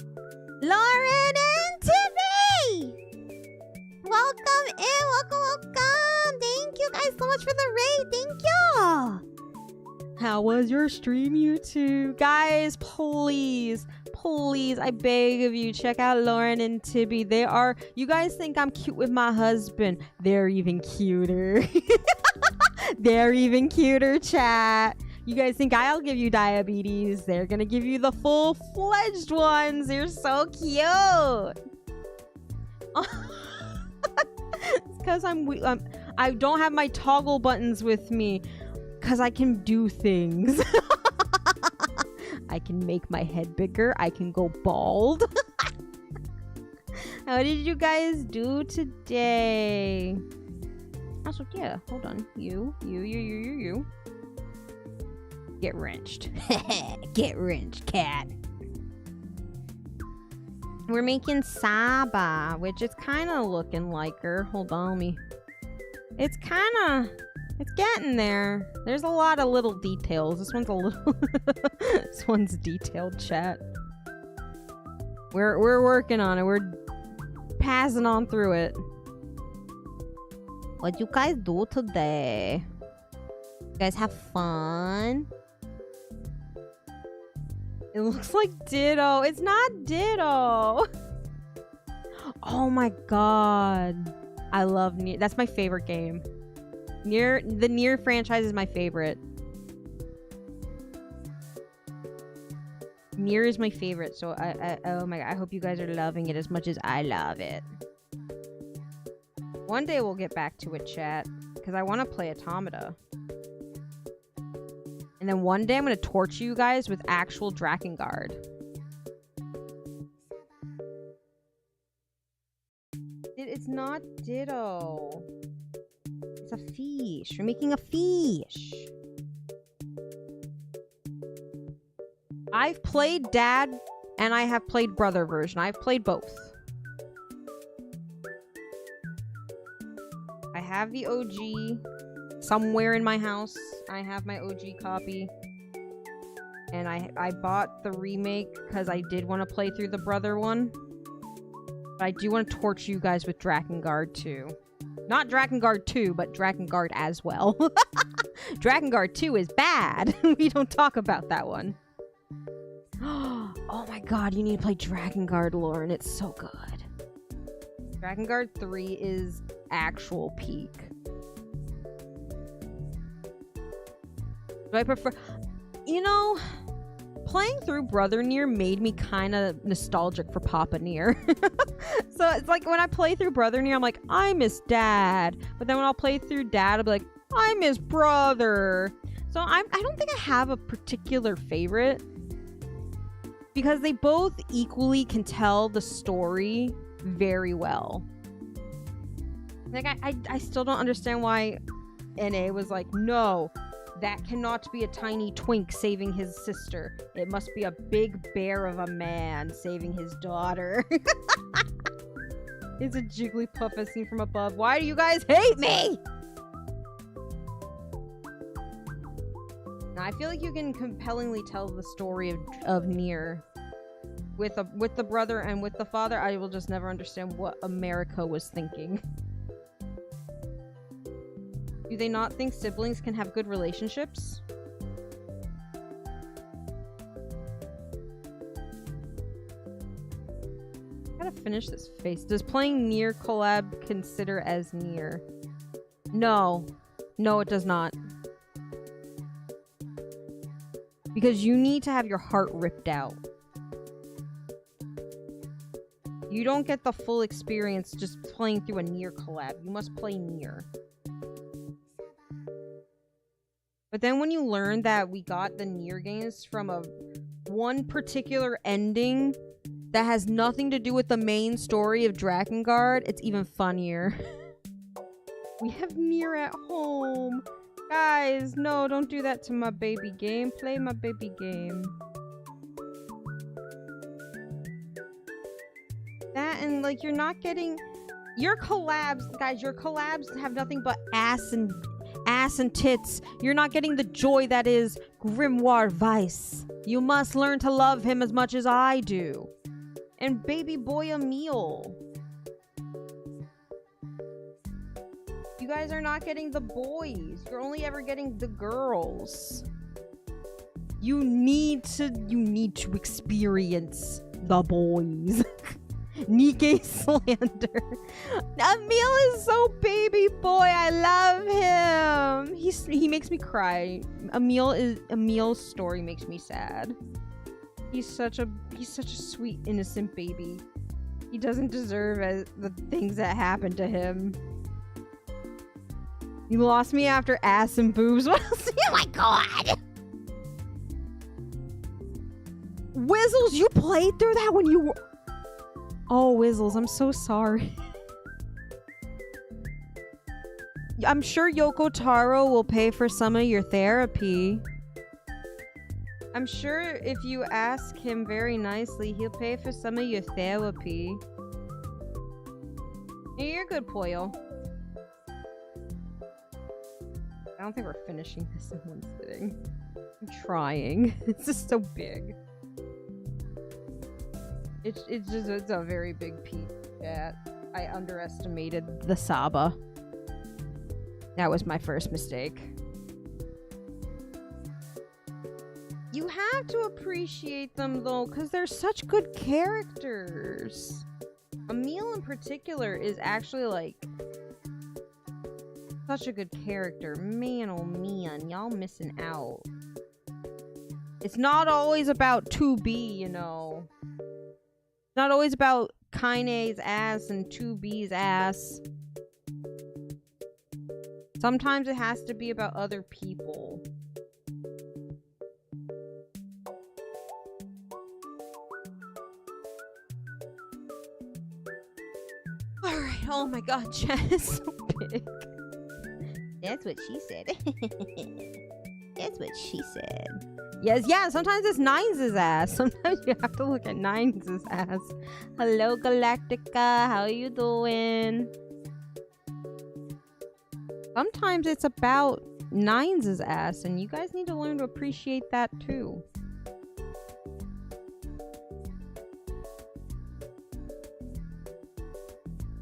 Lauren and Timmy! Welcome in, welcome. Thank you guys so much for the raid. Thank you. How was your stream, you two? Guys, please please, I beg of you, check out Lauren and Tibby. They are, you guys think I'm cute with my husband. They're even cuter. They're even cuter, chat. You guys think I'll give you diabetes. They're gonna give you the full-fledged ones. They're so cute. It's because I don't have my toggle buttons with me. Because I can do things. I can make my head bigger. I can go bald. How did you guys do today? Also, yeah, hold on. You. Get wrenched. Get wrenched, cat. We're making Saba, which is kind of looking like her. Hold on, it's getting there. There's a lot of little details. This one's a little... This one's detailed, chat. We're working on it. We're passing on through it. What'd you guys do today? You guys have fun? It looks like Ditto. It's not Ditto. Oh my god. I love Nier. That's my favorite game. The Nier franchise is my favorite. Nier is my favorite, so oh my god, I hope you guys are loving it as much as I love it. One day we'll get back to it, chat, because I want to play Automata. And then one day I'm going to torture you guys with actual Drakengard. It's not Ditto. It's a fish. We're making a fish. I've played Dad and I have played Brother version. I've played both. I have the OG somewhere in my house. I have my OG copy. And I bought the remake because I did want to play through the Brother one. But I do want to torture you guys with Drakengard 2. Not Drakengard 2, but Drakengard as well. Drakengard 2 is bad. We don't talk about that one. Oh my god, you need to play Drakengard, Lauren. It's so good. Drakengard 3 is actual peak. Do I prefer... You know, playing through Brother Nier made me kind of nostalgic for Papa Nier. So it's like when I play through Brother Nier, I'm like, I miss Dad. But then when I'll play through Dad, I'll be like, I miss Brother. So I don't think I have a particular favorite. Because they both equally can tell the story very well. Like, I still don't understand why NA was like, no, that cannot be a tiny twink saving his sister. It must be a big bear of a man saving his daughter. It's a Jigglypuff as seen from above. Why do you guys hate me? Now, I feel like you can compellingly tell the story of Nier. With the brother and with the father, I will just never understand what America was thinking. Do they not think siblings can have good relationships? I gotta finish this face. Does playing Nier collab consider as Nier? No. No, it does not. Because you need to have your heart ripped out. You don't get the full experience just playing through a Nier collab. You must play Nier. But then when you learn that we got the Nier games from one particular ending that has nothing to do with the main story of Drakengard, it's even funnier. We have Nier at home. Guys, no, don't do that to my baby game. Play my baby game. That and like you're not getting your collabs, guys. Your collabs have nothing but ass and tits. You're not getting the joy that is Grimoire Vice. You must learn to love him as much as I do. And baby boy Emil. You guys are not getting the boys. You're only ever getting the girls. You need to experience the boys. Nikkei slander. Emil is so baby boy. I love him. He makes me cry. Emil's story makes me sad. He's such a sweet innocent baby. He doesn't deserve the things that happened to him. You lost me after ass and boobs. What else? Oh my god! Wizzles, you played through that when you were... Oh, Wizzles, I'm so sorry. I'm sure Yoko Taro will pay for some of your therapy. I'm sure if you ask him very nicely, he'll pay for some of your therapy. Yeah, you're good, Poyo. I don't think we're finishing this in one sitting. I'm trying. It's just so big. It's a very big piece that I underestimated the Saba. That was my first mistake. You have to appreciate them though, because they're such good characters. Emil in particular is actually like such a good character. Man, oh man, y'all missing out. It's not always about 2B, you know. It's not always about Kaine's ass and 2B's ass. Sometimes it has to be about other people. Alright, oh my god, chat is so big. That's what she said. That's what she said. Yes, yeah, sometimes it's Nines' ass. Sometimes you have to look at Nines' ass. Hello, Galactica. How are you doing? Sometimes it's about Nines' ass, and you guys need to learn to appreciate that too.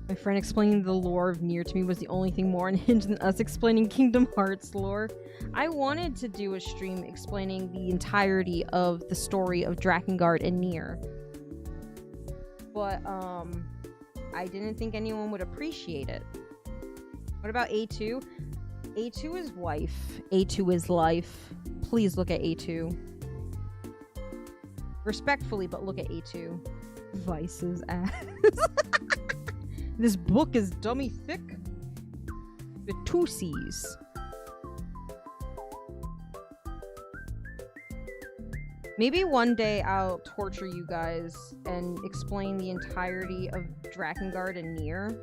My friend explaining the lore of Nier to me was the only thing more unhinged than us explaining Kingdom Hearts lore. I wanted to do a stream explaining the entirety of the story of Drakengard and Nier. But, I didn't think anyone would appreciate it. What about A2? A2 is wife. A2 is life. Please look at A2. Respectfully, but look at A2. Vice's ass. This book is dummy thick. The 2 C's. Maybe one day I'll torture you guys and explain the entirety of Drakengard and Nier.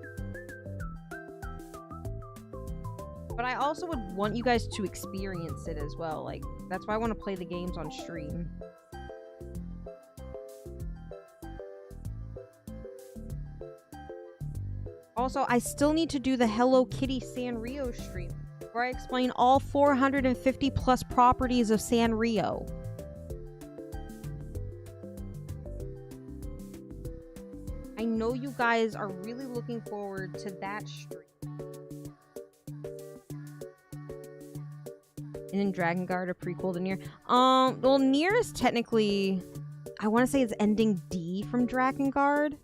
But I also would want you guys to experience it as well. Like, that's why I want to play the games on stream. Also, I still need to do the Hello Kitty Sanrio stream, where I explain all 450 plus properties of Sanrio. I know you guys are really looking forward to that stream. And then Drakengard, a prequel to Nier. Well, Nier is technically, I want to say it's ending D from Drakengard.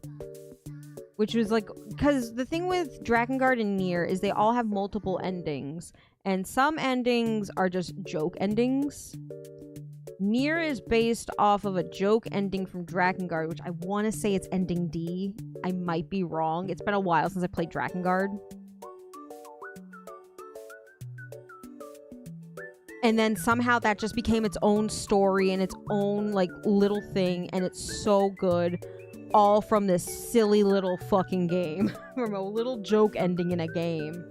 Which was like, because the thing with Drakengard and Nier is they all have multiple endings. And some endings are just joke endings. Nier is based off of a joke ending from Drakengard, which I want to say it's ending D. I might be wrong. It's been a while since I played Drakengard. And then somehow that just became its own story and its own, like, little thing. And it's so good. All from this silly little fucking game. From a little joke ending in a game.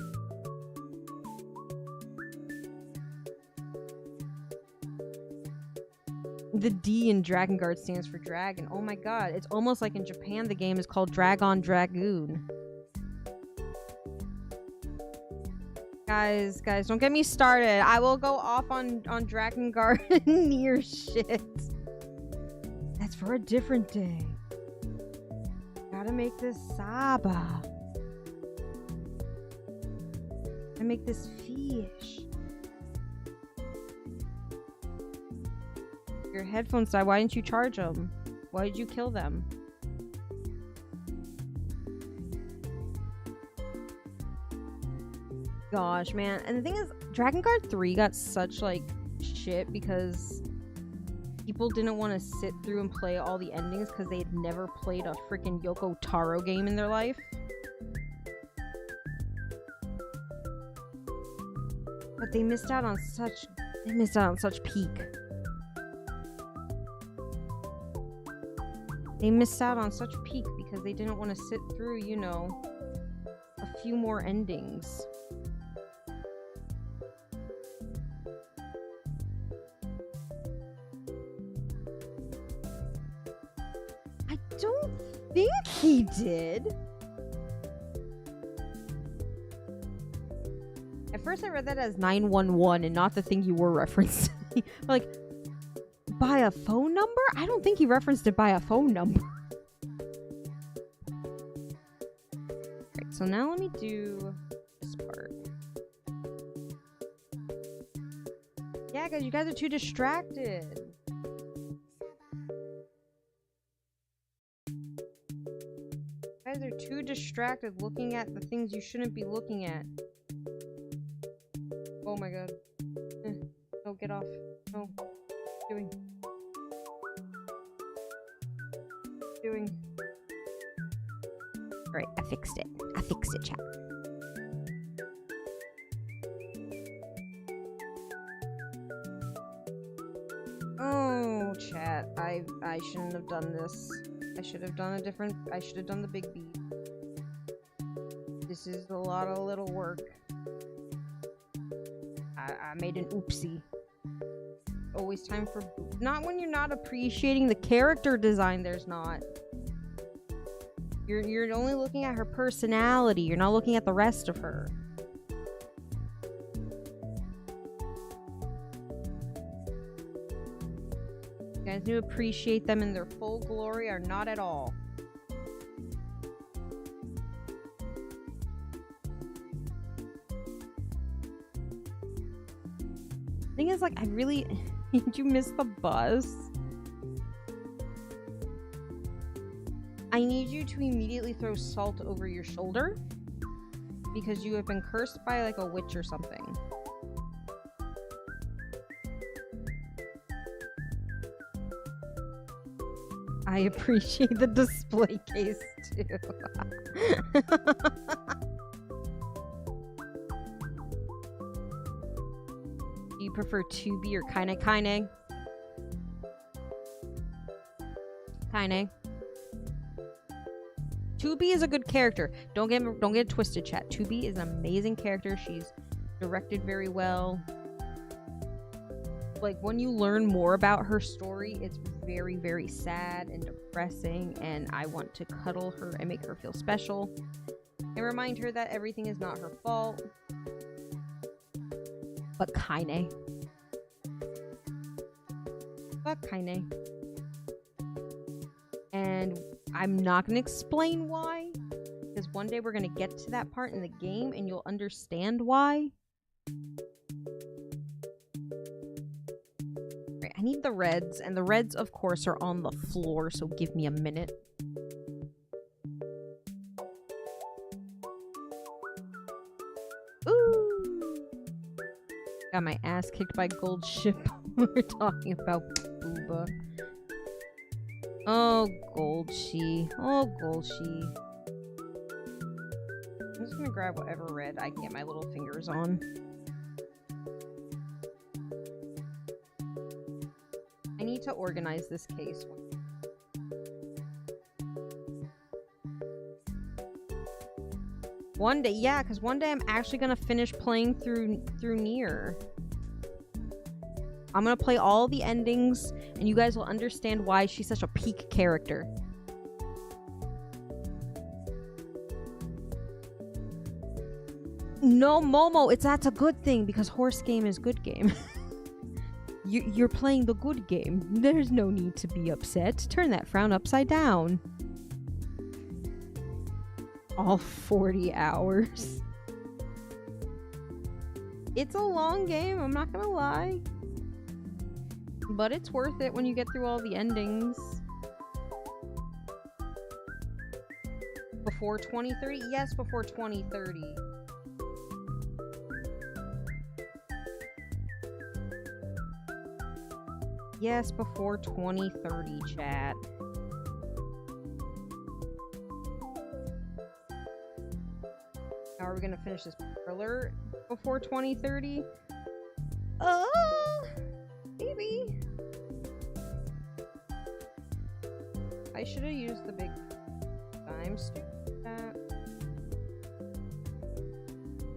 The D in Drakengard stands for dragon. Oh my god. It's almost like in Japan the game is called Dragon Dragoon. Guys, don't get me started. I will go off on Drakengard and Nier shit. That's for a different day. Gotta make this Saba. I make this fish. headphones died. Why didn't you charge them? Why did you kill them? Gosh, man. And the thing is, Dragon Guard 3 got such, like, shit because people didn't want to sit through and play all the endings because they had never played a freaking Yoko Taro game in their life. But they missed out on such peak. They missed out on such peak because they didn't want to sit through, you know, a few more endings. I don't think he did. At first I read that as 911 and not the thing you were referencing. Like, by a phone number? I don't think he referenced it by a phone number. Right, so now let me do this part. Yeah, guys, you guys are too distracted. You guys are too distracted looking at the things you shouldn't be looking at. Oh my god. No, get off. No. Doing. Alright, I fixed it. Chat. Oh, chat. I shouldn't have done this. I should have done the big beat. This is a lot of little work. I made an oopsie. Always time for... Not when you're not appreciating the character design, there's not. You're only looking at her personality. You're not looking at the rest of her. You guys need to appreciate them in their full glory or not at all. Thing is, like, I really... Did you miss the bus? I need you to immediately throw salt over your shoulder because you have been cursed by, like, a witch or something. I appreciate the display case, too. Do you prefer 2B or Kaine? Kaine. 2B is a good character. Don't get it twisted, chat. 2B is an amazing character. She's directed very well. Like, when you learn more about her story, it's very, very sad and depressing, and I want to cuddle her and make her feel special and remind her that everything is not her fault. But Kaine. And I'm not going to explain why, because one day we're going to get to that part in the game and you'll understand why. Right, I need the reds, and the reds, of course, are on the floor, so give me a minute. Ooh! Got my ass kicked by Gold Ship. We're talking about Booba. Oh, Goldshi. Oh, Goldshi. I'm just gonna grab whatever red I can get my little fingers on. I need to organize this case. One day, yeah, because one day I'm actually gonna finish playing through Nier. I'm gonna play all the endings, and you guys will understand why she's such a peak character. No, Momo, that's a good thing, because horse game is good game. You're playing the good game. There's no need to be upset. Turn that frown upside down. All 40 hours. It's a long game, I'm not gonna lie. But it's worth it when you get through all the endings. Before 2030? Yes, before 2030. Yes, before 2030, chat. How are we gonna finish this thriller before 2030? Maybe. I should have used the big times.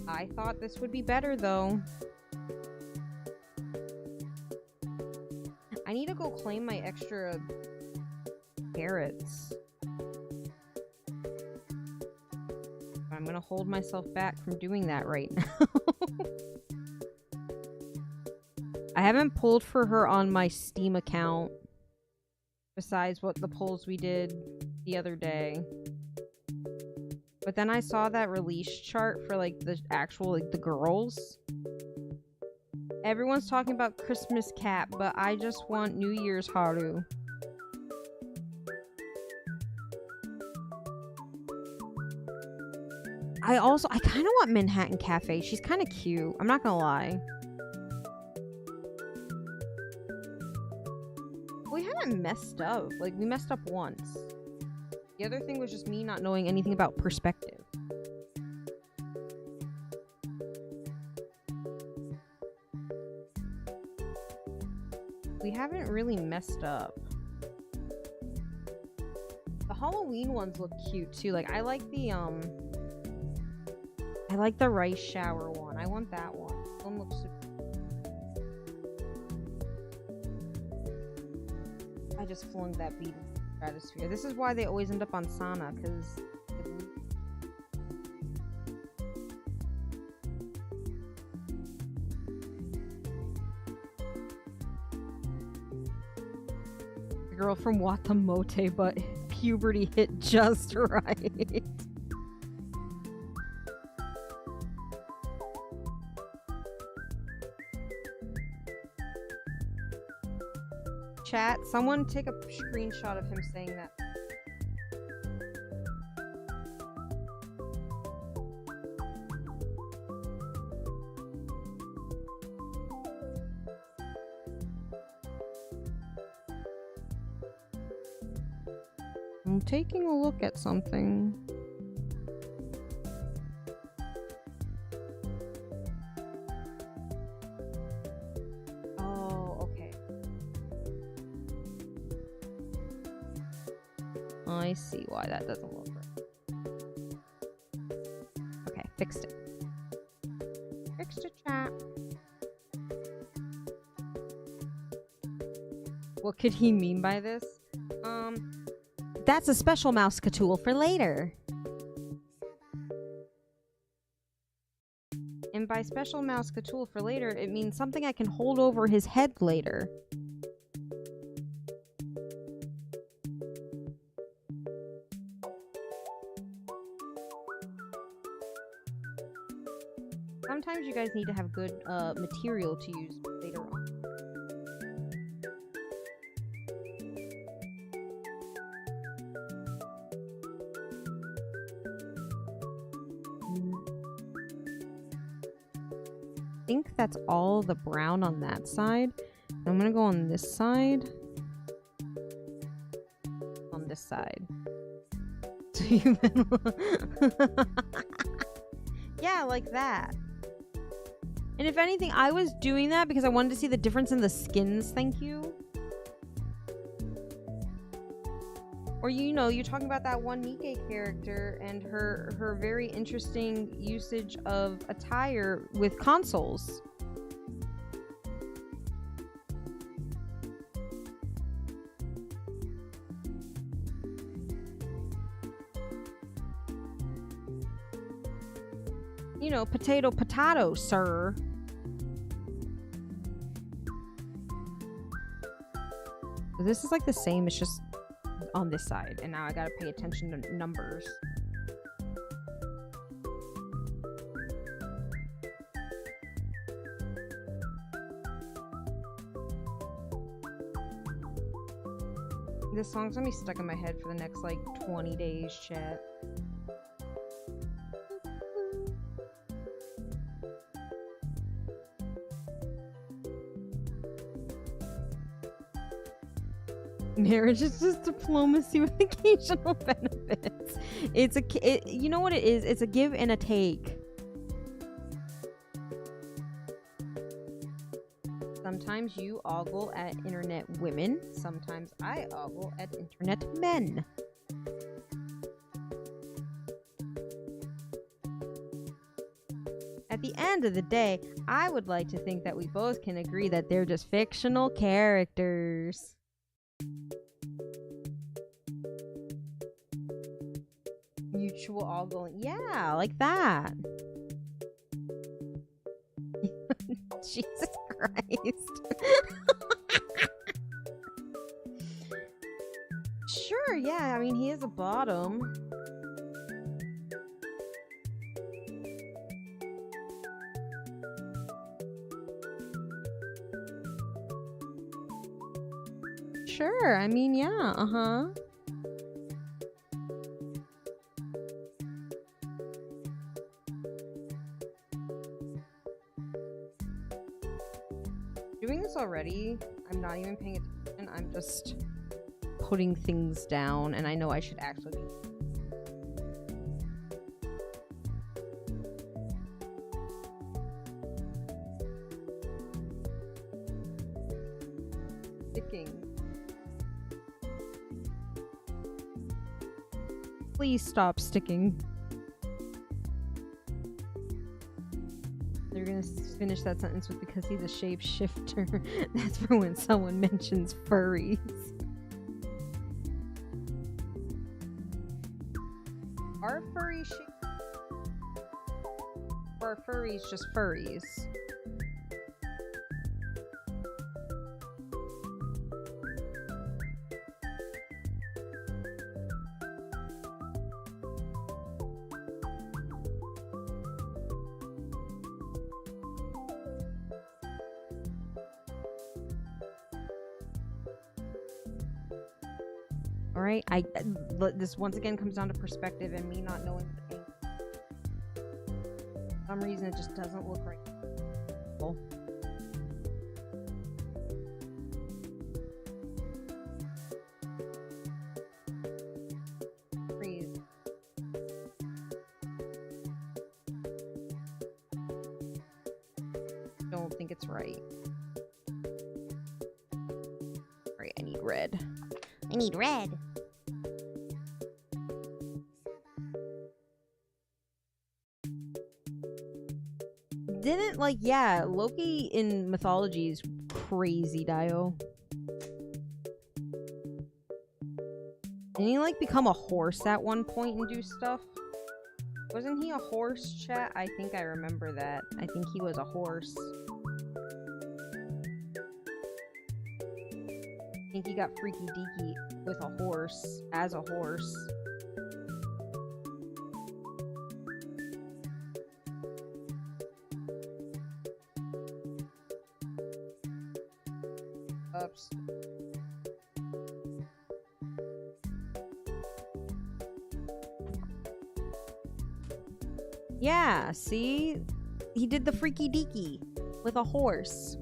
I thought this would be better though. I need to go claim my extra carrots. I'm gonna hold myself back from doing that right now. I haven't pulled for her on my Steam account besides what the polls we did the other day. But then I saw that release chart for like the actual like the girls. Everyone's talking about Christmas Cat, but I just want New Year's Haru. I kind of want Manhattan Cafe. She's kind of cute. I'm not gonna lie. We haven't messed up. Like, we messed up once. The other thing was just me not knowing anything about perspective. We haven't really messed up. The Halloween ones look cute too. Like, I like the rice shower one. I want that one. That one looks super. I just flung that bead into the stratosphere. This is why they always end up on Sana, because the girl from Watamote, but puberty hit just right. Chat, someone take a screenshot of him saying that. I'm taking a look at something. I see why that doesn't look right. Okay, fixed it. Fixed it, chat. What could he mean by this? That's a special mouse tool for later. And by special mouse tool for later, it means something I can hold over his head later. Sometimes you guys need to have good material to use later on. I think that's all the brown on that side. I'm gonna go on this side. On this side. So you've been yeah, like that. And if anything, I was doing that because I wanted to see the difference in the skins, thank you. Or, you know, you're talking about that one Nikkei character and her very interesting usage of attire with consoles. You know, potato, sir. This is like the same, it's just on this side, and now I gotta pay attention to numbers. This song's gonna be stuck in my head for the next like 20 days, chat. Marriage is just diplomacy with occasional benefits. It's you know what it is? It's a give and a take. Sometimes you ogle at internet women. Sometimes I ogle at internet men. At the end of the day, I would like to think that we both can agree that they're just fictional characters. Mutual ogling. Yeah, like that. Jesus Christ. Sure, yeah, I mean, he is a bottom. Sure, I mean, yeah, uh-huh. Doing this already, I'm not even paying attention, I'm just putting things down, and I know I should actually be. Sticking. Please stop sticking. You're gonna finish that sentence with because he's a shapeshifter. That's for when someone mentions furries. Are furries or are furries just furries? Alright, this once again comes down to perspective and me not knowing the thing. For some reason it just doesn't look right. Oh. Freeze. Don't think it's right. Alright, I need red. I need red. Didn't, like, yeah, Loki in mythology is crazy, Dio. Didn't he, like, become a horse at one point and do stuff? Wasn't he a horse, chat? I think I remember that. I think he was a horse. I think he got freaky deaky with a horse, as a horse. Oops. Yeah, see? He did the freaky deaky with a horse.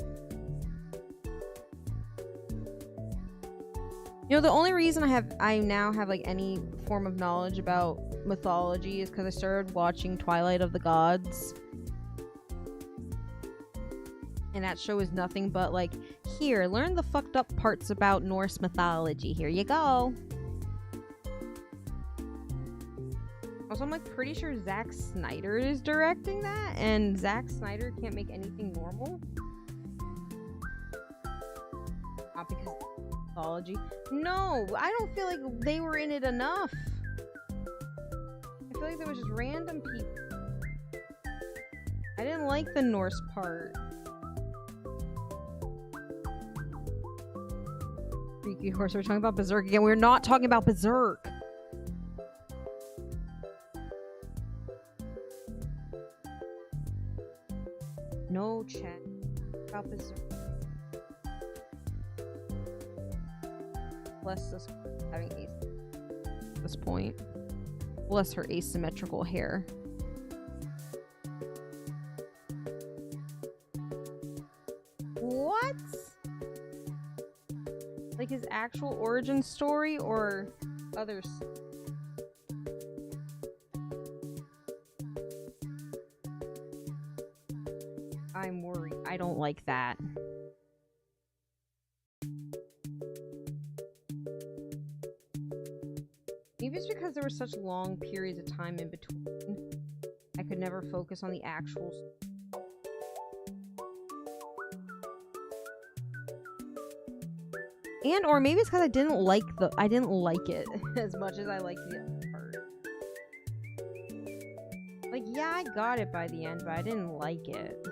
You know, the only reason I now have like any form of knowledge about mythology is because I started watching Twilight of the Gods. And that show is nothing but like, here, learn the fucked up parts about Norse mythology. Here you go. Also, I'm like pretty sure Zack Snyder is directing that, and Zack Snyder can't make anything normal. Not because of mythology. No, I don't feel like they were in it enough. I feel like there was just random people. I didn't like the Norse part. Freaky horse. We're talking about Berserk again. We're not talking about Berserk. No chat about Berserk. Bless this having ace at this point. Bless her asymmetrical hair. What? Like his actual origin story or others? I'm worried. I don't like that. Maybe it's because there were such long periods of time in between. I could never focus on the actual. And or maybe it's because I didn't like it as much as I liked the other part. Like, yeah, I got it by the end, but I didn't like it.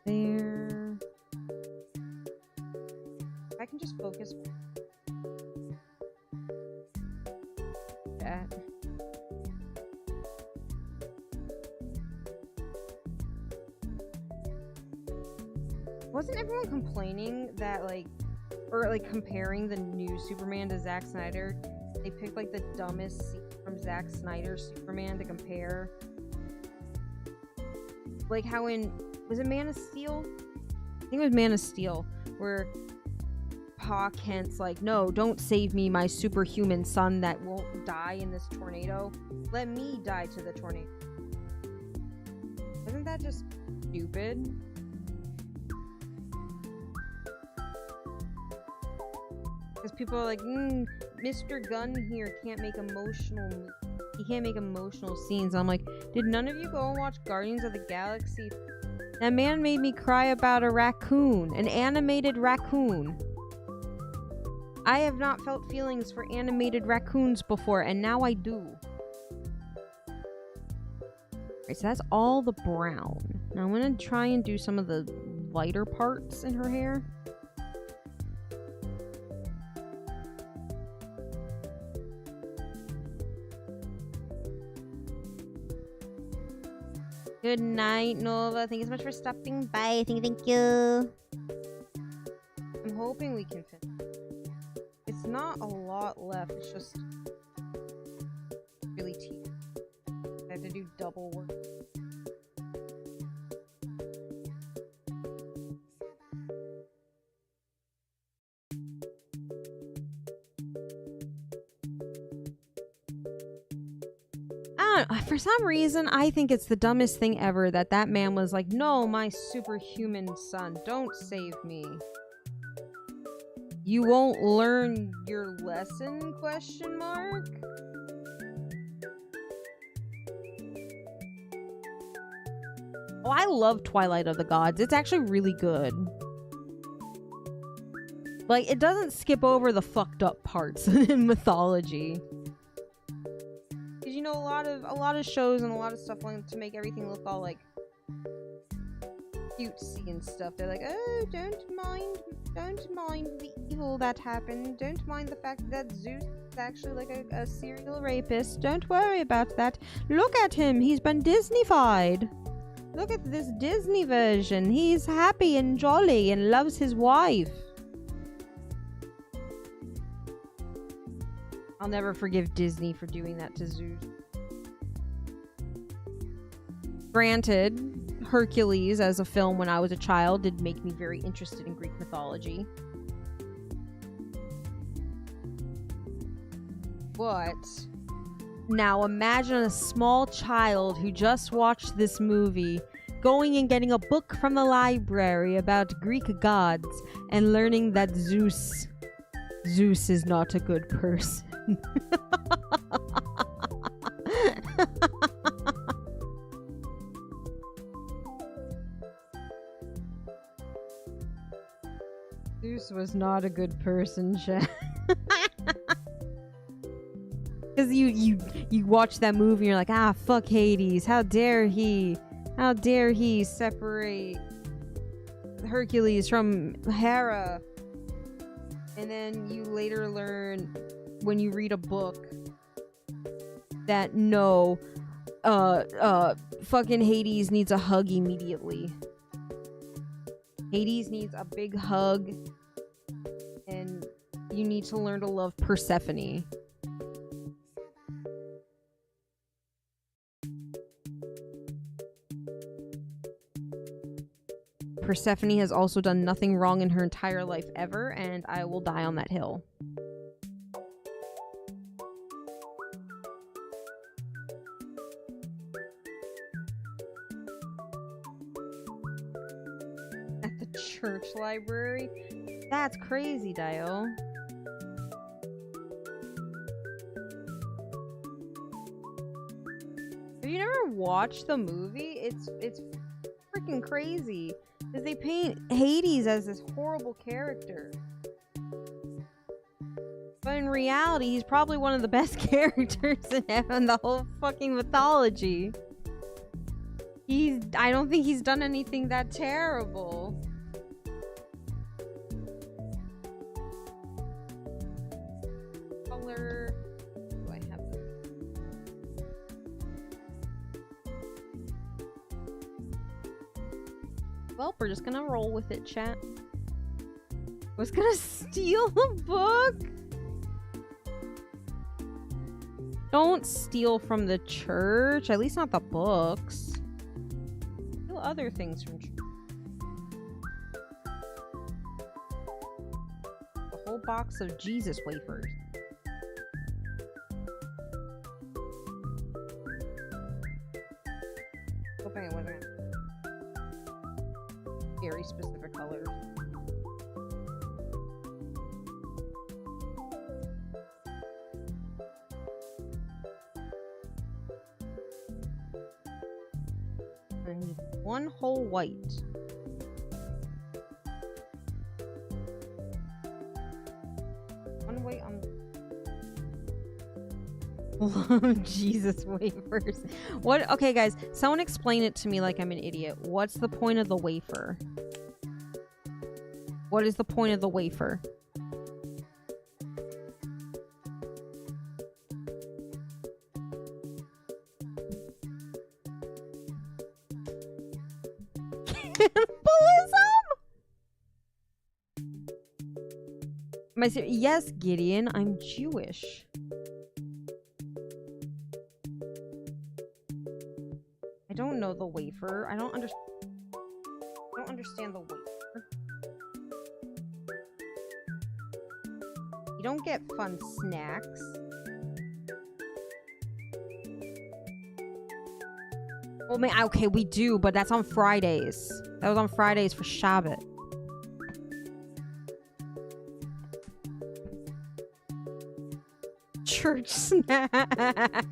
There. I can just focus. That. Wasn't everyone complaining that, like, or like comparing the new Superman to Zack Snyder? They picked like the dumbest scene from Zack Snyder's Superman to compare. Like how in, was it Man of Steel? I think it was Man of Steel, where Pa Kent's like, no, don't save me, my superhuman son that won't die in this tornado. Let me die to the tornado. Isn't that just stupid? Because people are like, Mr. Gunn here can't make he can't make emotional scenes. I'm like, did none of you go and watch Guardians of the Galaxy? That man made me cry about a raccoon, an animated raccoon. I have not felt feelings for animated raccoons before, and now I do. Alright, so that's all the brown. Now I'm gonna try and do some of the lighter parts in her hair. Good night, Nova. Thank you so much for stopping by. Thank you. I'm hoping we can finish. It's not a lot left. It's just really tedious. I have to do double work. For some reason, I think it's the dumbest thing ever that that man was like, no, my superhuman son, don't save me. You won't learn your lesson, question mark? Oh, I love Twilight of the Gods. It's actually really good. Like, it doesn't skip over the fucked up parts in mythology. You know, a lot of shows and a lot of stuff want to make everything look all like cutesy and stuff. They're like, oh, don't mind the evil that happened. Don't mind the fact that Zeus is actually like a serial rapist. Don't worry about that. Look at him. He's been Disney-fied. Look at this Disney version. He's happy and jolly and loves his wife. I'll never forgive Disney for doing that to Zeus. Granted, Hercules as a film when I was a child did make me very interested in Greek mythology. But now imagine a small child who just watched this movie going and getting a book from the library about Greek gods and learning that Zeus is not a good person. Zeus was not a good person, Chat. Because you watch that movie and you're like, ah, fuck Hades. How dare he separate Hercules from Hera. And then you later learn when you read a book that no, fucking Hades needs a hug immediately. Hades needs a big hug, and you need to learn to love Persephone. Persephone has also done nothing wrong in her entire life ever, and I will die on that hill. At the church library? That's crazy, Dio. Have you never watched the movie? It's freaking crazy. Because they paint Hades as this horrible character. But in reality, he's probably one of the best characters in the whole fucking mythology. I don't think he's done anything that terrible. Color. Do I have this? Well, we're just gonna roll with it, chat. I was gonna steal a book? Don't steal from the church. At least not the books. Steal other things from church. A whole box of Jesus wafers. Okay, wait a minute. Very specific colors. I need one whole white. One white on Jesus wafers. What? Okay, guys, someone explain it to me like I'm an idiot. What's the point of the wafer? What is the point of the wafer? Cannibalism? Am I serious? Yes, Gideon, I'm Jewish. I don't know the wafer. I don't understand the wafer. You don't get fun snacks. Well, okay, we do, but that's on Fridays. That was on Fridays for Shabbat. Church snack.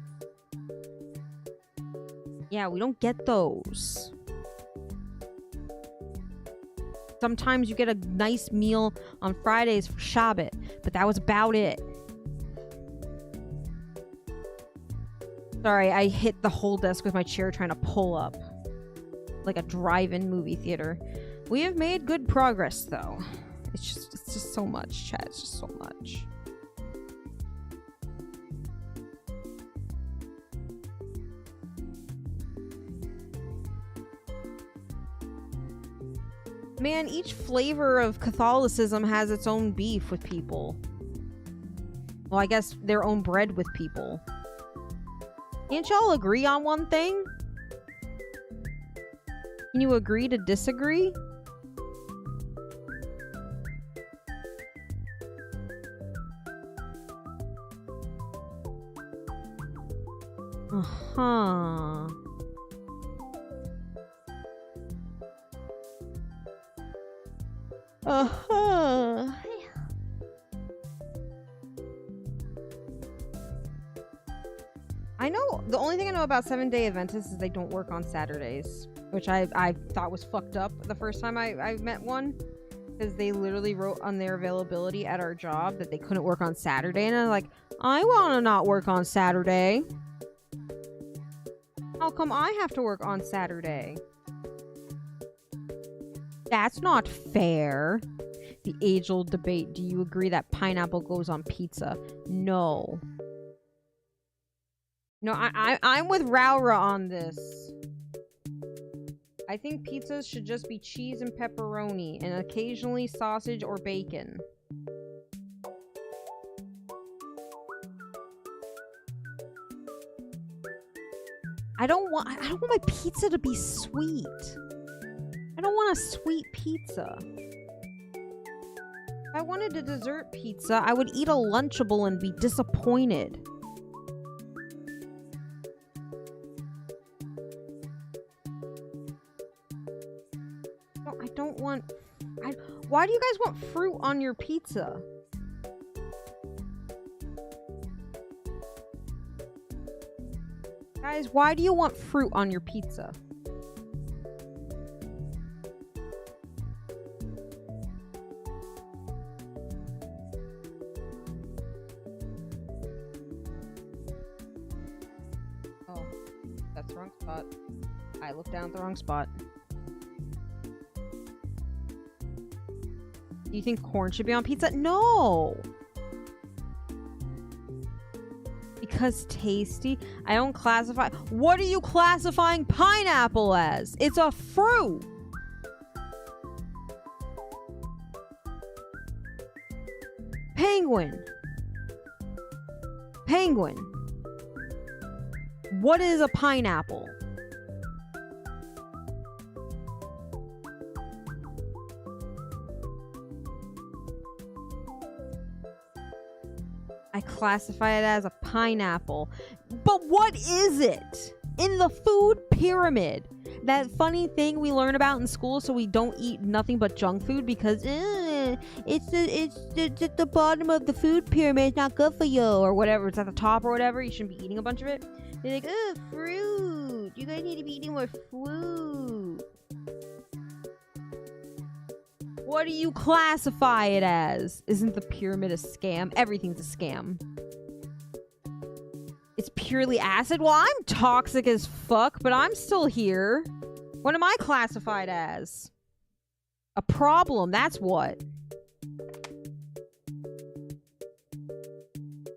Yeah, we don't get those. Sometimes you get a nice meal on Fridays for Shabbat, but that was about it. Sorry, I hit the whole desk with my chair trying to pull up. Like a drive-in movie theater. We have made good progress, though. It's just so much, chat. It's just so much. Man, each flavor of Catholicism has its own beef with people. Well, I guess their own bread with people. Can't y'all agree on one thing? Can you agree to disagree? Uh-huh. Uh-huh. I know, the only thing I know about 7-Day Adventists is they don't work on Saturdays, which I thought was fucked up the first time I met one, because they literally wrote on their availability at our job that they couldn't work on Saturday, and I'm like, I want to not work on Saturday. How come I have to work on Saturday? That's not fair. The age-old debate, do you agree that pineapple goes on pizza? No. No, I'm with Raura on this. I think pizzas should just be cheese and pepperoni, and occasionally sausage or bacon. I don't want my pizza to be sweet. I don't want a sweet pizza. If I wanted a dessert pizza, I would eat a Lunchable and be disappointed. No, I don't want... why do you guys want fruit on your pizza? Guys, why do you want fruit on your pizza? Oh, that's the wrong spot. I looked down at the wrong spot. Do you think corn should be on pizza? No! Because tasty. I don't classify. What are you classifying pineapple as? It's a fruit. Penguin. Penguin. What is a pineapple? I classify it as a pineapple. But what is it? In the food pyramid. That funny thing we learn about in school so we don't eat nothing but junk food because it's at the bottom of the food pyramid. It's not good for you or whatever. It's at the top or whatever. You shouldn't be eating a bunch of it. They're like, oh, fruit. You guys need to be eating more fruit. What do you classify it as? Isn't the pyramid a scam? Everything's a scam. It's purely acid? Well, I'm toxic as fuck, but I'm still here. What am I classified as? A problem, that's what.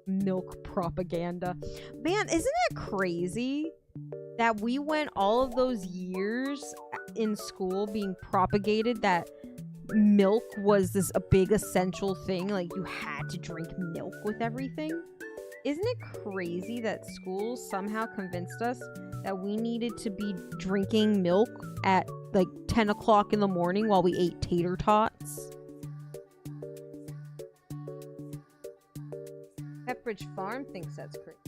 Milk propaganda. Man, isn't it crazy that we went all of those years in school being propagated that milk was a big essential thing, like you had to drink milk with everything? Isn't it crazy that schools somehow convinced us that we needed to be drinking milk at like 10 o'clock in the morning while we ate tater tots? Pepperidge Farm thinks that's crazy.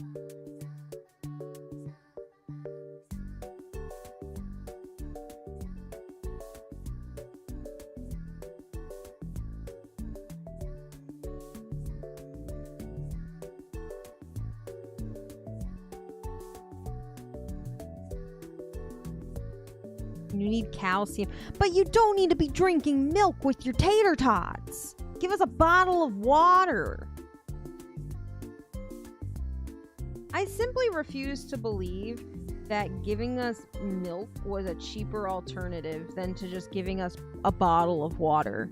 You need calcium. But you don't need to be drinking milk with your tater tots. Give us a bottle of water. I simply refuse to believe that giving us milk was a cheaper alternative than to just giving us a bottle of water.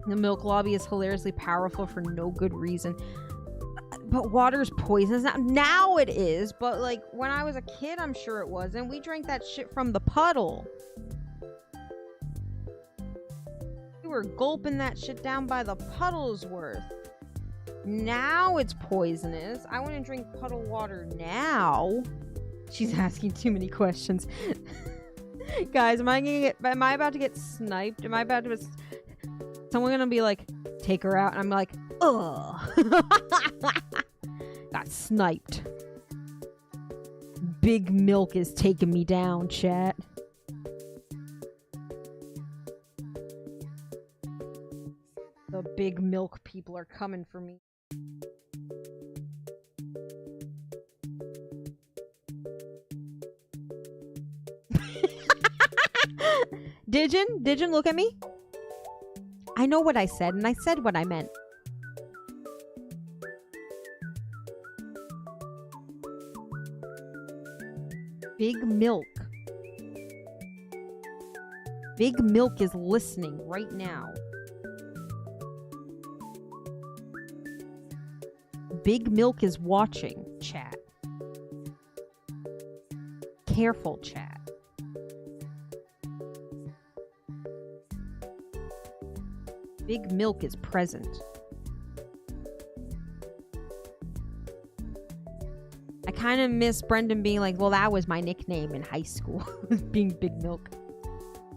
The milk lobby is hilariously powerful for no good reason. But water's poisonous. Now it is, but like when I was a kid, I'm sure it wasn't. We drank that shit from the puddle. We were gulping that shit down by the puddle's worth. Now it's poisonous. I want to drink puddle water now. She's asking too many questions. Guys, am I about to get sniped? Am I about to... Someone gonna be like, take her out, and I'm like, ugh. Got sniped. Big Milk is taking me down, chat. The Big Milk people are coming for me. Dijin, look at me. I know what I said, and I said what I meant. Big Milk. Big Milk is listening right now. Big Milk is watching, chat. Careful, chat. Big Milk is present. I kind of miss Brendan being like, well, that was my nickname in high school. Being Big Milk.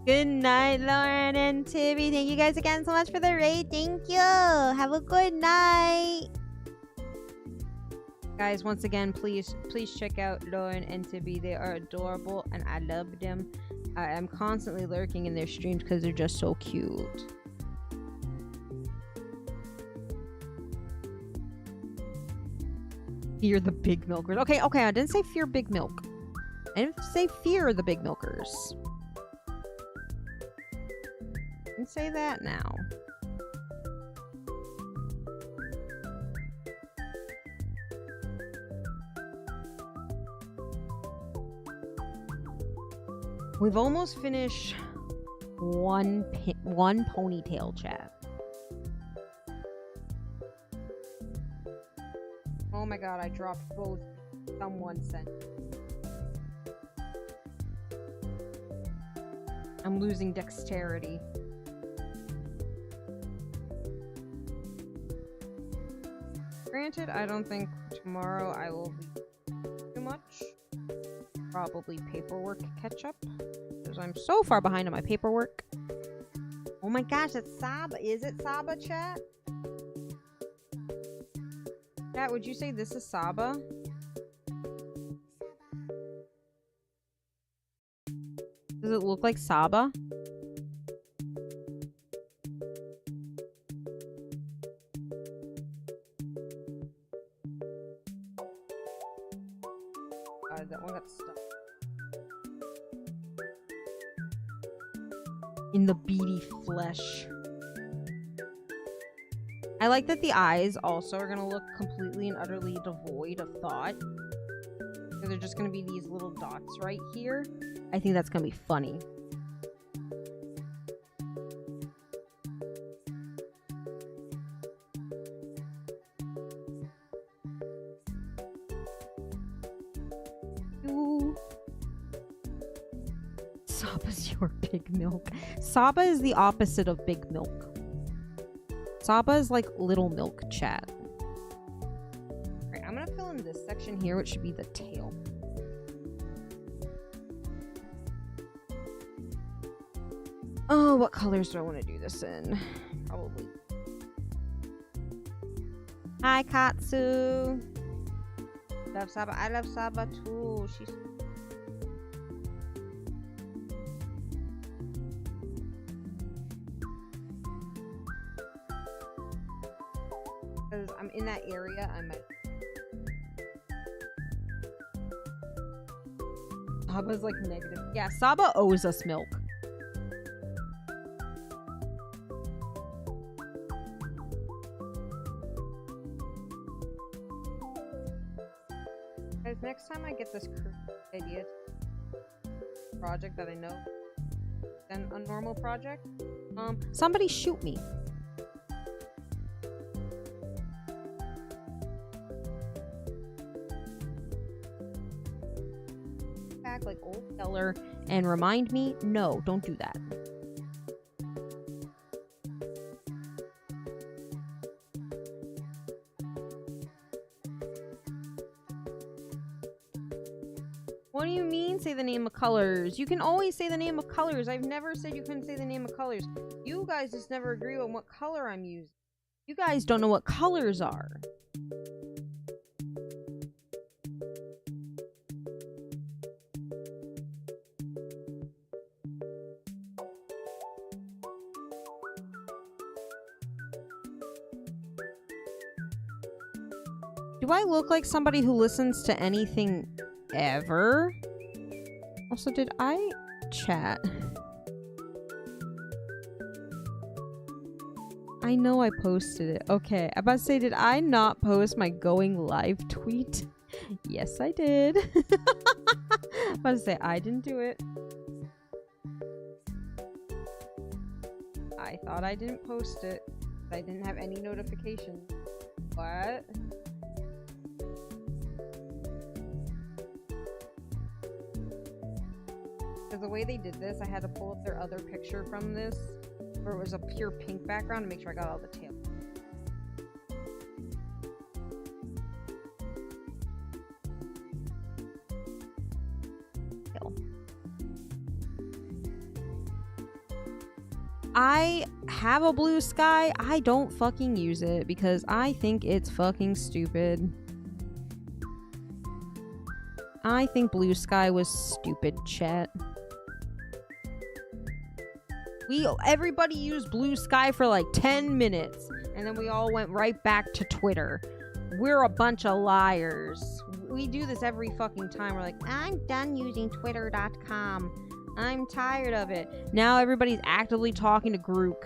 Good night, Lauren and Tibby. Thank you guys again so much for the raid. Thank you. Have a good night. Guys, once again, please check out Lauren and Tibby. They are adorable and I love them. I'm constantly lurking in their streams because they're just so cute. Fear the big milkers. Okay, I didn't say fear big milk. I didn't say fear the big milkers. I didn't say that now. We've almost finished one ponytail, chat. Oh my god, I dropped both. Someone sent. I'm losing dexterity. Granted, I don't think tomorrow I will be too much. Probably paperwork catch up. Because I'm so far behind on my paperwork. Oh my gosh, it's Saba. Is it Saba, chat? Chat, would you say this is Saba? Does it look like Saba? That one got stuck. In the beady flesh. I like that the eyes also are gonna look completely and utterly devoid of thought. So they're just gonna be these little dots right here. I think that's gonna be funny. Ooh. Saba's your big milk. Saba is the opposite of big milk. Saba is like little milk, chat. Alright, I'm gonna fill in this section here, which should be the tail. Oh, what colors do I want to do this in? Probably. Hi, Katsu. Love Saba. I love Saba too. She's... Because I'm in that area, I'm at... Saba's like negative. Yeah, Saba owes us milk. Guys, next time I get this idea project that I know, then a normal project, somebody shoot me. Back like old Keller and remind me, no, don't do that. What do you mean say the name of colors? You can always say the name of colors. I've never said you couldn't say the name of colors. You guys just never agree on what color I'm using. You guys don't know what colors are. Do I look like somebody who listens to anything ever? Also, did I chat? I know I posted it. Okay, I'm about to say, did I not post my going live tweet? Yes, I did. About to say, I didn't do it. I thought I didn't post it. I didn't have any notifications. What? Because the way they did this, I had to pull up their other picture from this, where it was a pure pink background to make sure I got all the tail. I have a Blue Sky. I don't fucking use it because I think it's fucking stupid. I think Blue Sky was stupid, chat. Everybody used Blue Sky for like 10 minutes and then we all went right back to Twitter. We're a bunch of liars. We do this every fucking time. We're like, I'm done using twitter.com. I'm tired of it. Now everybody's actively talking to Grook.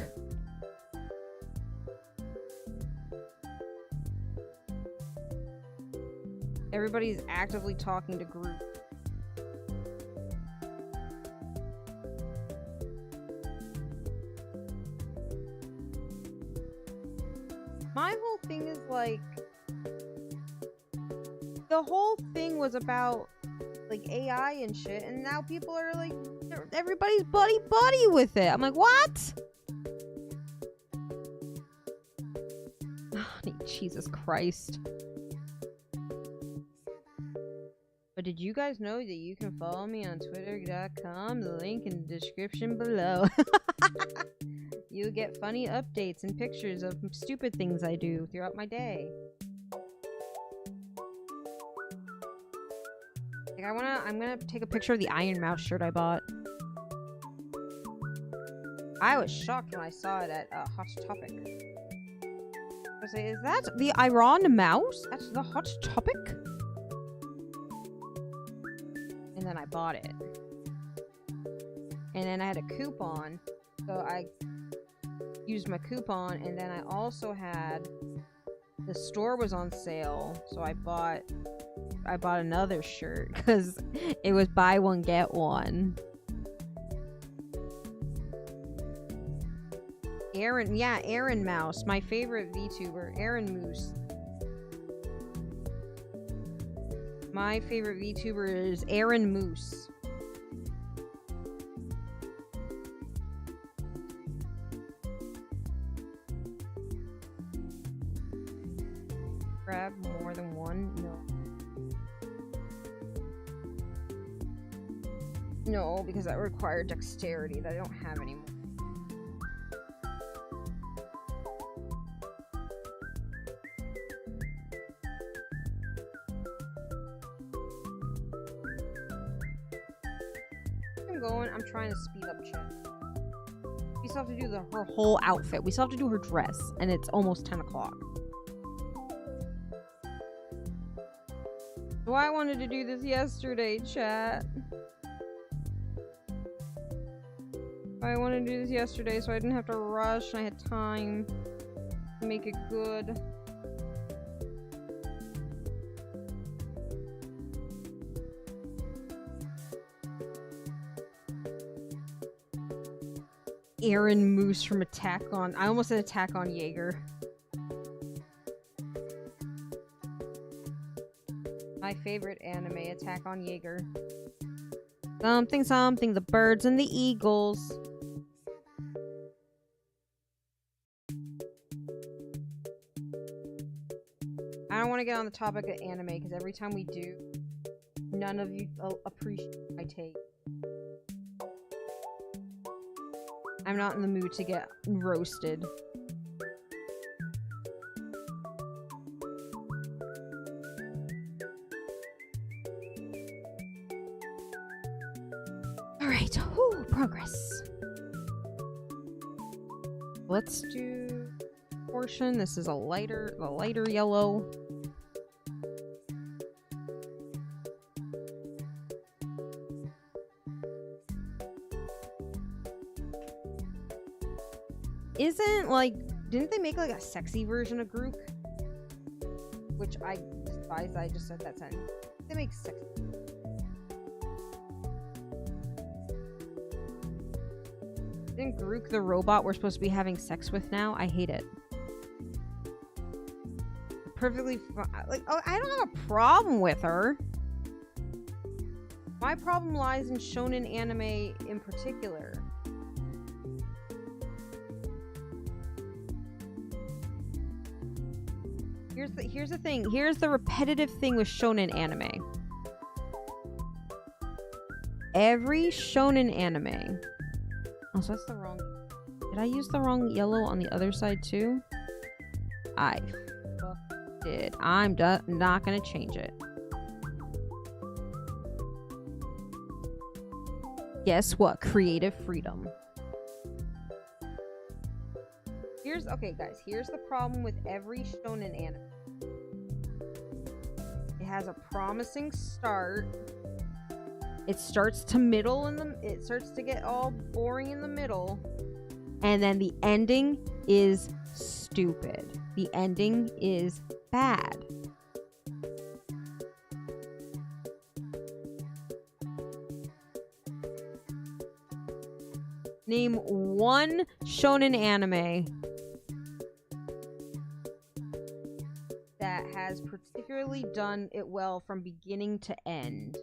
Everybody's actively talking to Grook. My whole thing is like, the whole thing was about like AI and shit, and now people are like, everybody's buddy with it. I'm like, what? Jesus Christ. But did you guys know that you can follow me on twitter.com? The link in the description below. You get funny updates and pictures of stupid things I do throughout my day. Like I'm gonna take a picture of the Iron Mouse shirt I bought. I was shocked when I saw it at Hot Topic. I was like, is that the Iron Mouse? That's the Hot Topic? And then I bought it. And then I had a coupon, so I used my coupon, and then I also had, the store was on sale, so I bought another shirt because it was buy one get one. Aaron Mouse, my favorite VTuber, Aaron Moose. My favorite VTuber is Aaron Moose. Grab more than one? No, because that required dexterity that I don't have anymore. I'm trying to speed up chat. We still have to do her whole outfit. We still have to do her dress, and it's almost 10 o'clock. So I wanted to do this yesterday, chat. I wanted to do this yesterday so I didn't have to rush and I had time to make it good. Aaron Moose from Attack on... I almost said Attack on Jaeger. My favorite anime, Attack on Jaeger. Something, something, the birds and the eagles. I don't want to get on the topic of anime, because every time we do, none of you appreciate my take. I'm not in the mood to get roasted. Alright, progress. Let's do portion. This is the lighter yellow. Isn't, like, didn't they make, like, a sexy version of Grook? Which I despise that I just said that sentence. They make sexy. Isn't Grook the robot we're supposed to be having sex with now? I hate it. Perfectly like, oh, I don't have a problem with her. My problem lies in shonen anime in particular. Here's the thing. Here's the repetitive thing with shonen anime. Every shonen anime. Oh, so that's the wrong. Did I use the wrong yellow on the other side too? I did. I'm not gonna change it. Guess what? Creative freedom. Okay, guys. Here's the problem with every shonen anime. It has a promising start. It starts to middle it starts to get all boring in the middle, and then the ending is stupid. The ending is bad. Name one shonen anime that has particularly done it well from beginning to end.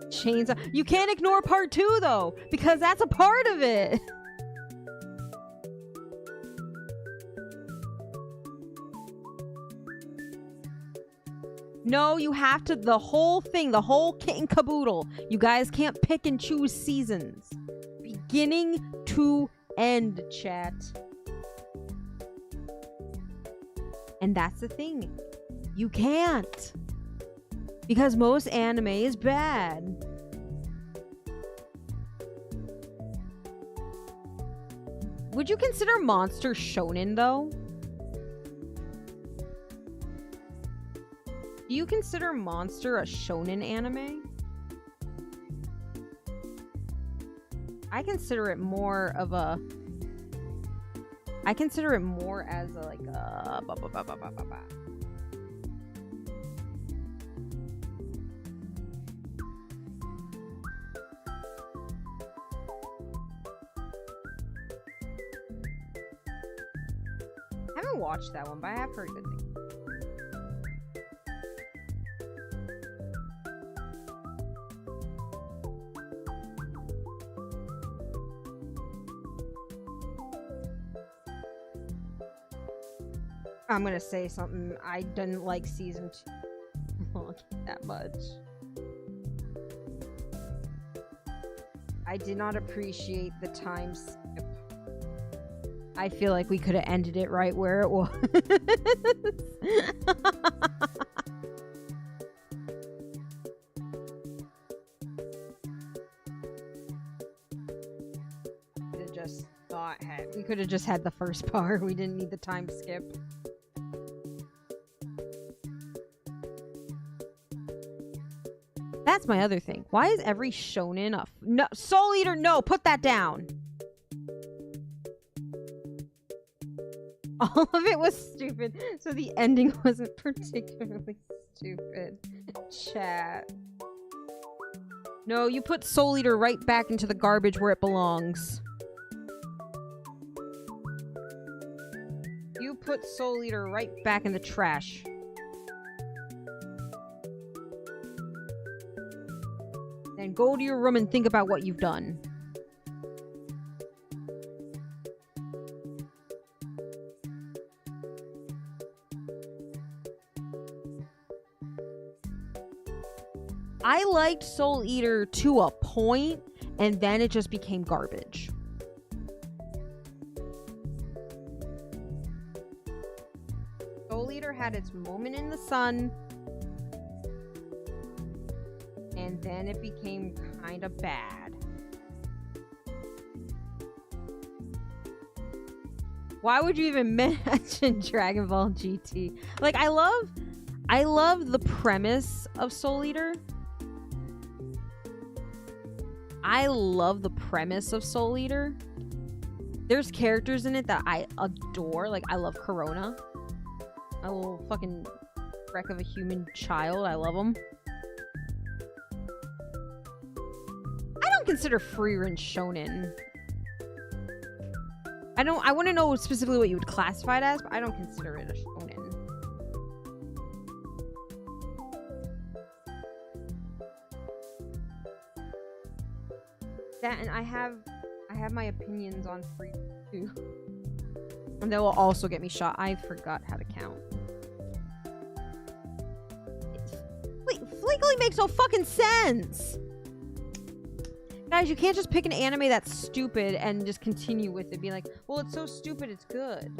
Chainsaw. You can't ignore part 2 though, because that's a part of it. No, you have to, the whole thing, the whole kit and caboodle. You guys can't pick and choose seasons. Beginning to end, chat. And that's the thing. You can't. Because most anime is bad. Would you consider Monster shonen though? Do you consider Monster a shonen anime? I consider it more of a... I consider it more as a, like a... I haven't watched that one, but I have heard good things. I'm gonna say something. I didn't like season 2 that much. I did not appreciate the time skip. I feel like we could have ended it right where it was. We could have just had the first part. We didn't need the time skip. That's my other thing. Why is every shonen no, Soul Eater, no, put that down. All of it was stupid, so the ending wasn't particularly stupid. Chat. No, you put Soul Eater right back into the garbage where it belongs. You put Soul Eater right back in the trash. Then go to your room and think about what you've done. I liked Soul Eater to a point, and then it just became garbage. Soul Eater had its moment in the sun, and then it became kind of bad. Why would you even mention Dragon Ball GT? Like, I love the premise of Soul Eater. I love the premise of Soul Eater. There's characters in it that I adore. Like, I love Corona. A little fucking wreck of a human child. I love him. I don't consider Frieren shonen. I want to know specifically what you would classify it as, but I don't consider it a shonen. That, and I have my opinions on free too. And that will also get me shot. I forgot how to count. Wait, legally makes no fucking sense. Guys, you can't just pick an anime that's stupid and just continue with it. Be like, well, it's so stupid, it's good.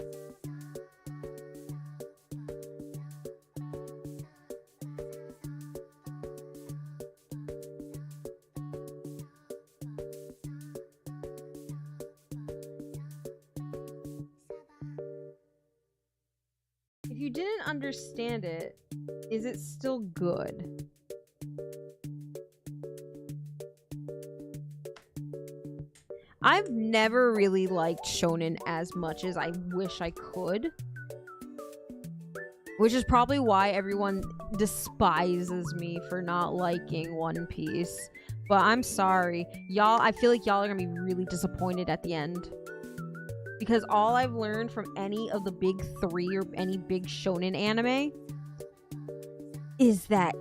If you didn't understand it, is it still good? I've never really liked shonen as much as I wish I could. Which is probably why everyone despises me for not liking One Piece. But I'm sorry. Y'all, I feel like y'all are gonna be really disappointed at the end. Because all I've learned from any of the big three or any big shonen anime is that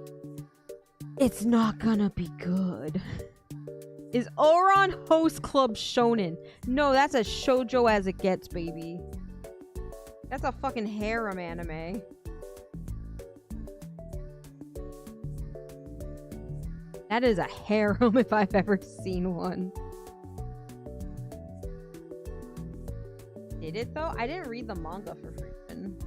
it's not gonna be good. Is Ouran Host Club shonen? No, that's as shoujo as it gets, baby. That's a fucking harem anime. That is a harem if I've ever seen one. Did it though? I didn't read the manga for Frieren.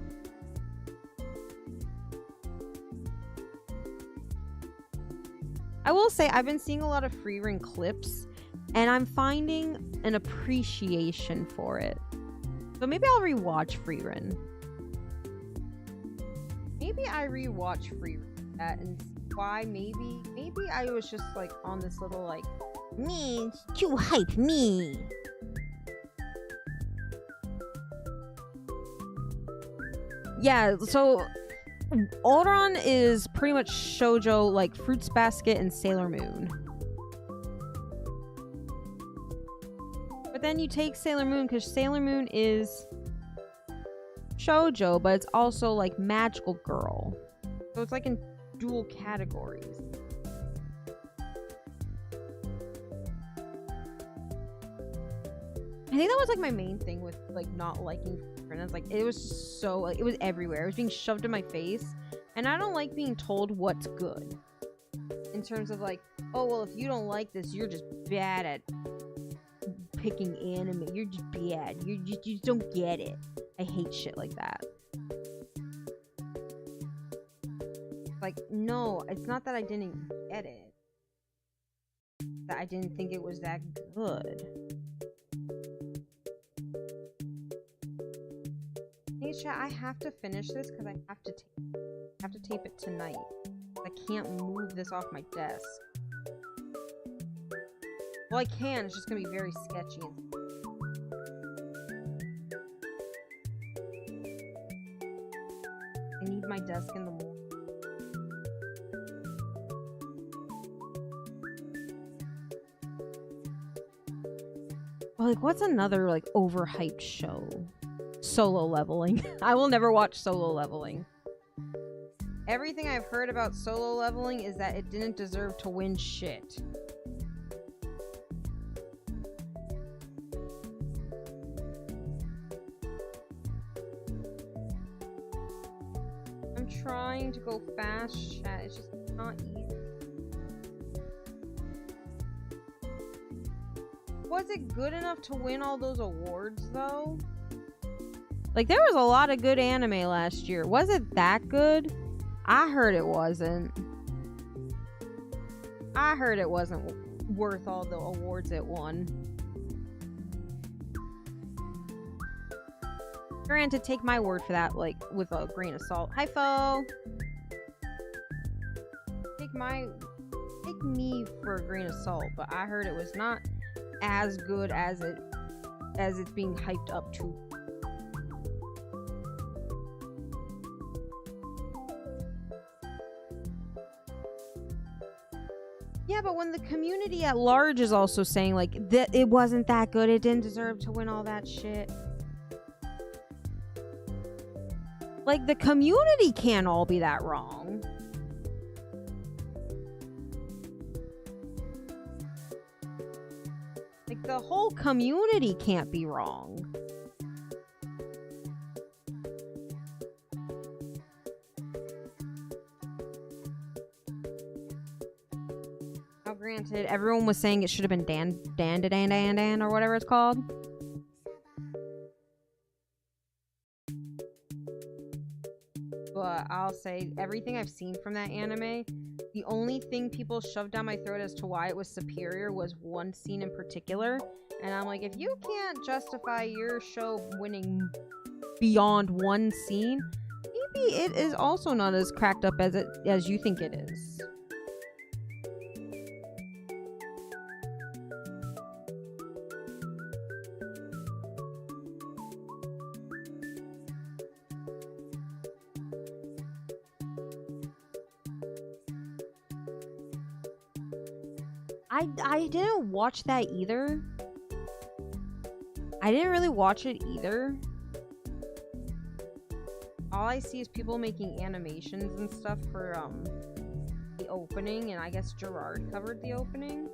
I will say I've been seeing a lot of Frieren clips and I'm finding an appreciation for it. So maybe I'll rewatch Frieren. Maybe I rewatch Frieren and see why maybe I was just like on this little like me too hype me. Yeah, so Ouran is pretty much shoujo like Fruits Basket and Sailor Moon. But then you take Sailor Moon because Sailor Moon is shoujo, but it's also like magical girl. So it's like in dual categories. I think that was like my main thing with like not liking Frieren. It's like it was just so like it was everywhere. It was being shoved in my face, and I don't like being told what's good. In terms of like, oh well, if you don't like this, you're just bad at picking anime. You're just bad. You just don't get it. I hate shit like that. Like, no, it's not that I didn't get it. That I didn't think it was that good. Hey chat, I have to finish this because I have to tape it tonight. I can't move this off my desk. Well, I can. It's just gonna be very sketchy. I need my desk in the morning. Like, what's another like overhyped show? Solo Leveling. I will never watch Solo Leveling. Everything I've heard about Solo Leveling is that it didn't deserve to win shit. I'm trying to go fast, chat. It's just not easy. Was it good enough to win all those awards, though? Like, there was a lot of good anime last year. Was it that good? I heard it wasn't. I heard it wasn't worth all the awards it won. Granted, take my word for that, like, with a grain of salt. Hi, Fo! Take take me for a grain of salt, but I heard it was not as good as it's being hyped up to. Yeah, but when the community at large is also saying like that it wasn't that good, it didn't deserve to win all that shit. Like the community can't all be that wrong. Like the whole community can't be wrong. Now granted, everyone was saying it should have been Dan or whatever it's called. But I'll say everything I've seen from that anime, the only thing people shoved down my throat as to why it was superior was one scene in particular. And I'm like, if you can't justify your show winning beyond one scene, maybe it is also not as cracked up as you think it is. I didn't watch that either. I didn't really watch it either. All I see is people making animations and stuff for the opening, and I guess Gerard covered the opening.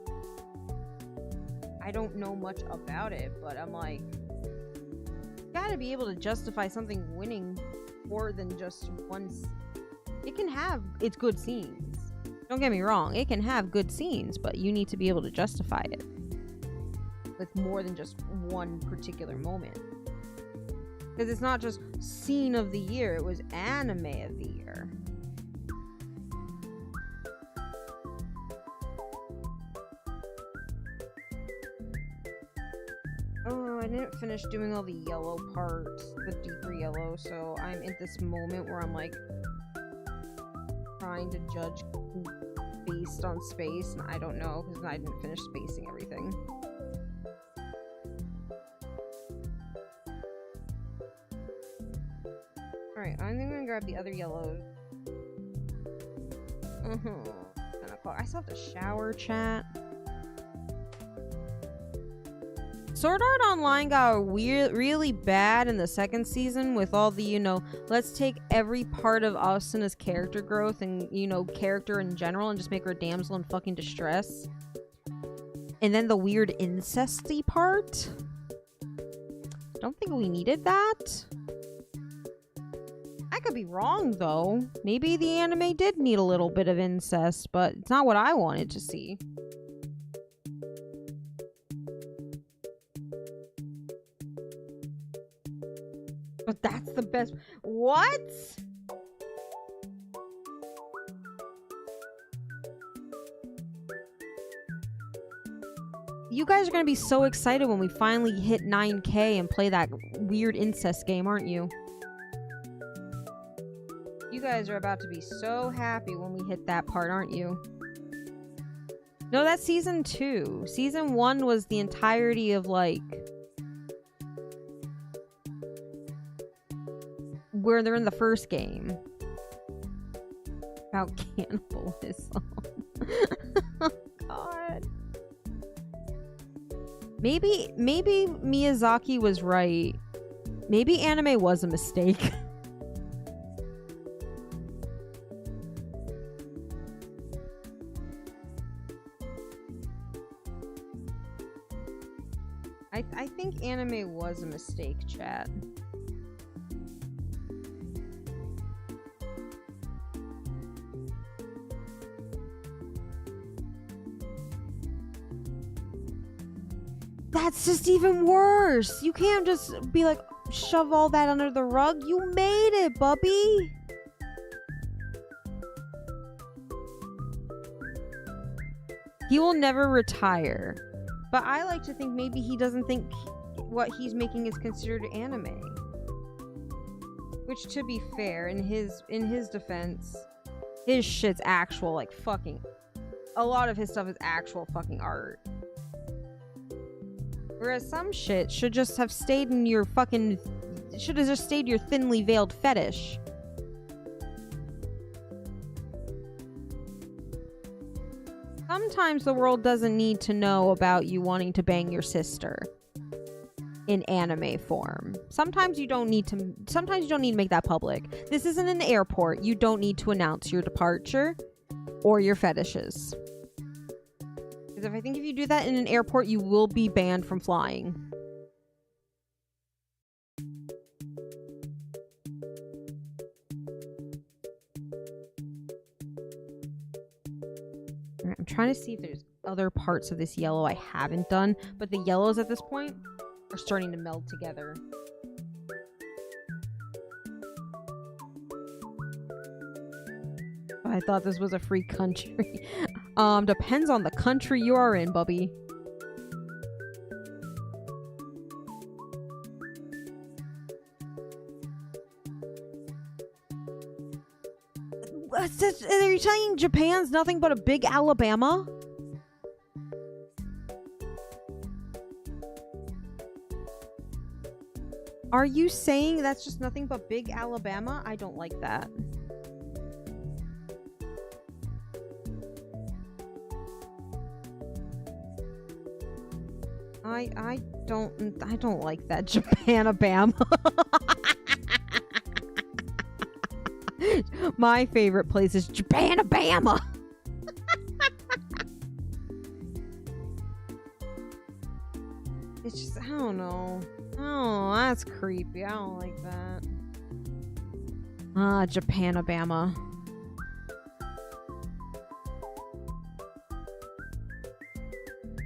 I don't know much about it, but I'm like, you gotta be able to justify something winning more than just one. It can have its good scenes. Don't get me wrong, it can have good scenes, but you need to be able to justify it with more than just one particular moment. Because it's not just scene of the year, it was anime of the year. Oh, I didn't finish doing all the yellow parts, the deeper yellow, so I'm at this moment where I'm like trying to judge based on space, and I don't know because I didn't finish spacing everything. Alright, I'm gonna grab the other yellows. 10 o'clock. I still have to shower, chat. Sword Art Online got really bad in the second season with all the, you know, let's take every part of Asuna's character growth and, you know, character in general and just make her a damsel in fucking distress. And then the weird incesty part. Don't think we needed that. I could be wrong, though. Maybe the anime did need a little bit of incest, but it's not what I wanted to see. But that's the best. What? You guys are gonna be so excited when we finally hit 9K and play that weird incest game, aren't you? You guys are about to be so happy when we hit that part, aren't you? No, that's season 2. Season 1 was the entirety of, like, where they're in the first game. About cannibalism. Oh, God. Maybe Miyazaki was right. Maybe anime was a mistake. I think anime was a mistake, chat. That's just even worse. You can't just be like, shove all that under the rug. You made it, Bubby. He will never retire. But I like to think maybe he doesn't think what he's making is considered anime. Which, to be fair, in his defense, his shit's actual, like, fucking a lot of his stuff is actual fucking art. Whereas some shit should just have stayed in your fucking... should have just stayed your thinly veiled fetish. Sometimes the world doesn't need to know about you wanting to bang your sister in anime form. Sometimes you don't need to make that public. This isn't an airport. You don't need to announce your departure or your fetishes. Because I think if you do that in an airport, you will be banned from flying. Alright, I'm trying to see if there's other parts of this yellow I haven't done, but the yellows at this point are starting to meld together. I thought this was a free country. Depends on the country you are in, bubby. Are you saying Japan's nothing but a big Alabama? Are you saying that's just nothing but big Alabama? I don't like that. I don't like that Japanabama. My favorite place is Japanabama. It's just, I don't know. Oh, that's creepy. I don't like that. Japanabama.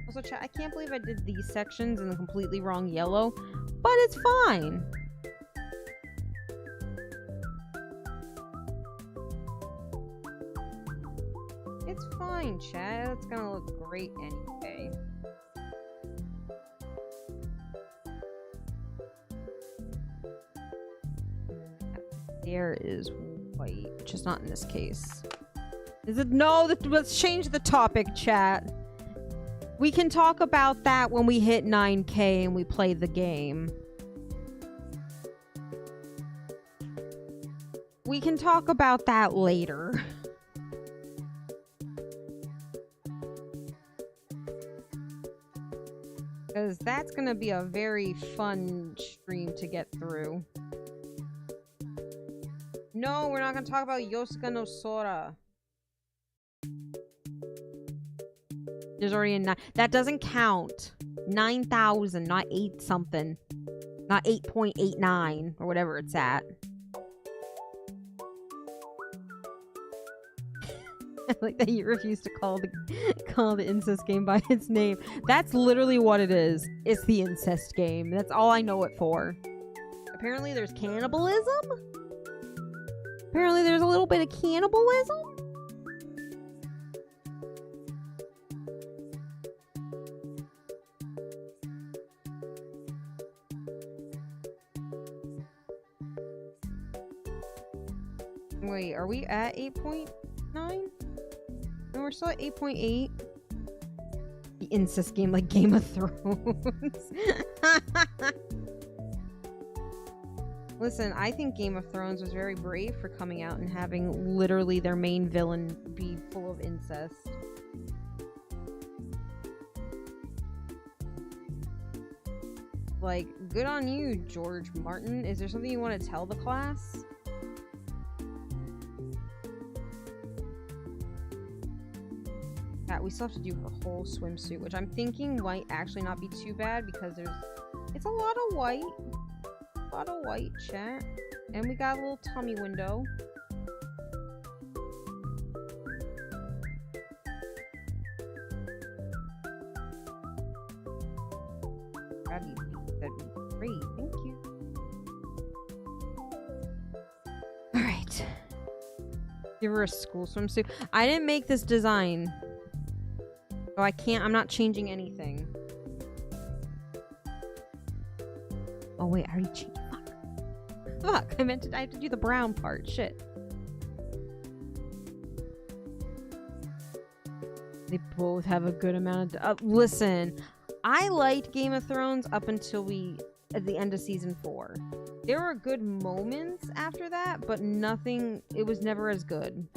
Also, chat, I can't believe I did these sections in the completely wrong yellow, but it's fine. It's fine, chat. It's gonna look great anyway. There is white, which is not in this case. Is it? No, let's change the topic, chat. We can talk about that when we hit 9K and we play the game. We can talk about that later. Because that's going to be a very fun stream to get through. No, we're not going to talk about Yosuka no Sora. There's already a 9. That doesn't count. 9,000, not 8 something. Not 8.89 or whatever it's at. I like that you refuse to call the incest game by its name. That's literally what it is. It's the incest game. That's all I know it for. Apparently there's cannibalism? Apparently there's a little bit of cannibalism? Wait, are we at 8.9? No, we're still at 8.8. The incest game like Game of Thrones. Listen, I think Game of Thrones was very brave for coming out and having literally their main villain be full of incest. Like, good on you, George Martin. Is there something you want to tell the class? We still have to do her whole swimsuit, which I'm thinking might actually not be too bad because it's a lot of white. A lot of white, chat. And we got a little tummy window. That'd be great. Thank you. Alright. Give her a school swimsuit. I didn't make this design. So I'm not changing anything. Oh wait, I already changed. Fuck, I have to do the brown part. Shit. They both have a good amount of... listen, I liked Game of Thrones up until at the end of season 4. There were good moments after that, but nothing... It was never as good.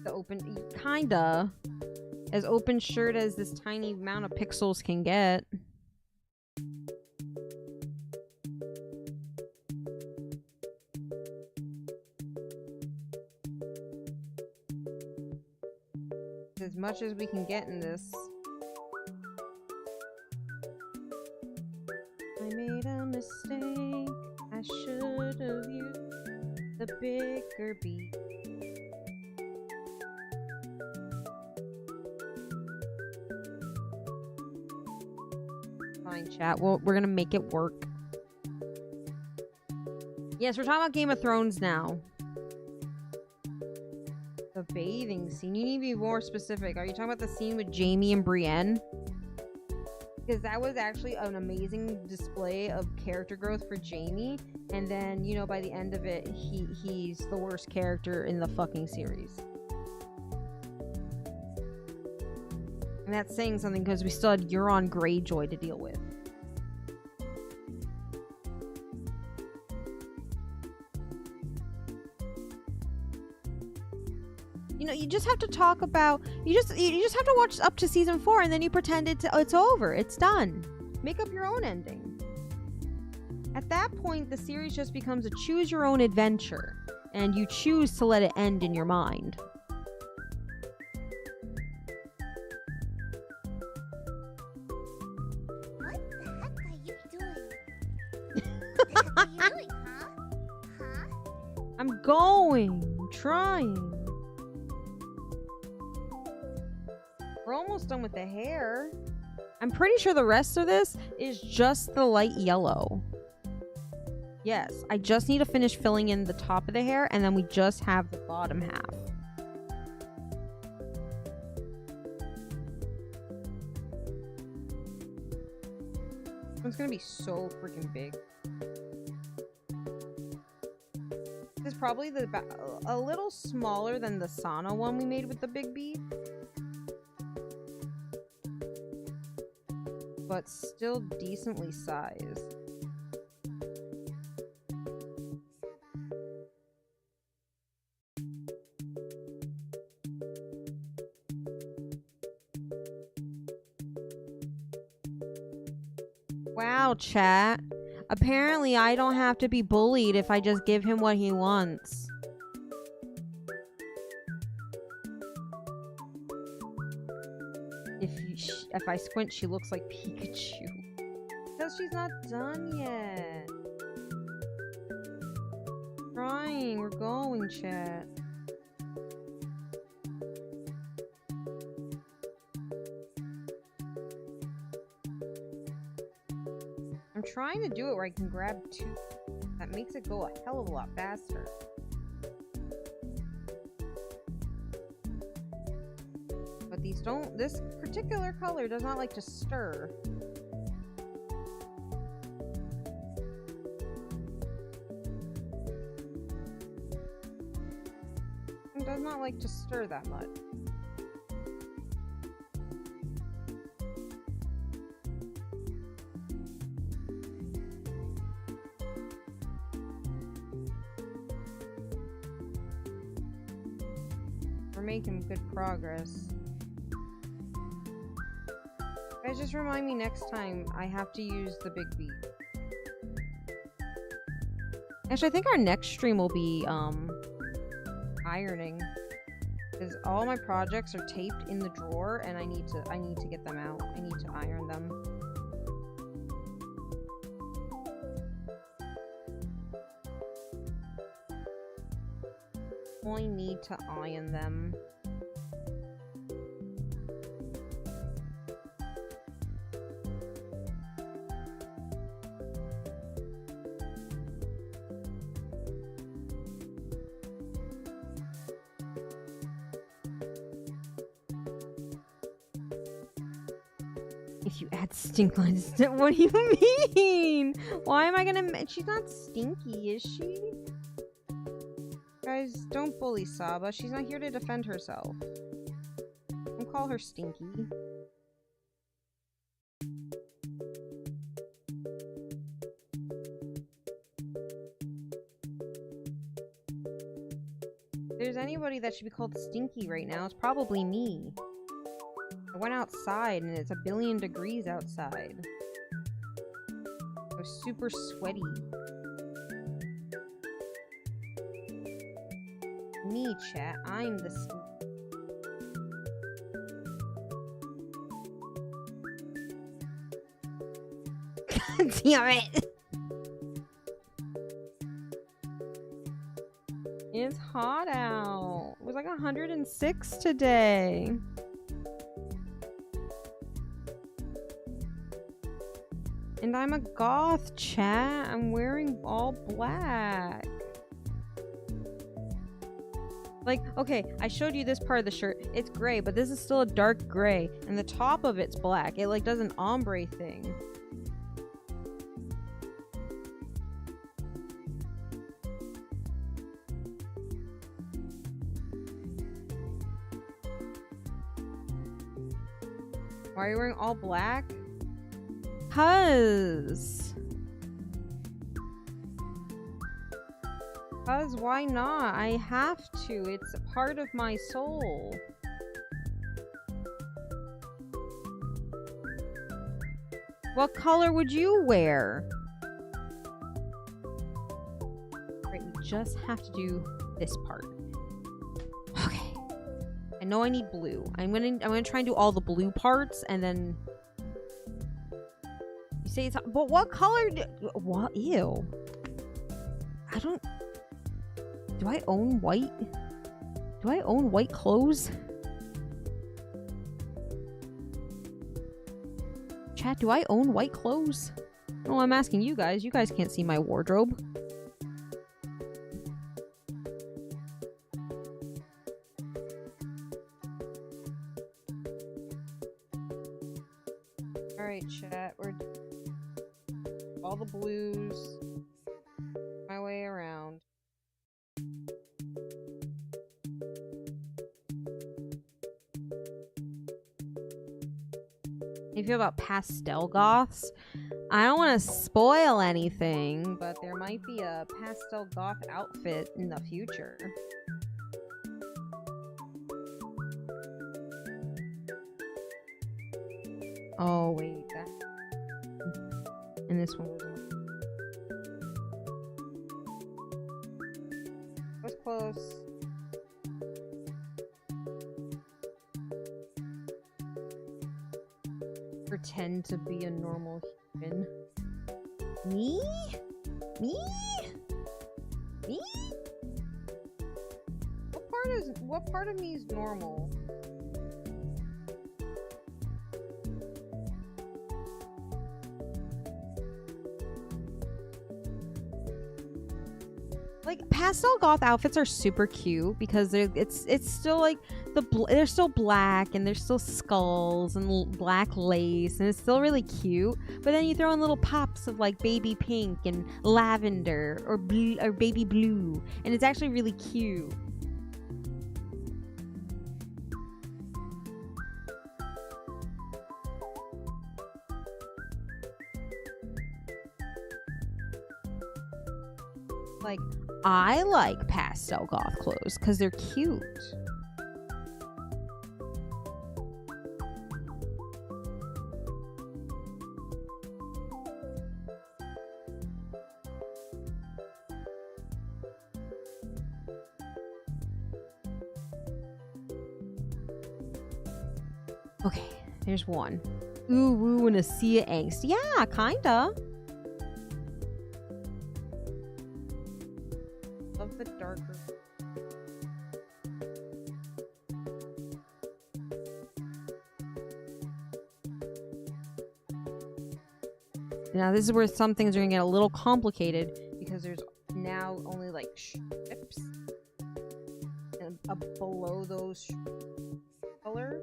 The open... Kinda. As open shirt as this tiny amount of pixels can get. As much as we can get in this. I made a mistake. I should have used the bigger beat. Fine, chat. Well, we're gonna make it work. Yes, we're talking about Game of Thrones now. The bathing scene. You need to be more specific. Are you talking about the scene with Jaime and Brienne? Because that was actually an amazing display of character growth for Jaime. And then, you know, by the end of it, he's the worst character in the fucking series. And that's saying something because we still had Euron Greyjoy to deal with. You know, you just have to talk about... You just have to watch up to season 4 and then you pretend it's over. It's done. Make up your own ending. At that point, the series just becomes a choose-your-own adventure. And you choose to let it end in your mind. What the heck are you doing? What the heck are you doing, huh? Huh? I'm going. I'm trying. We're almost done with the hair. I'm pretty sure the rest of this is just the light yellow. Yes, I just need to finish filling in the top of the hair and then we just have the bottom half. It's gonna be so freaking big. This is probably a little smaller than the Sana one we made with the big bead. But still decently sized. Wow, chat. Apparently I don't have to be bullied if I just give him what he wants. If I squint, she looks like Pikachu. Because she's not done yet. Trying, we're going, chat. I'm trying to do it where I can grab 2. That makes it go a hell of a lot faster. This particular color does not like to stir. It does not like to stir that much. We're making good progress. Guys, just remind me next time I have to use the big bead. Actually, I think our next stream will be ironing, because all my projects are taped in the drawer, and I need to get them out. I need to iron them. Only need to iron them. If you add stink lines, what do you mean? Why am I gonna? She's not stinky, is she? Guys, don't bully Saba. She's not here to defend herself. call her Stinky. If there's anybody that should be called Stinky right now, it's probably me. I went outside and it's 1,000,000,000 degrees outside. I was super sweaty. Me, chat. I'm the God damn it! It's hot out. It was like 106 today. And I'm a goth, chat. I'm wearing all black. Like, okay, I showed you this part of the shirt. It's gray, but this is still a dark gray. And the top of it's black. It, like, does an ombre thing. Why are you wearing all black? 'Cause why not? I have to. It's a part of my soul. What color would you wear? Right, we just have to do this part. Okay. I know I need blue. I'm gonna try and do all the blue parts and then you say it's, but what color what? Ew. I don't. Do I own white? Do I own white clothes? Chat, do I own white clothes? Oh, I'm asking you guys. You guys can't see my wardrobe. Alright, chat. We're all the blues. My way around. How do you feel about pastel goths? I don't want to spoil anything, but there might be a pastel goth outfit in the future. Oh, wait. That... And this one was close. Pretend to be a normal human. Me? Me? Me? What part of me is normal? Like, pastel goth outfits are super cute because it's still like they're still black and there's still skulls and black lace and it's still really cute. But then you throw in little pops of like baby pink and lavender or blue or baby blue, and it's actually really cute. Like, I like pastel goth clothes because they're cute. Okay, there's one. Ooh, woo, and a sea of angst. Yeah, kinda. Love the darker. Now this is where some things are gonna get a little complicated because there's now only like strips and below those color.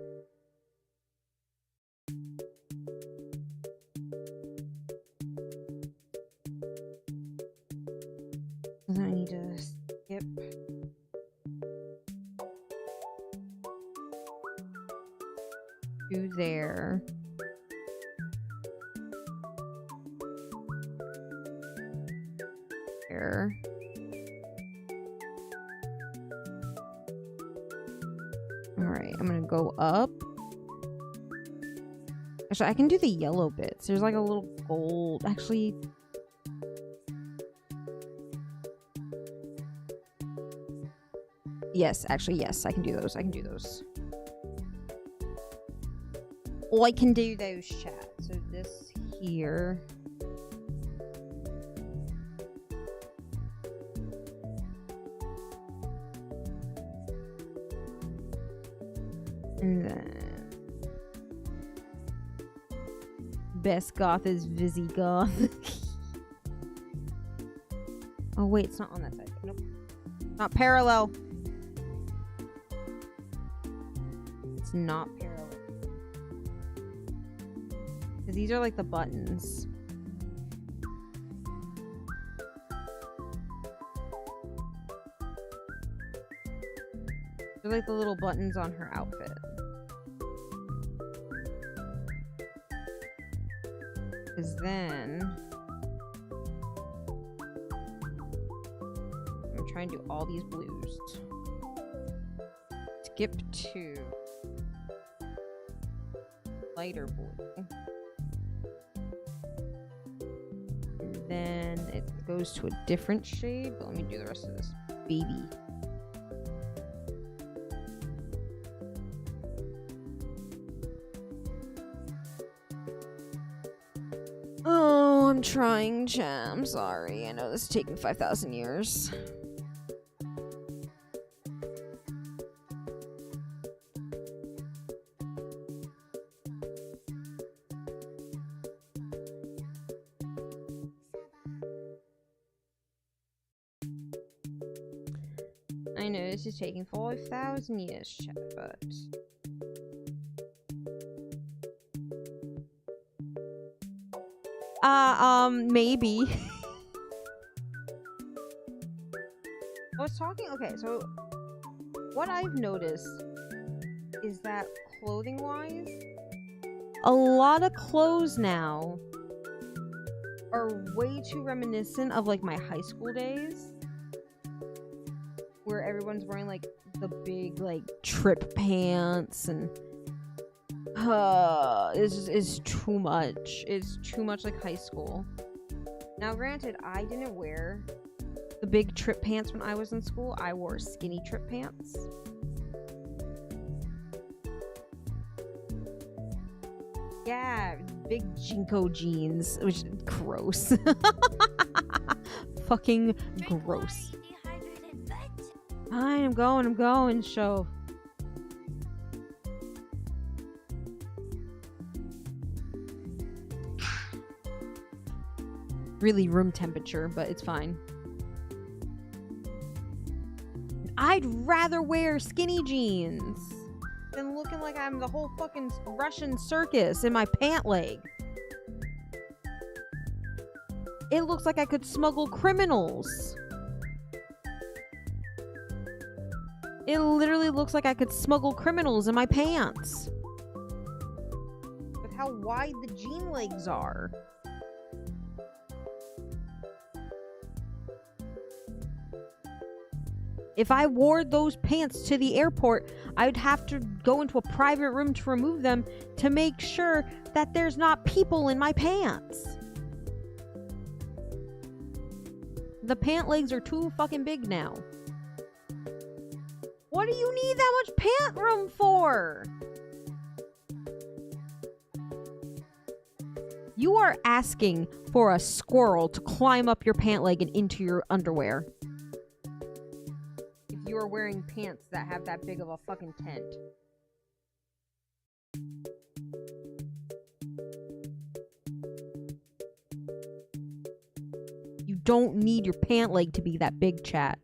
I need to skip. there. Alright, I'm gonna go up. Actually, I can do the yellow bits. There's like a little gold. Actually... Yes, actually, yes. I can do those. I can do those. Oh, I can do those, chat. So this here... And then best goth is Visigoth. Oh wait, it's not on that side. Nope. Not parallel. It's not parallel. Because these are like the buttons. They're like the little buttons on her outfit. Because then I'm trying to do all these blues. Skip to lighter blue. And then it goes to a different shade, but let me do the rest of this baby. Oh, I'm trying, chat. I'm sorry. I know this is taking 5,000 years. I know this is taking 5,000 years, chat, but... maybe. I was talking, okay, so what I've noticed is that clothing-wise, a lot of clothes now are way too reminiscent of like my high school days, where everyone's wearing like the big like trip pants and it's too much. It's too much like high school. Now, granted, I didn't wear the big trip pants when I was in school. I wore skinny trip pants. Yeah, big Jinko jeans, which is gross. Fucking gross. Fine, I'm going, show. Really room temperature, but it's fine. I'd rather wear skinny jeans than looking like I'm the whole fucking Russian circus in my pant leg. It looks like I could smuggle criminals. It literally looks like I could smuggle criminals in my pants. With how wide the jean legs are. If I wore those pants to the airport, I'd have to go into a private room to remove them to make sure that there's not people in my pants. The pant legs are too fucking big now. What do you need that much pant room for? You are asking for a squirrel to climb up your pant leg and into your underwear. If you are wearing pants that have that big of a fucking tent. You don't need your pant leg to be that big, chat.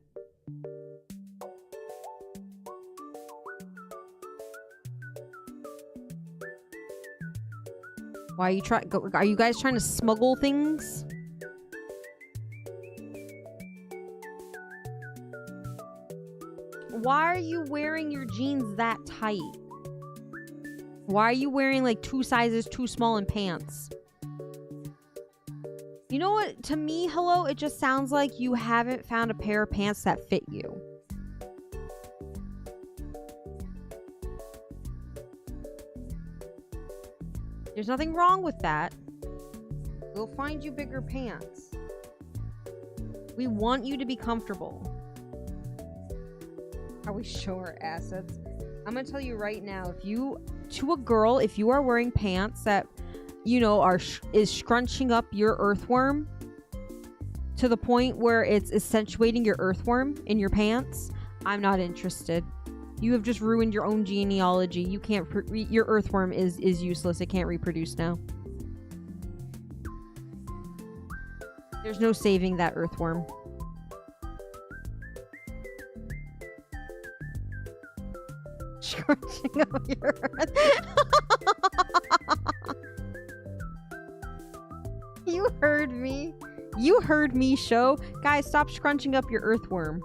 Why are you are you guys trying to smuggle things? Why are you wearing your jeans that tight? Why are you wearing like 2 sizes too small in pants? You You know what? To me, hello, it just sounds like you haven't found a pair of pants that fit you. There's nothing wrong with that. We'll find you bigger pants. We want you to be comfortable. Are we sure, assets? I'm gonna tell you right now, if you, to a girl, if you are wearing pants that, you know, is scrunching up your earthworm to the point where it's accentuating your earthworm in your pants, I'm not interested. You have just ruined your own genealogy. You can't, your earthworm is useless. It can't reproduce now. There's no saving that earthworm. Scrunching up your You heard me. You heard me, show. Guys, stop scrunching up your earthworm.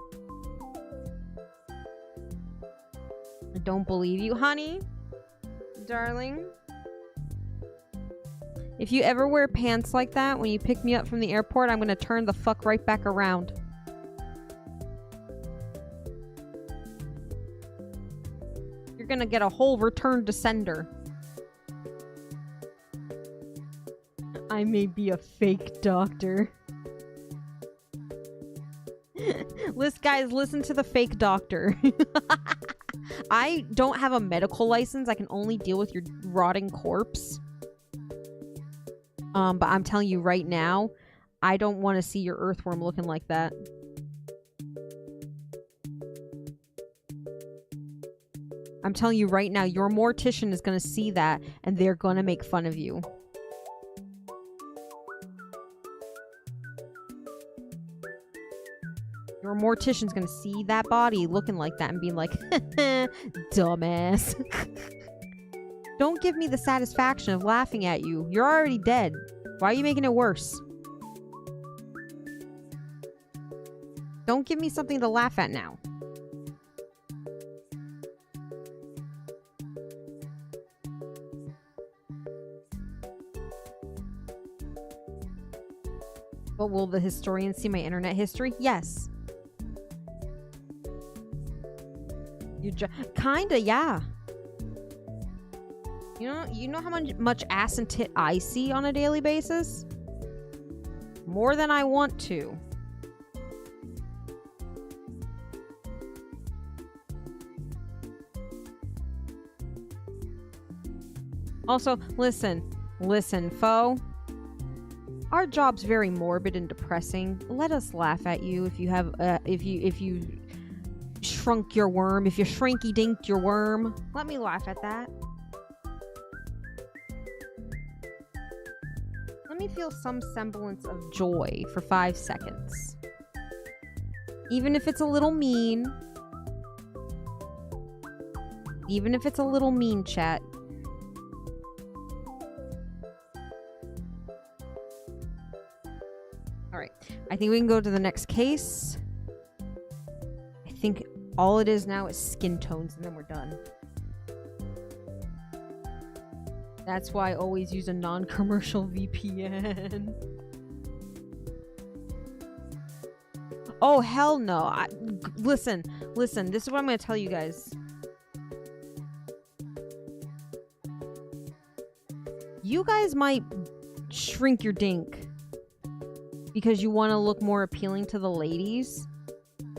I don't believe you, honey. Darling. If you ever wear pants like that when you pick me up from the airport, I'm gonna turn the fuck right back around. You're gonna get a whole return to sender. I may be a fake doctor. Guys, listen to the fake doctor. I don't have a medical license. I can only deal with your rotting corpse. But I'm telling you right now, I don't want to see your earthworm looking like that. I'm telling you right now, your mortician is going to see that and they're going to make fun of you. Your mortician's going to see that body looking like that and be like, dumbass. Don't give me the satisfaction of laughing at you. You're already dead. Why are you making it worse? Don't give me something to laugh at now. But will the historian see my internet history? Yes. Kinda, yeah. You know how much ass and tit I see on a daily basis? More than I want to. Also, listen, foe. Our job's very morbid and depressing. Let us laugh at you if you have, if you shrunk your worm, if you shrinky dinked your worm. Let me laugh at that. Let me feel some semblance of joy for 5 seconds. Even if it's a little mean. Even if it's a little mean, chat. Alright, I think we can go to the next case. I think all it is now is skin tones and then we're done. That's why I always use a non-commercial VPN. Oh, hell no. Listen, this is what I'm going to tell you guys. You guys might shrink your dink because you want to look more appealing to the ladies.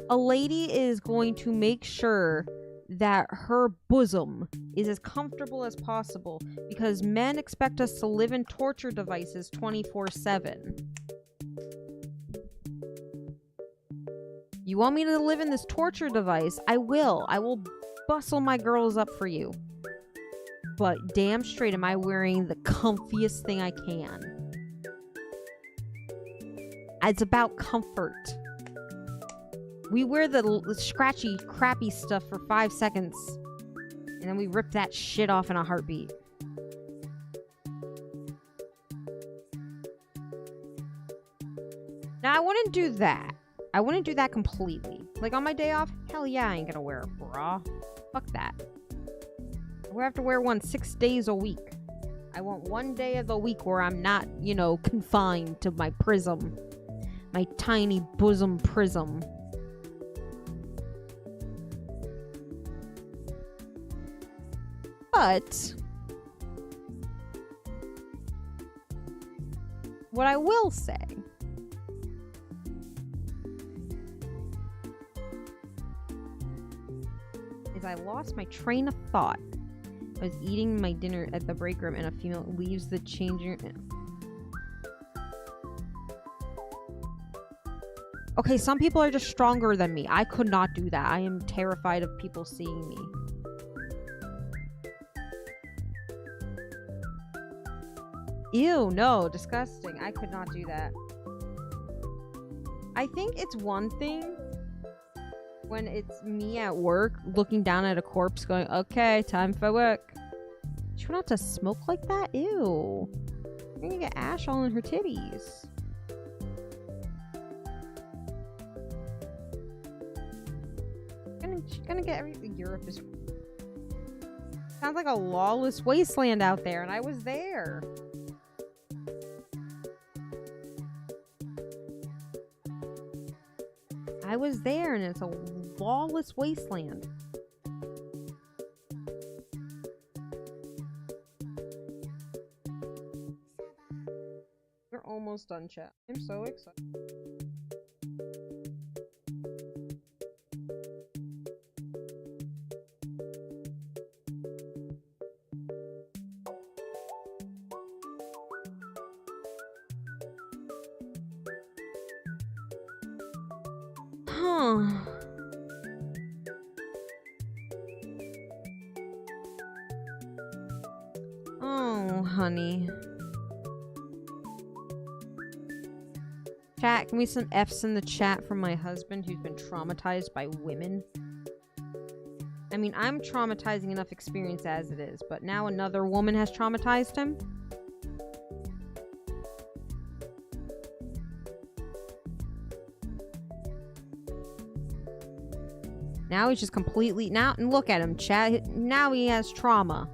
A lady is going to make sure that her bosom is as comfortable as possible because men expect us to live in torture devices 24/7. You want me to live in this torture device? I will. I will bustle my girls up for you. But damn straight am I wearing the comfiest thing I can. It's about comfort. We wear the scratchy, crappy stuff for 5 seconds. And then we rip that shit off in a heartbeat. Now, I wouldn't do that. I wouldn't do that completely. Like, on my day off, hell yeah, I ain't gonna wear a bra. Fuck that. I have to wear one 6 days a week. I want one day of the week where I'm not, you know, confined to my prism. My tiny bosom prism. But what I will say is I lost my train of thought. I was eating my dinner at the break room and a female leaves the changing room. Okay, some people are just stronger than me. I could not do that. I am terrified of people seeing me. Ew, no, disgusting. I could not do that. I think it's one thing when it's me at work looking down at a corpse going, okay, time for work. She went out to smoke like that? Ew. You're gonna get ash all in her titties. She's gonna get everything. Europe is... Sounds like a lawless wasteland out there, and I was there. I was there, and it's a lawless wasteland. We're almost done, chat. I'm so excited. Oh, honey. Chat, can we some F's in the chat from my husband who's been traumatized by women? I mean, I'm traumatizing enough experience as it is, but now another woman has traumatized him? Now he's just completely... Now, look at him, chat. Now he has trauma.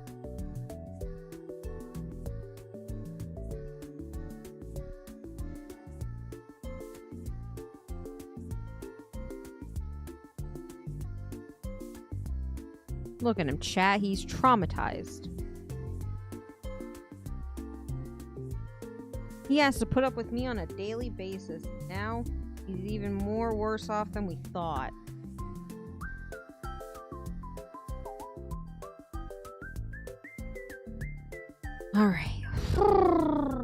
Look at him, chat. He's traumatized. He has to put up with me on a daily basis. Now, he's even more worse off than we thought. Alright.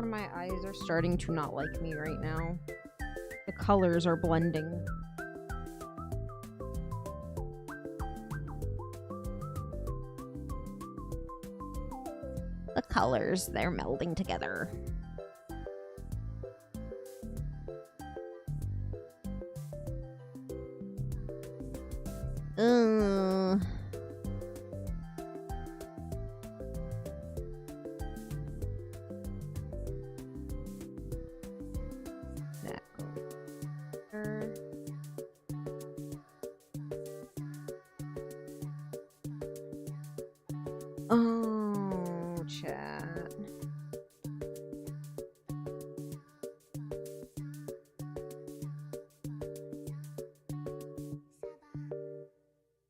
My eyes are starting to not like me right now. The colors are blending. The colors, they're melding together. Oh, chat.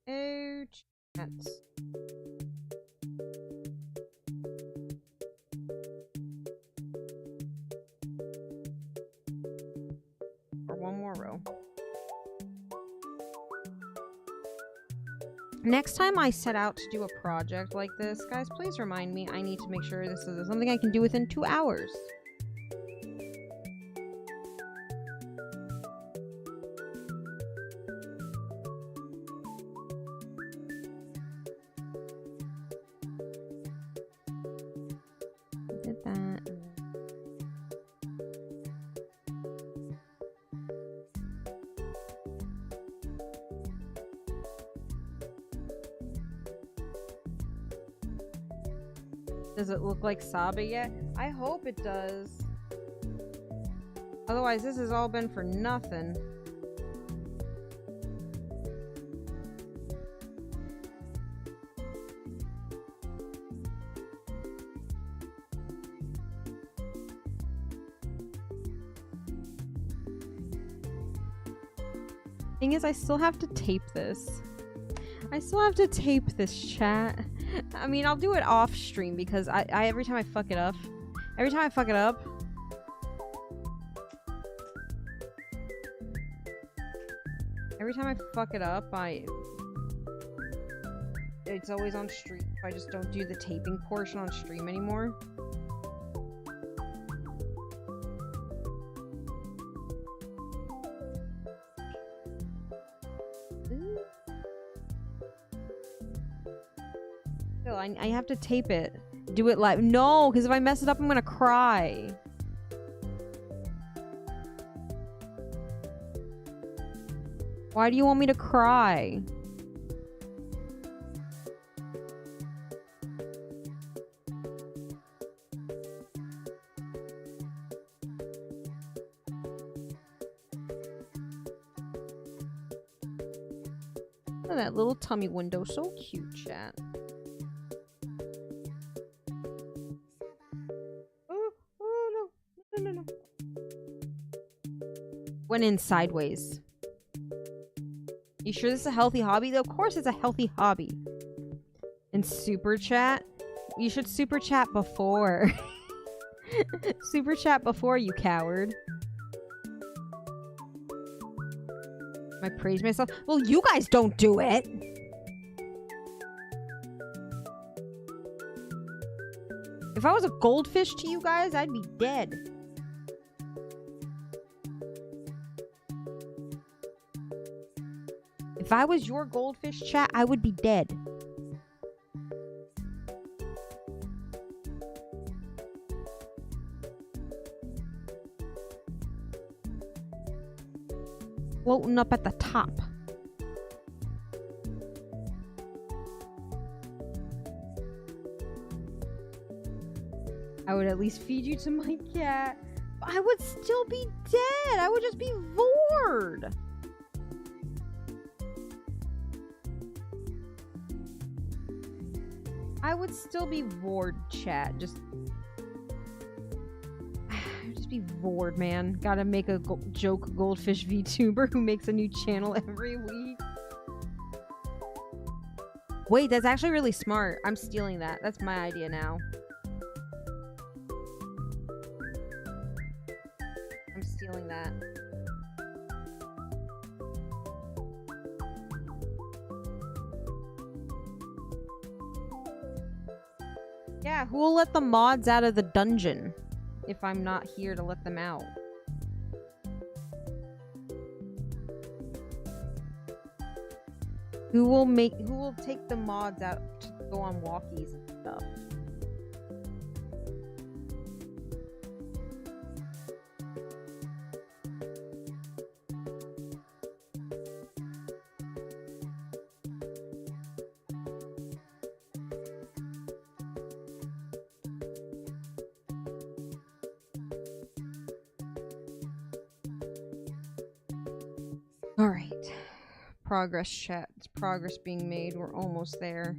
Oh, chats. Or one more row. Next time I set out to do a project like this, guys, please remind me. I need to make sure this is something I can do within 2 hours. Did that. Does it look like Saba yet? I hope it does. Otherwise, this has all been for nothing. Thing is, I still have to tape this. I still have to tape this, chat. I mean, I'll do it off stream because I every time I fuck it up, every time I fuck it up, it's always on stream. I just don't do the taping portion on stream anymore. Still, I have to tape it. Do it live. No, because if I mess it up, I'm gonna cry. Why do you want me to cry? Look at that little tummy window. So cute, chat. Oh, no. Went in sideways. You sure this is a healthy hobby? Of course it's a healthy hobby. And super chat? You should super chat before. Super chat before, you coward. I praise myself. Well, you guys don't do it. If I was a goldfish to you guys, I'd be dead. If I was your goldfish, chat, I would be dead. Floating up at the top. I would at least feed you to my cat. I would still be dead. I would just be bored. I would still be bored, chat. Just be bored, man. Gotta make a joke goldfish VTuber who makes a new channel every week. Wait, that's actually really smart. I'm stealing that. That's my idea now. I'm stealing that. Yeah, who will let the mods out of the dungeon if I'm not here to let them out? Who will take the mods out to go on walkies and stuff? All right. Progress, chat. It's progress being made. We're almost there.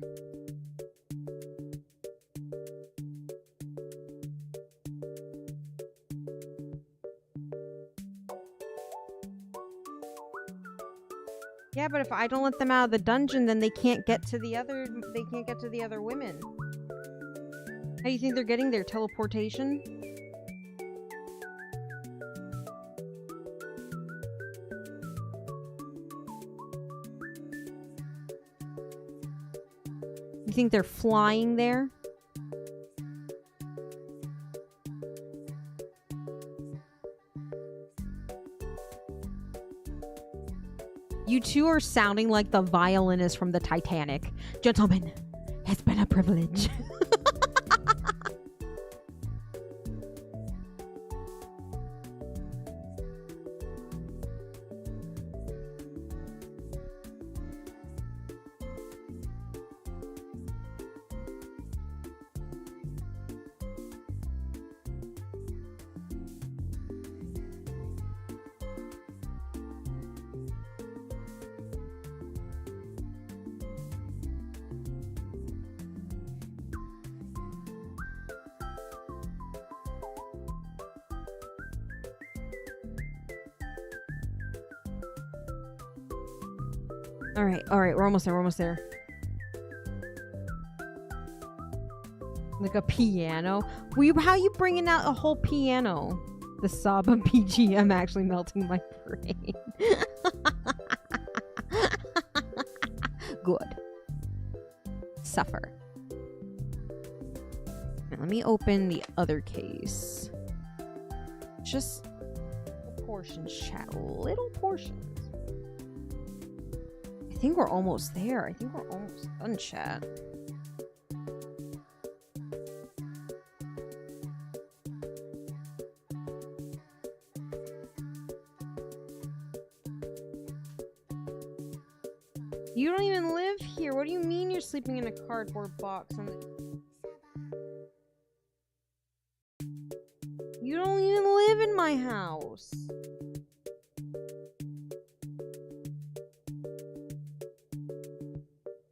Yeah, but if I don't let them out of the dungeon, then they can't get to the other women. How do you think they're getting there? Teleportation? You think they're flying there? You two are sounding like the violinist from the Titanic. Gentlemen, it's been a privilege. Alright, we're almost there, we're almost there. Like a piano? How are you bringing out a whole piano? The Saba BGM actually melting my brain. Good. Suffer. Now, let me open the other case. Just portions, chat. Little portions. I think we're almost there. I think we're almost done, chat. You don't even live here. What do you mean you're sleeping in a cardboard box on the... You don't even live in my house.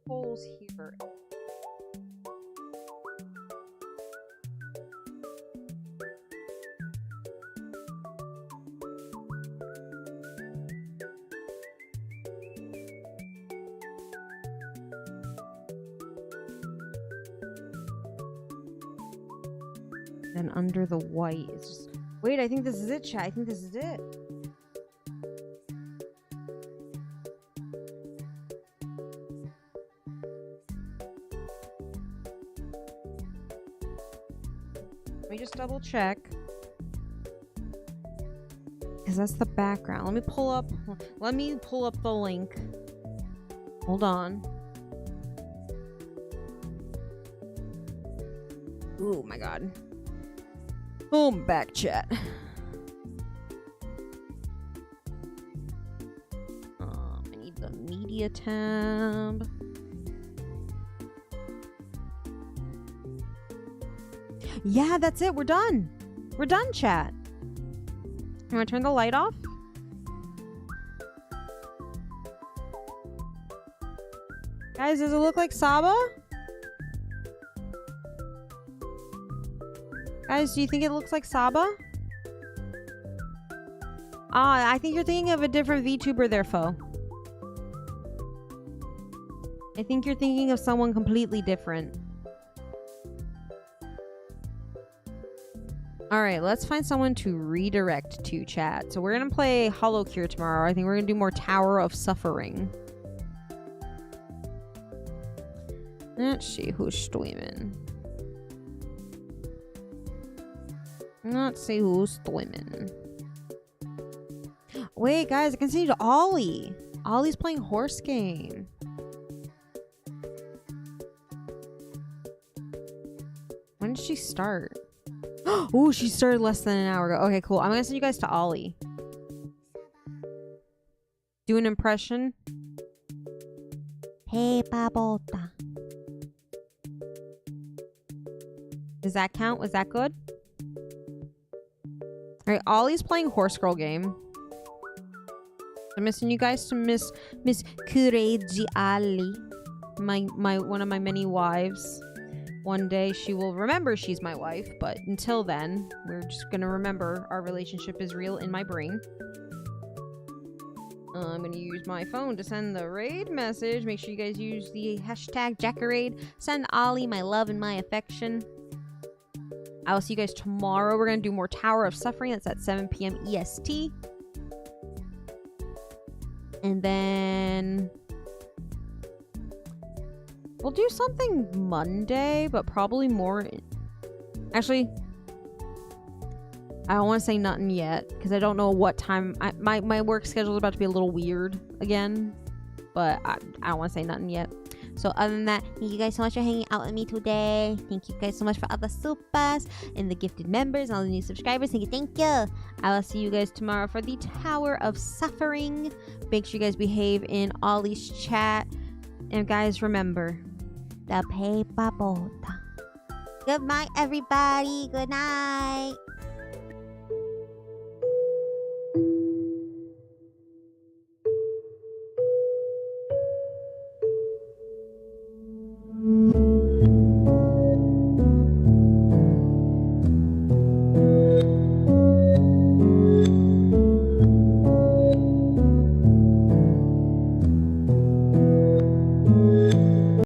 Holes here. Then under the white, it's just... Wait, I think this is it, chat. I think this is it. Let me just double check. Because that's the background. Let me pull up the link. Hold on. Oh my god. Boom, back chat. I need the media tab. Yeah, that's it. We're done. We're done, chat. You want to turn the light off? Guys, does it look like Saba? Guys, do you think it looks like Saba? Ah, I think you're thinking of a different VTuber there, Fo. I think you're thinking of someone completely different. Alright, let's find someone to redirect to, chat. So we're gonna play Hollow Cure tomorrow. I think we're gonna do more Tower of Suffering. Let's see who's streaming. Let's see who's streaming. Wait, guys, I can see Ollie. Ollie's playing horse game. When did she start? Oh, she started less than an hour ago. Okay, cool. I'm gonna send you guys to Ollie. Do an impression. Pey-pah-boat. Does that count? Was that good? Alright, Ollie's playing horse girl game. I'm missing you guys to Miss Kuro Ishida, my one of my many wives. One day she will remember she's my wife, but until then, we're just gonna remember our relationship is real in my brain. I'm gonna use my phone to send the raid message. Make sure you guys use the hashtag Jackarade. Send Ollie my love and my affection. I will see you guys tomorrow. We're going to do more Tower of Suffering. That's at 7 p.m. EST. And then... we'll do something Monday, but probably more... Actually, I don't want to say nothing yet, because I don't know what time... My work schedule is about to be a little weird again. But I don't want to say nothing yet. So other than that, thank you guys so much for hanging out with me today. Thank you guys so much for all the supers and the gifted members and all the new subscribers. Thank you. I will see you guys tomorrow for the Tower of Suffering. Make sure you guys behave in Ollie's chat. And guys, remember, The Pey-pah-boat. Good night, everybody. Good night.